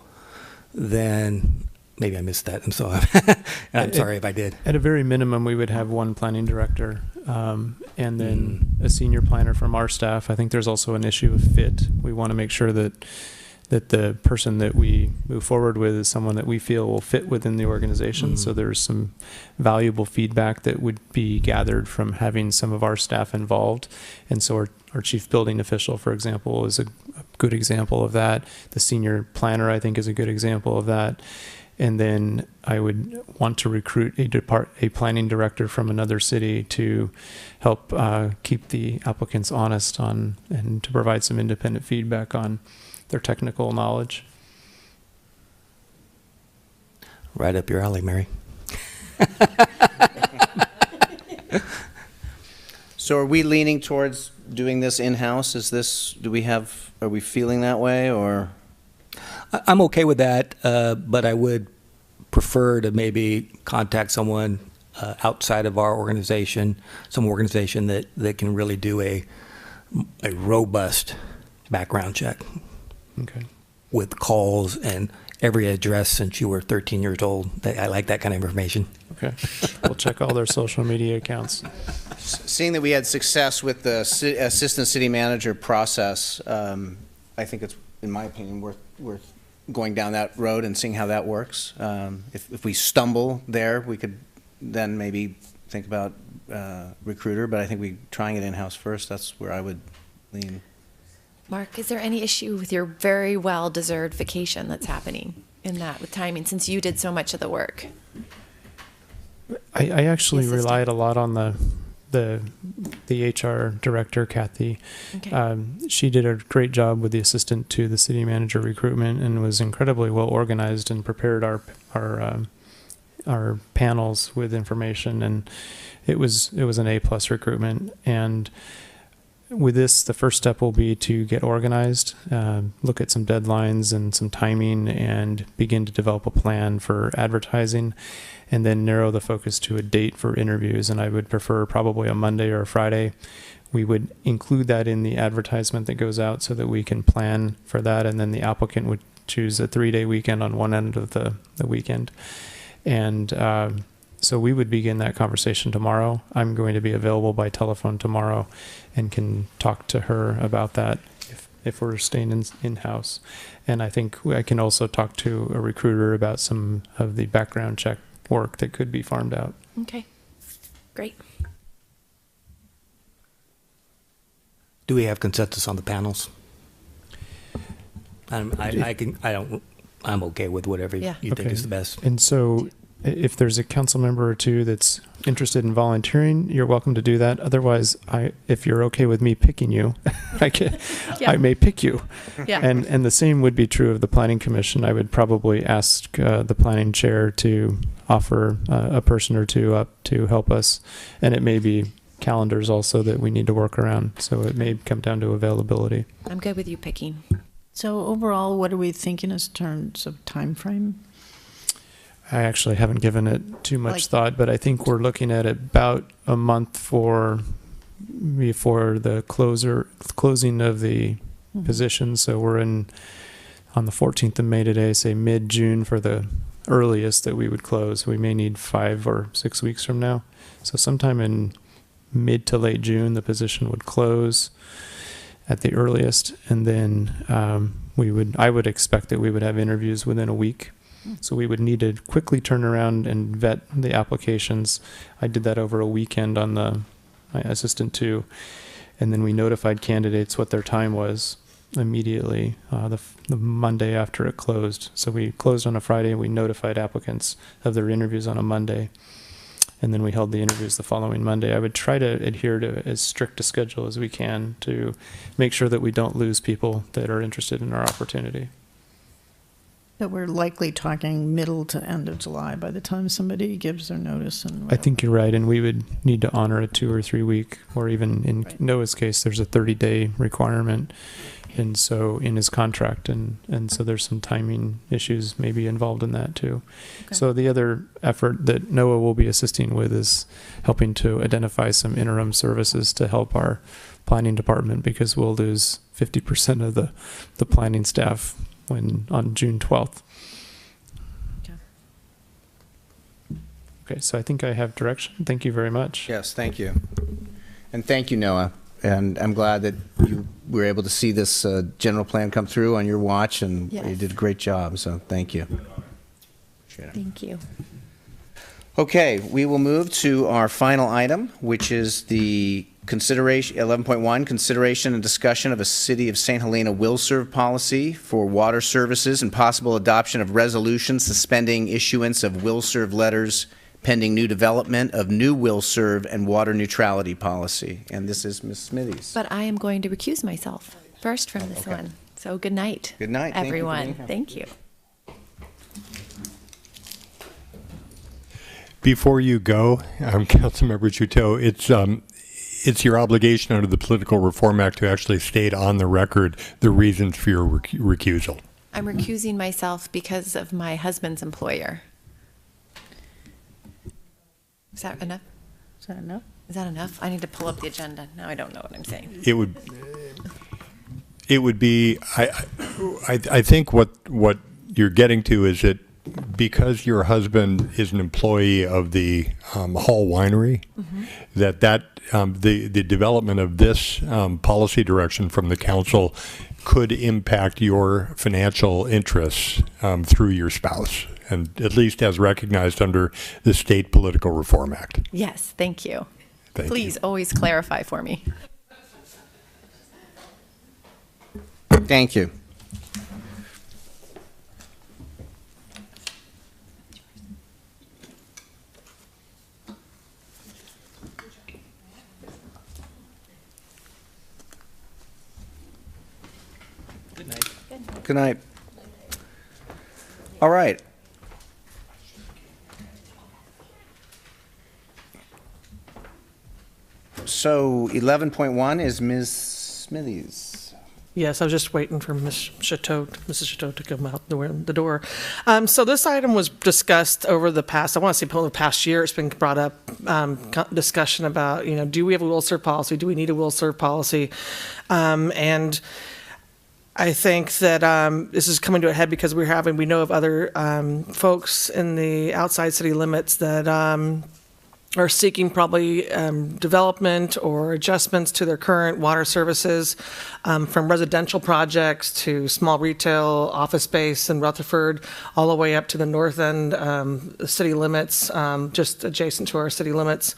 than, maybe I missed that. I'm sorry. I'm sorry if I did. At a very minimum, we would have 1 planning director and then a senior planner from our staff. I think there's also an issue of fit. We want to make sure that the person that we move forward with is someone that we feel will fit within the organization. So there's some valuable feedback that would be gathered from having some of our staff involved. And so our chief building official, for example, is a good example of that. The senior planner, I think, is a good example of that. And then I would want to recruit a planning director from another city to help keep the applicants honest on and to provide some independent feedback on their technical knowledge. Right up your alley, Mary. So are we leaning towards doing this in-house? Are we feeling that way, or? I'm okay with that, but I would prefer to maybe contact someone outside of our organization, some organization that can really do a robust background check. Okay. With calls and every address since you were 13 years old. I like that kind of information. Okay. We'll check all their social media accounts. Seeing that we had success with the assistant city manager process, I think it's, in my opinion, worth going down that road and seeing how that works. If we stumble there, we could then maybe think about recruiter, but I think trying it in-house first, that's where I would lean. Mark, is there any issue with your very well-deserved vacation that's happening in that with timing, since you did so much of the work? I actually relied a lot on the HR director, Kathy. Okay. She did a great job with the assistant to the city manager recruitment and was incredibly well organized and prepared our panels with information, and it was an A+ recruitment. And with this, the first step will be to get organized, look at some deadlines and some timing, and begin to develop a plan for advertising, and then narrow the focus to a date for interviews. And I would prefer probably a Monday or a Friday. We would include that in the advertisement that goes out so that we can plan for that, and then the applicant would choose a 3-day weekend on one end of the weekend. And so we would begin that conversation tomorrow. I'm going to be available by telephone tomorrow and can talk to her about that if we're staying in-house. And I think I can also talk to a recruiter about some of the background check work that could be farmed out. Okay, great. Do we have consensus on the panels? I'm okay with whatever you think is the best. And so if there's a council member or two that's interested in volunteering, you're welcome to do that. Otherwise, if you're okay with me picking you, I may pick you. Yeah. And the same would be true of the planning commission. I would probably ask the planning chair to offer a person or two up to help us. And it may be calendars also that we need to work around. So it may come down to availability. I'm good with you picking. So overall, what are we thinking in terms of time frame? I actually haven't given it too much Like- thought, but I think we're looking at about a month before the closing of the position. So we're on the 14th of May today, say mid-June for the earliest that we would close. We may need 5 or 6 weeks from now. So sometime in mid to late June, the position would close at the earliest. And then I would expect that we would have interviews within a week. So we would need to quickly turn around and vet the applications. I did that over a weekend on my assistant too. And then we notified candidates what their time was immediately the Monday after it closed. So we closed on a Friday and we notified applicants of their interviews on a Monday. And then we held the interviews the following Monday. I would try to adhere to as strict a schedule as we can to make sure that we don't lose people that are interested in our opportunity. That we're likely talking middle to end of July by the time somebody gives their notice. And I think you're right, and we would need to honor a 2 or 3 week, or even in Noah's case, there's a 30-day requirement, and so in his contract, and so there's some timing issues maybe involved in that too. Okay. So the other effort that Noah will be assisting with is helping to identify some interim services to help our planning department, because we'll lose 50% of the planning staff on June 12th. Okay, so I think I have direction. Thank you very much. Yes, thank you. And thank you, Noah. And I'm glad that you were able to see this general plan come through on your watch, and Yes. you did a great job, so thank you. Thank you. Okay, we will move to our final item, which is the consideration, 11.1, consideration and discussion of a City of St. Helena will serve policy for water services and possible adoption of resolution suspending issuance of will serve letters pending new development of new will serve and water neutrality policy. And this is Ms. Smithies. But I am going to recuse myself first from this Okay. one. So good night. Good night. Thank you for everyone. being here. Thank you. Before you go, Councilmember Chuteau, it's your obligation under the Political Reform Act to actually state on the record the reasons for your recusal. I'm recusing myself because of my husband's employer. Is that enough? Is that enough? Is that enough? I need to pull up the agenda. Now I don't know what I'm saying. It would be, I think what you're getting to is that because your husband is an employee of the Hall Winery, that the development of this policy direction from the council could impact your financial interests through your spouse, and at least as recognized under the State Political Reform Act. Yes, thank you. Thank Please always clarify for me. Thank you. Good night. All right. So 11.1 is Ms. Smithies. Yes, I was just waiting for Mrs. Chateau to come out the door. So this item was discussed over the past, I want to say over the past year, it's been brought up, discussion about, do we have a will serve policy? Do we need a will serve policy? And I think that this is coming to a head because we know of other folks in the outside city limits that are seeking probably development or adjustments to their current water services, from residential projects to small retail, office space in Rutherford, all the way up to the north end, the city limits, just adjacent to our city limits,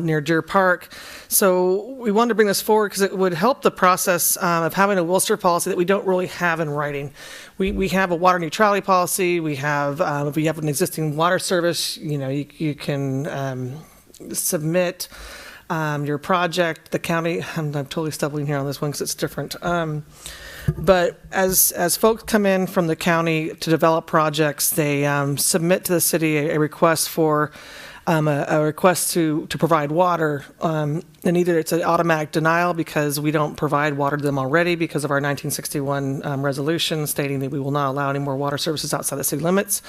near Deer Park. So we wanted to bring this forward because it would help the process of having a will serve policy that we don't really have in writing. We have a water neutrality policy. We have, if we have an existing water service, you can submit your project. The county, I'm totally stumbling here on this one because it's different. But as folks come in from the county to develop projects, they submit to the city a request for a request to provide water, and either it's an automatic denial because we don't provide water to them already because of our 1961 resolution stating that we will not allow any more water services outside the city limits.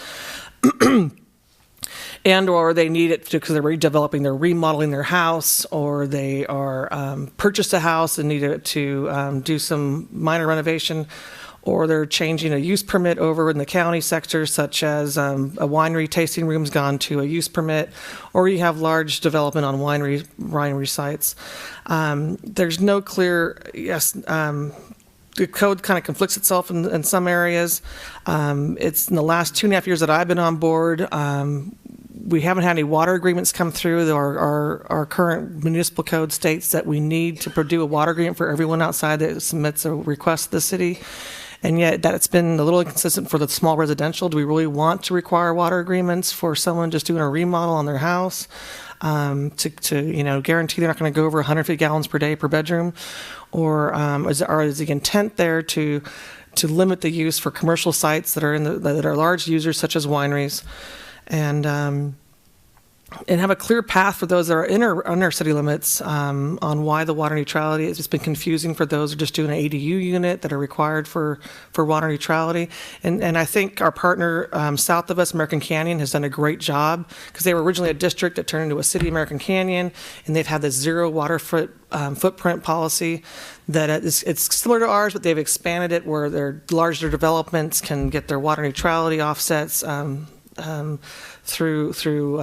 And or they need it because they're redeveloping, they're remodeling their house, or they are purchased a house and need it to do some minor renovation, or they're changing a use permit over in the county sector, such as a winery tasting room's gone to a use permit, or you have large development on winery sites. There's no clear, the code kind of conflicts itself in some areas. It's in the last 2.5 years that I've been on board, we haven't had any water agreements come through. Our current municipal code states that we need to do a water agreement for everyone outside that submits a request to the city. And yet that it's been a little inconsistent for the small residential. Do we really want to require water agreements for someone just doing a remodel on their house to guarantee they're not going to go over 150 gallons per day per bedroom? Or is the intent there to limit the use for commercial sites that are large users such as wineries? And have a clear path for those that are in our city limits on why the water neutrality. It's just been confusing for those who are just doing an ADU unit that are required for water neutrality. And I think our partner south of us, American Canyon, has done a great job because they were originally a district that turned into a city, American Canyon, and they've had this zero water footprint policy that it's similar to ours, but they've expanded it where their larger developments can get their water neutrality offsets through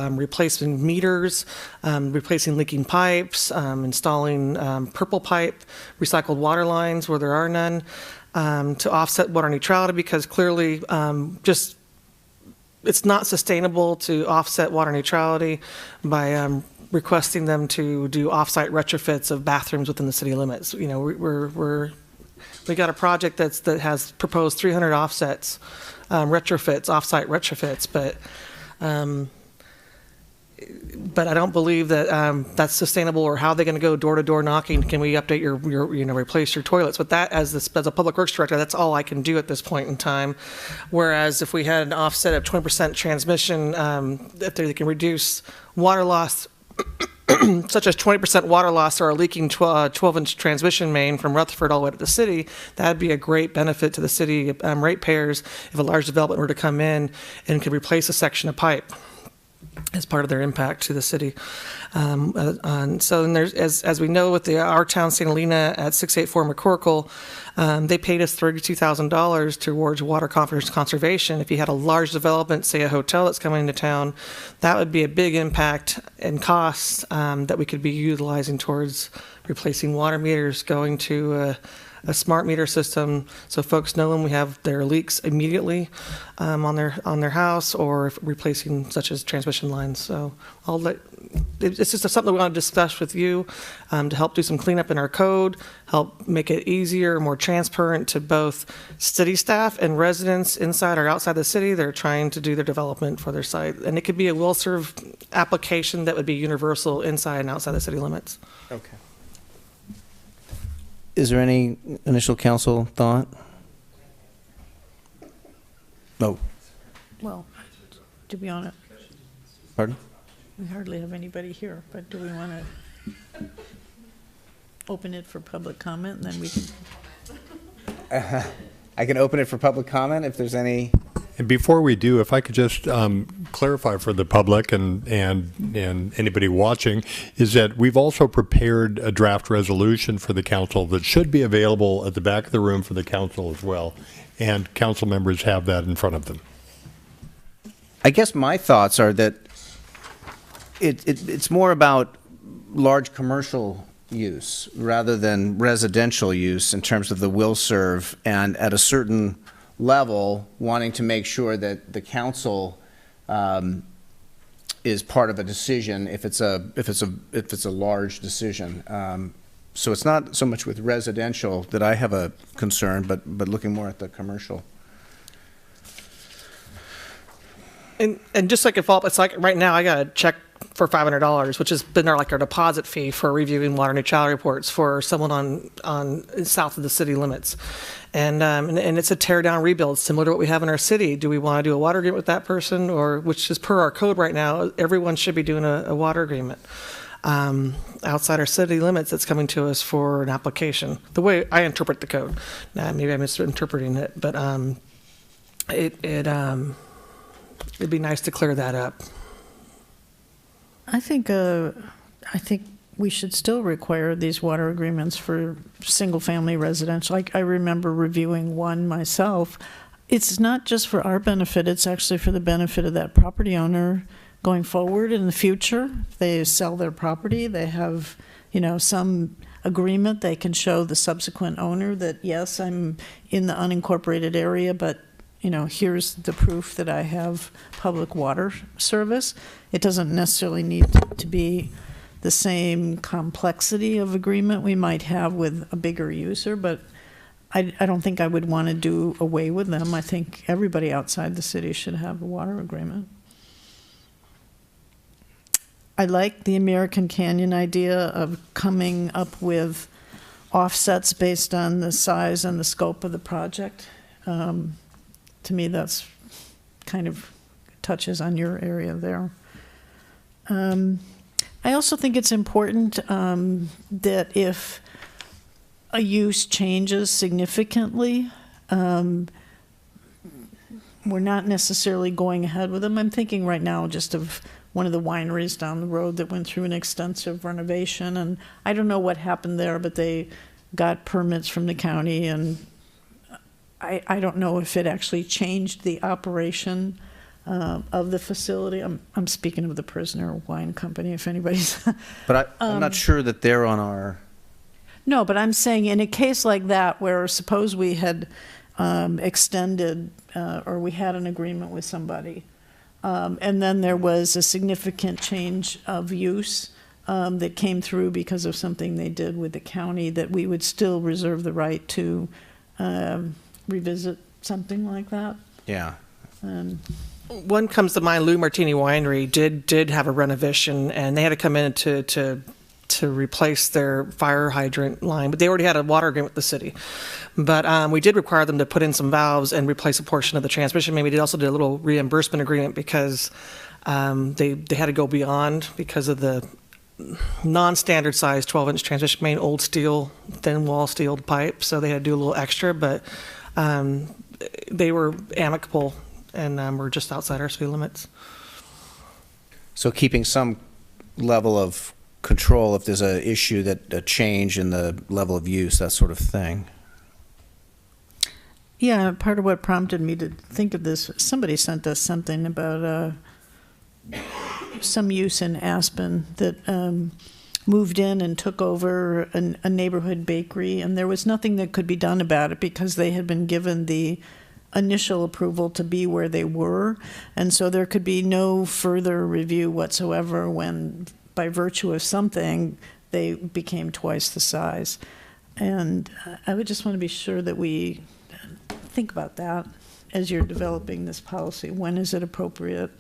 replacing meters, replacing leaking pipes, installing purple pipe, recycled water lines where there are none, to offset water neutrality because clearly it's not sustainable to offset water neutrality by requesting them to do off-site retrofits of bathrooms within the city limits. We got a project that has proposed 300 offsets, retrofits, off-site retrofits, but I don't believe that that's sustainable. Or how are they going to go door-to-door knocking? Can we update your replace your toilets? But that, as a public works director, that's all I can do at this point in time. Whereas if we had an offset of 20% transmission, if they can reduce water loss, such as 20% water loss or a leaking 12-inch transmission main from Rutherford all the way to the city, that'd be a great benefit to the city ratepayers if a large development were to come in and could replace a section of pipe as part of their impact to the city. So then there's, as we know with our town, St. Helena at 684 McCorkle, they paid us $32,000 towards water conservation. If you had a large development, say a hotel that's coming into town, that would be a big impact and cost that we could be utilizing towards replacing water meters, going to a smart meter system so folks know when we have their leaks immediately on their house, or replacing such as transmission lines. So it's just something we want to discuss with you to help do some cleanup in our code, help make it easier, more transparent to both city staff and residents inside or outside the city. They're trying to do their development for their site, and it could be a will-serve application that would be universal inside and outside the city limits. Okay. Is there any initial council thought? No. Well, to be honest, Pardon? we hardly have anybody here, but do we want to open it for public comment, and then we can... I can open it for public comment if there's any... And before we do, if I could just clarify for the public and anybody watching, is that we've also prepared a draft resolution for the council that should be available at the back of the room for the council as well, and council members have that in front of them. I guess my thoughts are that it's more about large commercial use rather than residential use in terms of the will serve, and at a certain level wanting to make sure that the council is part of a decision if it's a large decision. So it's not so much with residential that I have a concern, but looking more at the commercial. And just like a follow-up, it's like right now I got to check for $500, which has been our deposit fee for reviewing water neutrality reports for someone on south of the city limits. And it's a tear down rebuild, similar to what we have in our city. Do we want to do a water agreement with that person, or which is per our code right now, everyone should be doing a water agreement outside our city limits that's coming to us for an application. The way I interpret the code, maybe I'm misinterpreting it, but it'd be nice to clear that up. I think we should still require these water agreements for single-family residential. I remember reviewing one myself. It's not just for our benefit, it's actually for the benefit of that property owner going forward in the future. If they sell their property, they have, some agreement. They can show the subsequent owner that, yes, I'm in the unincorporated area, but here's the proof that I have public water service. It doesn't necessarily need to be the same complexity of agreement we might have with a bigger user, but I don't think I would want to do away with them. I think everybody outside the city should have a water agreement. I like the American Canyon idea of coming up with offsets based on the size and the scope of the project. To me, that's kind of touches on your area there. I also think it's important that if a use changes significantly, we're not necessarily going ahead with them. I'm thinking right now just of one of the wineries down the road that went through an extensive renovation, and I don't know what happened there, but they got permits from the county, and I don't know if it actually changed the operation of the facility. I'm speaking of the Prisoner Wine Company, if anybody's. But I'm not sure that they're on our. No, but I'm saying in a case like that, where suppose we had extended or we had an agreement with somebody, and then there was a significant change of use that came through because of something they did with the county, that we would still reserve the right to revisit something like that. Yeah. One comes to mind. Lou Martini Winery did have a renovation, and they had to come in to replace their fire hydrant line, but they already had a water agreement with the city. But we did require them to put in some valves and replace a portion of the transmission main. We also did a little reimbursement agreement because they had to go beyond because of the non-standard size 12-inch transmission main, old steel, thin wall steel pipe, so they had to do a little extra, but they were amicable and we're just outside our city limits. So keeping some level of control if there's a issue, that a change in the level of use, that sort of thing. Yeah, part of what prompted me to think of this, somebody sent us something about some use in Aspen that moved in and took over a neighborhood bakery, and there was nothing that could be done about it because they had been given the initial approval to be where they were, and so there could be no further review whatsoever when, by virtue of something, they became twice the size. And I would just want to be sure that we think about that as you're developing this policy. When is it appropriate,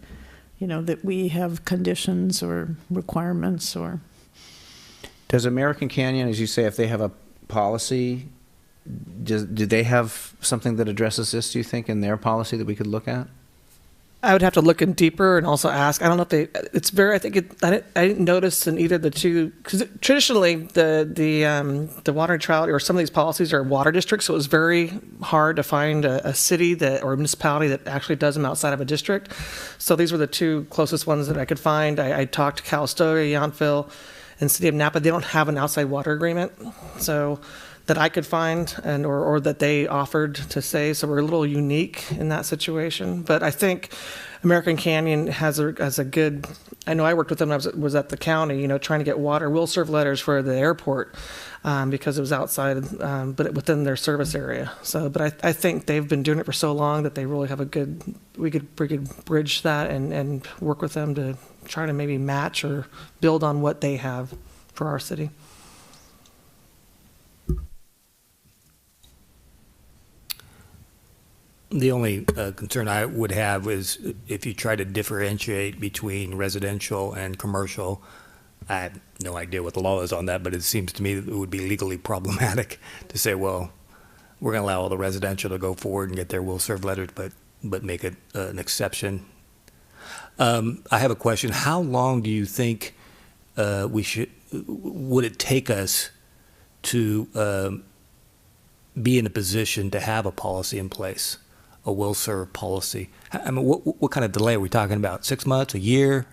that we have conditions or requirements or... Does American Canyon, as you say, if they have a policy, do they have something that addresses this, do you think, in their policy that we could look at? I would have to look in deeper and also ask. I don't know if I didn't notice in either of the two, because traditionally the water neutrality or some of these policies are water districts, so it was very hard to find a city or a municipality that actually does them outside of a district. So these were the two closest ones that I could find. I talked to Calistoga, Yountville, and City of Napa. They don't have an outside water agreement, so that I could find or that they offered to say. So we're a little unique in that situation. But I think American Canyon has a good, I know I worked with them when I was at the county, trying to get water. We'll serve letters for the airport because it was outside, but within their service area. So, but I think they've been doing it for so long that they really have we could bridge that and work with them to try to maybe match or build on what they have for our city. The only concern I would have is if you try to differentiate between residential and commercial. I have no idea what the law is on that, but it seems to me that it would be legally problematic to say, well, we're going to allow all the residential to go forward and get their will serve letters, but make it an exception. I have a question. How long do you think would it take us to be in a position to have a policy in place, a will serve policy? I mean, what kind of delay are we talking about? 6 months, a year?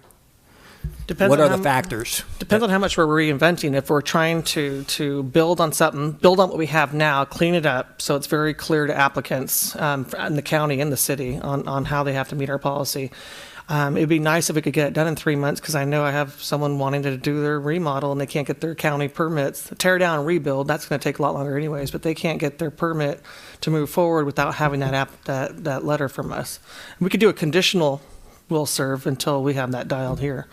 Depends what on are the how- factors? Depends on how much we're reinventing. If we're trying to build on something, build on what we have now, clean it up so it's very clear to applicants in the county and the city on how they have to meet our policy. It'd be nice if we could get it done in 3 months, because I know I have someone wanting to do their remodel and they can't get their county permits. Tear down and rebuild, that's going to take a lot longer anyways, but they can't get their permit to move forward without having that letter from us. We could do a conditional will serve until we have that dialed here.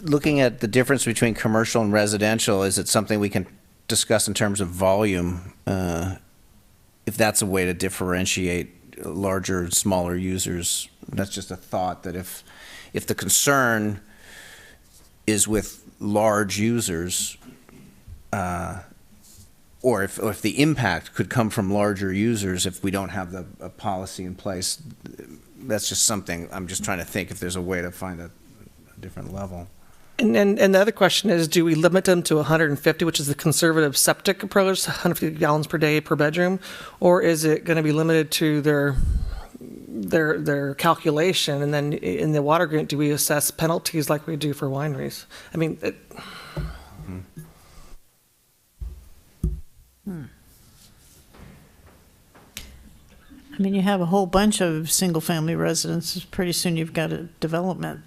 Looking at the difference between commercial and residential, is it something we can discuss in terms of volume? If that's a way to differentiate larger and smaller users, that's just a thought, that if the concern is with large users, or if the impact could come from larger users if we don't have a policy in place, that's just something I'm just trying to think if there's a way to find a different level. And the other question is, do we limit them to 150, which is the conservative septic approach, 150 gallons per day per bedroom, or is it going to be limited to their calculation, and then in the water agreement, do we assess penalties like we do for wineries? I mean, I mean, you have a whole bunch of single-family residences. Pretty soon you've got a development.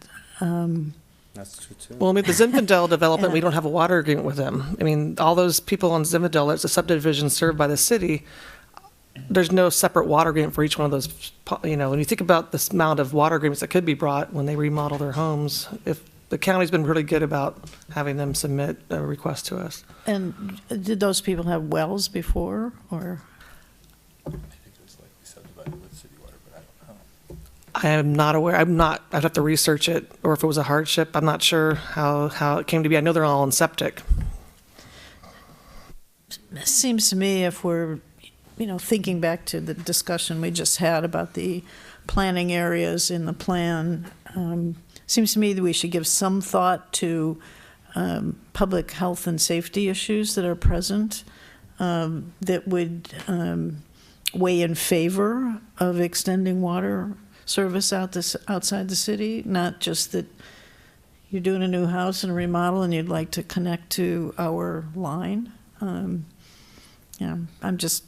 That's true, too. well, I mean, the Zinfandel development, we don't have a water agreement with them. I mean, all those people on Zinfandel, it's a subdivision served by the city. There's no separate water agreement for each one of those. You know, when you think about this amount of water agreements that could be brought when they remodel their homes, if the county's been really good about having them submit a request to us. And did those people have wells before, or? I am not aware. I'd have to research it, or if it was a hardship. I'm not sure how it came to be. I know they're all in septic. It seems to me, if we're, thinking back to the discussion we just had about the planning areas in the plan, seems to me that we should give some thought to public health and safety issues that are present that would weigh in favor of extending water service outside the city, not just that you're doing a new house and a remodel and you'd like to connect to our line. I'm just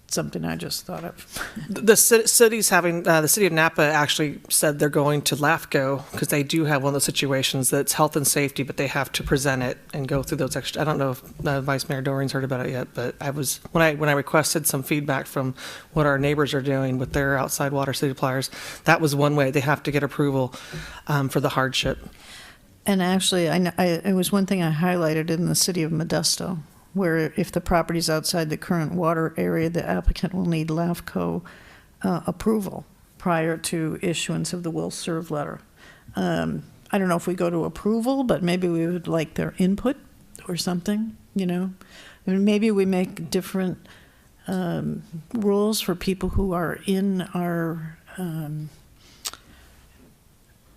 something I just thought of. The city's having, the city of Napa actually said they're going to LAFCO because they do have one of those situations that's health and safety, but they have to present it and go through those extra. I don't know if Vice Mayor Doreen's heard about it yet, but I was, when I requested some feedback from what our neighbors are doing with their outside water suppliers, that was one way. They have to get approval for the hardship. And actually, it was one thing I highlighted in the city of Modesto, where if the property's outside the current water area, the applicant will need LAFCO approval prior to issuance of the will serve letter. I don't know if we go to approval, but maybe we would like their input or something, And maybe we make different rules for people who are in our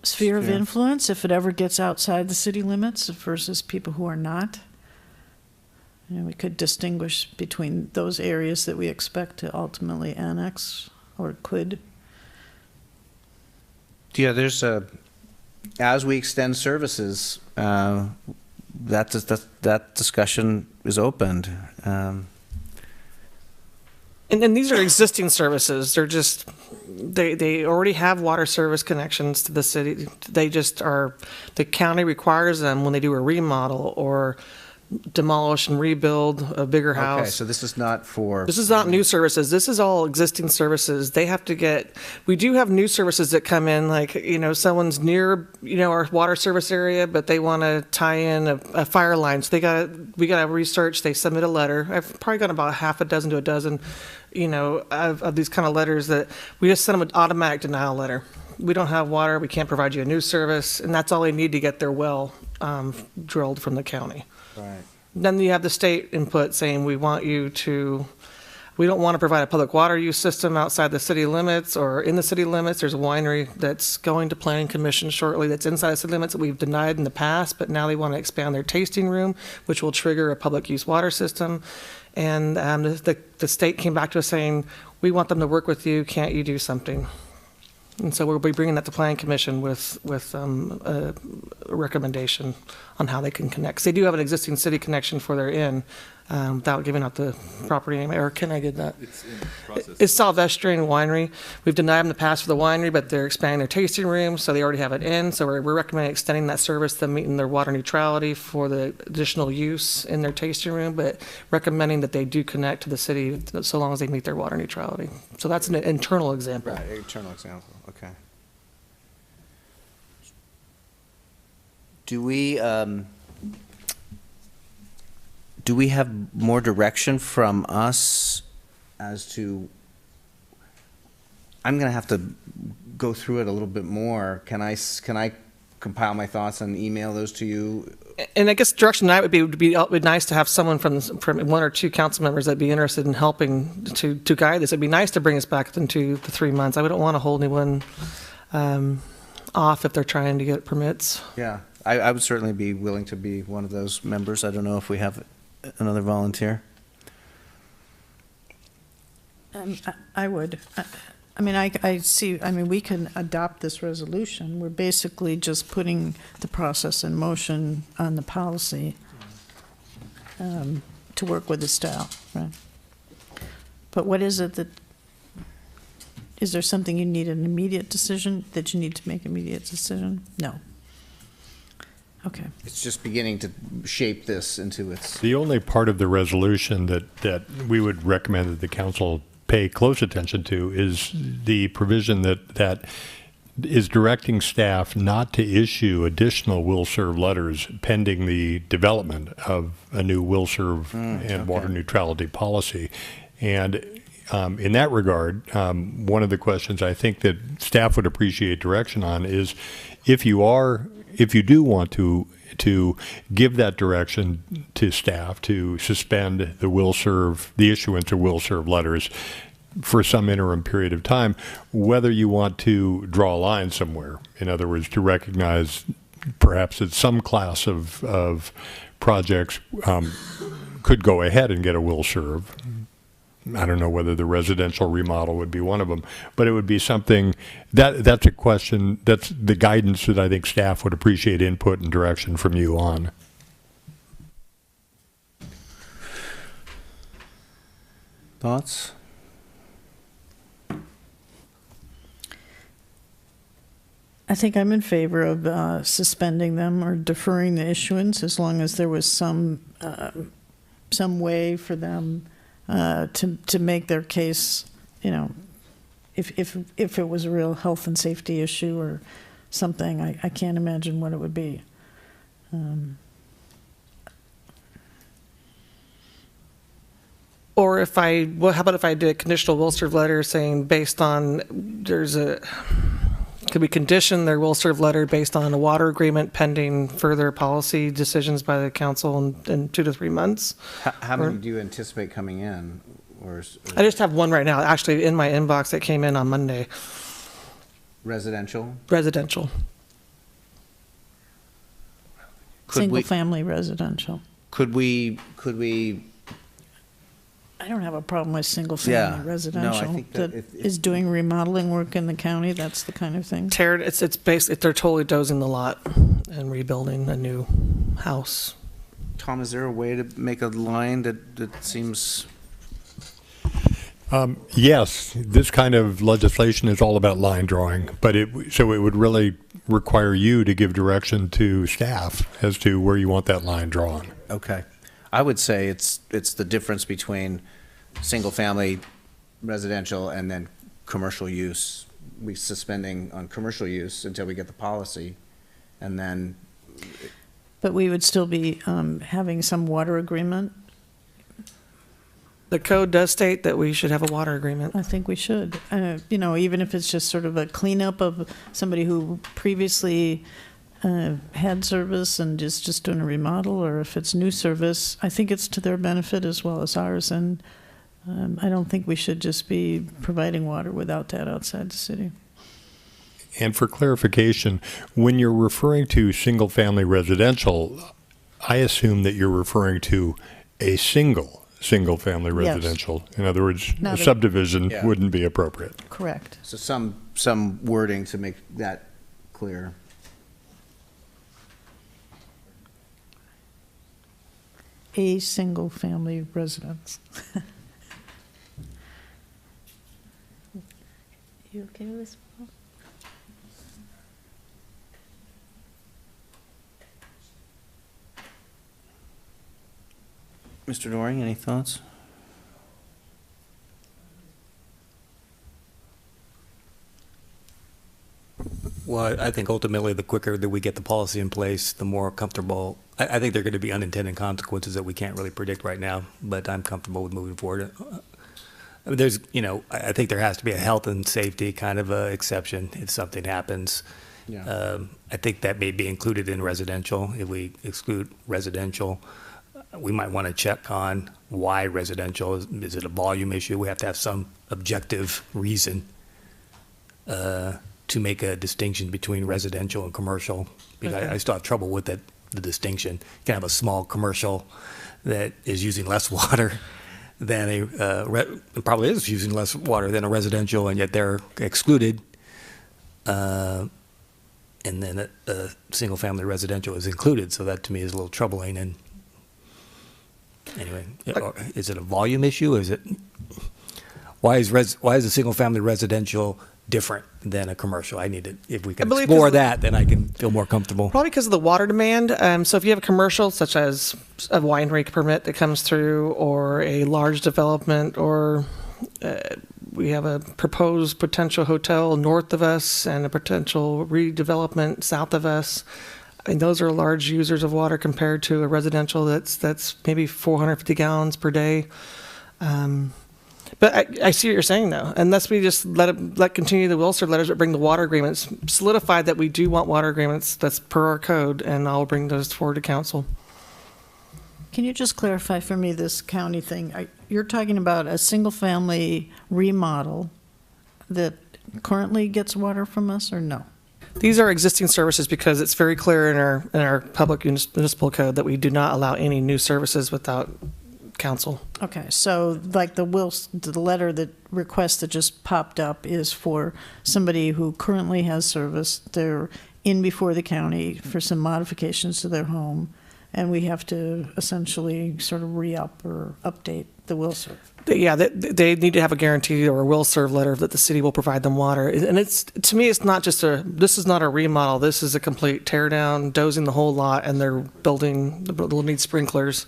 sphere of influence, if it ever gets outside the city limits, versus people who are not. We could distinguish between those areas that we expect to ultimately annex, or could. Yeah, there's as we extend services, that discussion is opened. And these are existing services. They're just, they already have water service connections to the city. They just are, the county requires them when they do a remodel or demolish and rebuild a bigger house. Okay, so this is not for... This is not new services. This is all existing services. They have to get, we do have new services that come in, like, someone's near, our water service area, but they want to tie in a fire line. So we got to research. They submit a letter. I've probably got about half a dozen to a dozen, of these kind of letters that we just send them an automatic denial letter. We don't have water. We can't provide you a new service. And that's all they need to get their well drilled from the county. Right. Then you have the state input saying we don't want to provide a public water use system outside the city limits or in the city limits. There's a winery that's going to planning commission shortly that's inside the city limits that we've denied in the past, but now they want to expand their tasting room, which will trigger a public use water system. And the state came back to us saying, we want them to work with you. Can't you do something? And so we'll be bringing that to Planning Commission with a recommendation on how they can connect. 'Cause they do have an existing city connection for their inn without giving out the property name. Or can I get that? It's in process. It's Salvestrian Winery. We've denied them the pass for the winery, but they're expanding their tasting room, so they already have an inn. So we're recommending extending that service, them meeting their water neutrality for the additional use in their tasting room, but recommending that they do connect to the city so long as they meet their water neutrality. So that's an internal example. Right, internal example, okay. Do we have more direction from us as to, I'm going to have to go through it a little bit more. Can I compile my thoughts and email those to you? And I guess direction tonight would be nice to have someone from one or two council members that'd be interested in helping to guide this. It'd be nice to bring us back into the 3 months. I wouldn't want to hold anyone off if they're trying to get permits. Yeah, I would certainly be willing to be one of those members. I don't know if we have another volunteer. I would. I see, we can adopt this resolution. We're basically just putting the process in motion on the policy to work with the staff, right? But what is it is there something you need an immediate decision, that you need to make immediate decision? No. Okay. It's just beginning to shape this into its... The only part of the resolution that we would recommend that the council pay close attention to is the provision that is directing staff not to issue additional will-serve letters pending the development of a new will-serve and water neutrality policy. And in that regard, one of the questions I think that staff would appreciate direction on is if you do want to give that direction to staff to suspend the issuance of will-serve letters for some interim period of time, whether you want to draw a line somewhere. In other words, to recognize perhaps that some class of projects could go ahead and get a will-serve. I don't know whether the residential remodel would be one of them, but it would be something that's a question, that's the guidance that I think staff would appreciate input and direction from you on. Thoughts? I think I'm in favor of suspending them or deferring the issuance as long as there was some way for them to make their case, if it was a real health and safety issue or something. I can't imagine what it would be. Or how about if I did a conditional will-serve letter saying based on, could we condition their will-serve letter based on a water agreement pending further policy decisions by the council in 2 to 3 months? How many do you anticipate coming in? I just have one right now, actually in my inbox that came in on Monday. Residential? Residential. Single-family residential. Could we? I don't have a problem with single-family residential. No, I think that is doing remodeling work in the county. That's the kind of thing. It's basically they're totally dozing the lot and rebuilding a new house. Tom, is there a way to make a line that seems? Yes, this kind of legislation is all about line drawing, but it would really require you to give direction to staff as to where you want that line drawn. Okay. I would say it's the difference between single-family residential and then commercial use. We suspending on commercial use until we get the policy, and then. But we would still be having some water agreement. The code does state that we should have a water agreement. I think we should. Even if it's just sort of a cleanup of somebody who previously had service and is just doing a remodel, or if it's new service, I think it's to their benefit as well as ours. And I don't think we should just be providing water without that outside the city. And for clarification, when you're referring to single-family residential, I assume that you're referring to a single-family residential. Yes. In other words, a subdivision wouldn't be appropriate. Correct. So some wording to make that clear. A single-family residence. You okay with this? Mr. Doring, any thoughts? Well, I think ultimately the quicker that we get the policy in place, the more comfortable. I think there are going to be unintended consequences that we can't really predict right now, but I'm comfortable with moving forward. I mean, I think there has to be a health and safety kind of exception if something happens. Yeah. I think that may be included in residential. If we exclude residential, we might want to check on why residential. Is it a volume issue? We have to have some objective reason to make a distinction between residential and commercial. Because I still have trouble with the distinction. You can have a small commercial that is using less water than probably is using less water than a residential, and yet they're excluded. And then a single-family residential is included. So that to me is a little troubling. And anyway, is it a volume issue? Is it why is a single-family residential different than a commercial? If we can explore that, then I can feel more comfortable. Probably because of the water demand. So if you have a commercial, such as a winery permit that comes through, or a large development, or we have a proposed potential hotel north of us and a potential redevelopment south of us. I mean, those are large users of water compared to a residential that's maybe 450 gallons per day. But I see what you're saying, though. Unless we just let continue the will serve letters that bring the water agreements, solidify that we do want water agreements, that's per our code, and I'll bring those forward to council. Can you just clarify for me this county thing? You're talking about a single-family remodel that currently gets water from us, or no? These are existing services because it's very clear in our public municipal code that we do not allow any new services without council. Okay, so like the letter that request that just popped up is for somebody who currently has service. They're in before the county for some modifications to their home, and we have to essentially sort of re-up or update the will serve. Yeah, they need to have a guarantee or a will serve letter that the city will provide them water. And to me, it's not just this is not a remodel. This is a complete tear down, dozing the whole lot, and they'll need sprinklers.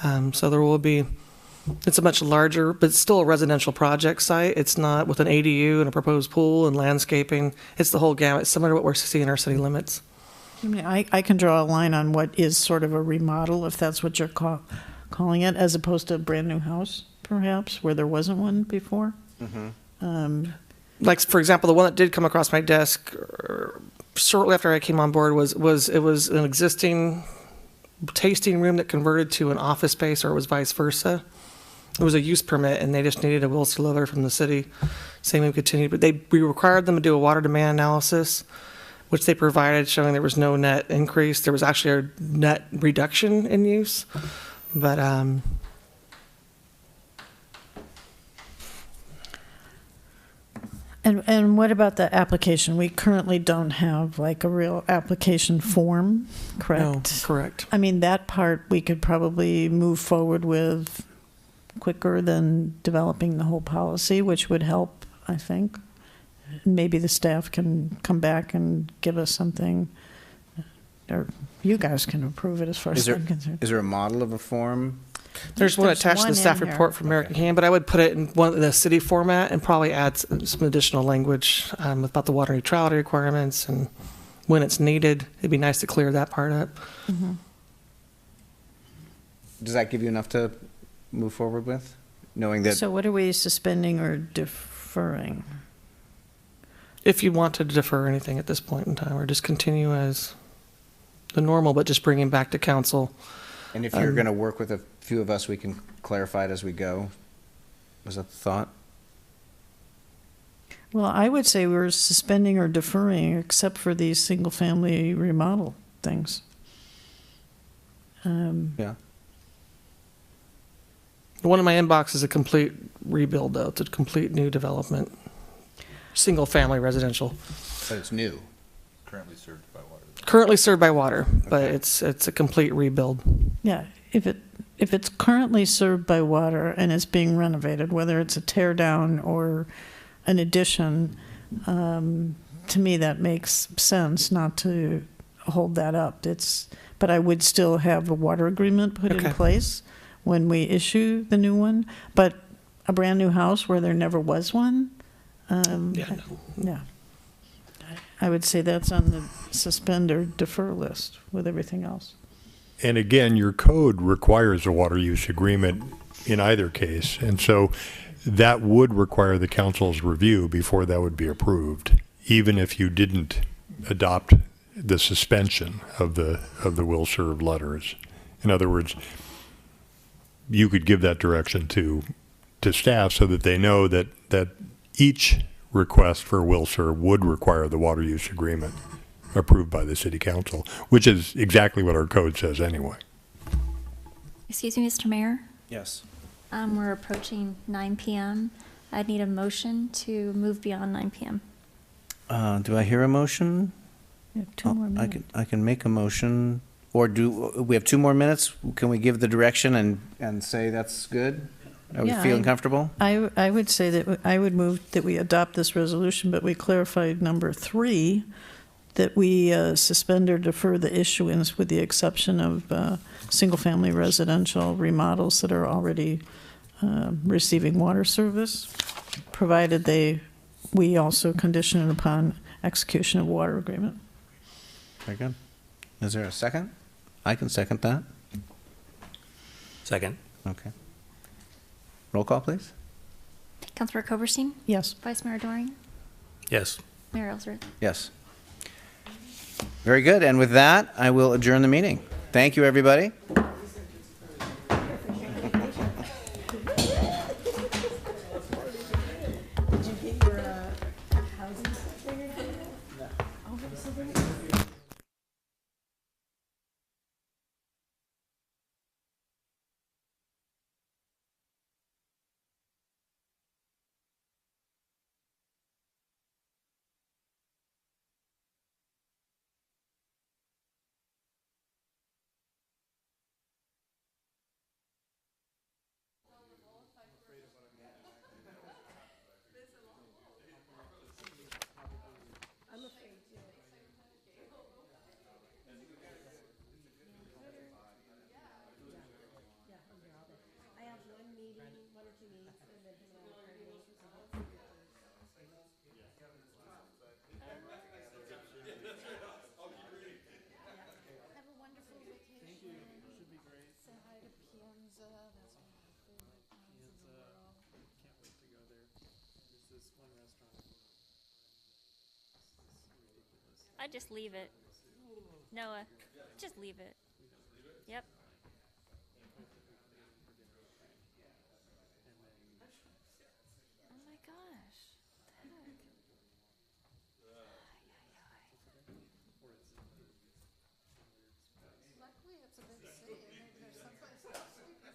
So there will be, it's a much larger, but it's still a residential project site. It's not with an ADU and a proposed pool and landscaping. It's the whole gamut, similar to what we're seeing in our city limits. I mean, I can draw a line on what is sort of a remodel, if that's what you're calling it, as opposed to a brand new house, perhaps, where there wasn't one before. Mm-hmm. Like, for example, the one that did come across my desk shortly after I came on board was an existing tasting room that converted to an office space, or it was vice versa. It was a use permit, and they just needed a will serve letter from the city saying we continued. But we required them to do a water demand analysis, which they provided, showing there was no net increase. There was actually a net reduction in use. But And what about the application? We currently don't have like a real application form, correct? No, correct. I mean, that part we could probably move forward with quicker than developing the whole policy, which would help, I think. Maybe the staff can come back and give us something or you guys can approve it as far as I'm concerned. Is there a model of a form? There's one attached to one the staff in here. report from American Hand, but I would put it in the city format and probably add some additional language about the water neutrality requirements and when it's needed. It'd be nice to clear that part up. Mm-hmm. Does that give you enough to move forward with? Knowing that, So what are we suspending or deferring? If you want to defer anything at this point in time, or just continue as the normal, but just bring it back to council. and if you're going to work with a few of us, we can clarify it as we go. Was that the thought? Well, I would say we're suspending or deferring, except for these single-family remodel things. Yeah. The one in my inbox is a complete rebuild, though. It's a complete new development, single-family residential. But it's new. Currently served by water. Currently served by water, but it's a complete rebuild. Yeah, if it's currently served by water and it's being renovated, whether it's a tear down or an addition, to me that makes sense not to hold that up. But I would still have a water agreement put in place when we issue the new one. But a brand new house where there never was one, yeah. I would say that's on the suspend or defer list with everything else. And again, your code requires a water use agreement in either case. And so that would require the council's review before that would be approved, even if you didn't adopt the suspension of the will serve letters. In other words, you could give that direction to staff so that they know that each request for will serve would require the water use agreement approved by the city council, which is exactly what our code says anyway. Excuse me, Mr. Mayor? Yes. We're approaching 9 p.m. I'd need a motion to move beyond 9 p.m. Do I hear a motion? You have 2 more minutes. I can make a motion, or do we have 2 more minutes? Can we give the direction and say that's good? Are we feeling comfortable? I would say that I would move that we adopt this resolution, but we clarified number 3, that we suspend or defer the issuance with the exception of single-family residential remodels that are already receiving water service, provided we also condition it upon execution of water agreement. Very good. Is there a second? I can second that. Second. Okay. Roll call, please. Councilor Coberstein? Yes. Vice Mayor Doring? Yes. Mayor Ellsworth? Yes. Very good. And with that, I will adjourn the meeting. Thank you, everybody. I'd just leave it. Noah, just leave it. Yep. Oh my gosh. What the heck? Luckily, it's a big city. Maybe there's someplace else we can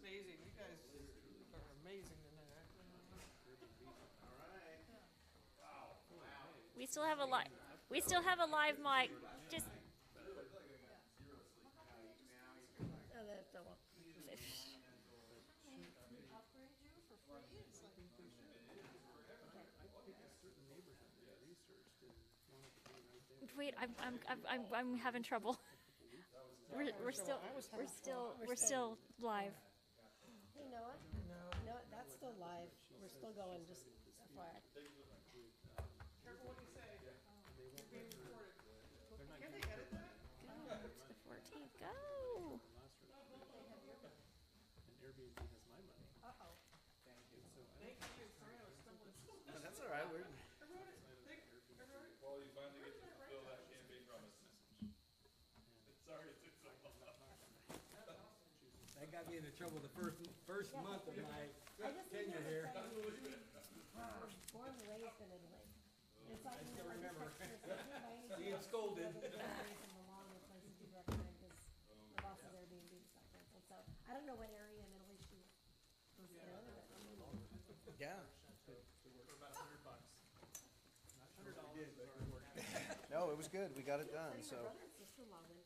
Amazing. You guys are amazing tonight. We still have a live mic. Just Wait, I'm having trouble. We're still live. Hey, Noah? No, that's still live. We're still going, just FYI. Careful what you say. You're being recorded. Can they edit that? Go to the 14th. Go. And Airbnb has my money. Uh-oh. Thank you. So Thank you. Sorry, I was stumbling. No, that's all right. We're... Well, you finally get to fulfill that campaign promise. Sorry it took so long. That got me into trouble the first month of my tenure here. Born and raised in Italy. It's like, I still remember. Being Being scolded. From the long places you recommend because the boss of Airbnb got canceled. So I don't know what area in Italy she was in, but Yeah. For about $100. Not $100. No, it was good. We got it done, my so. brother and sister-in-law went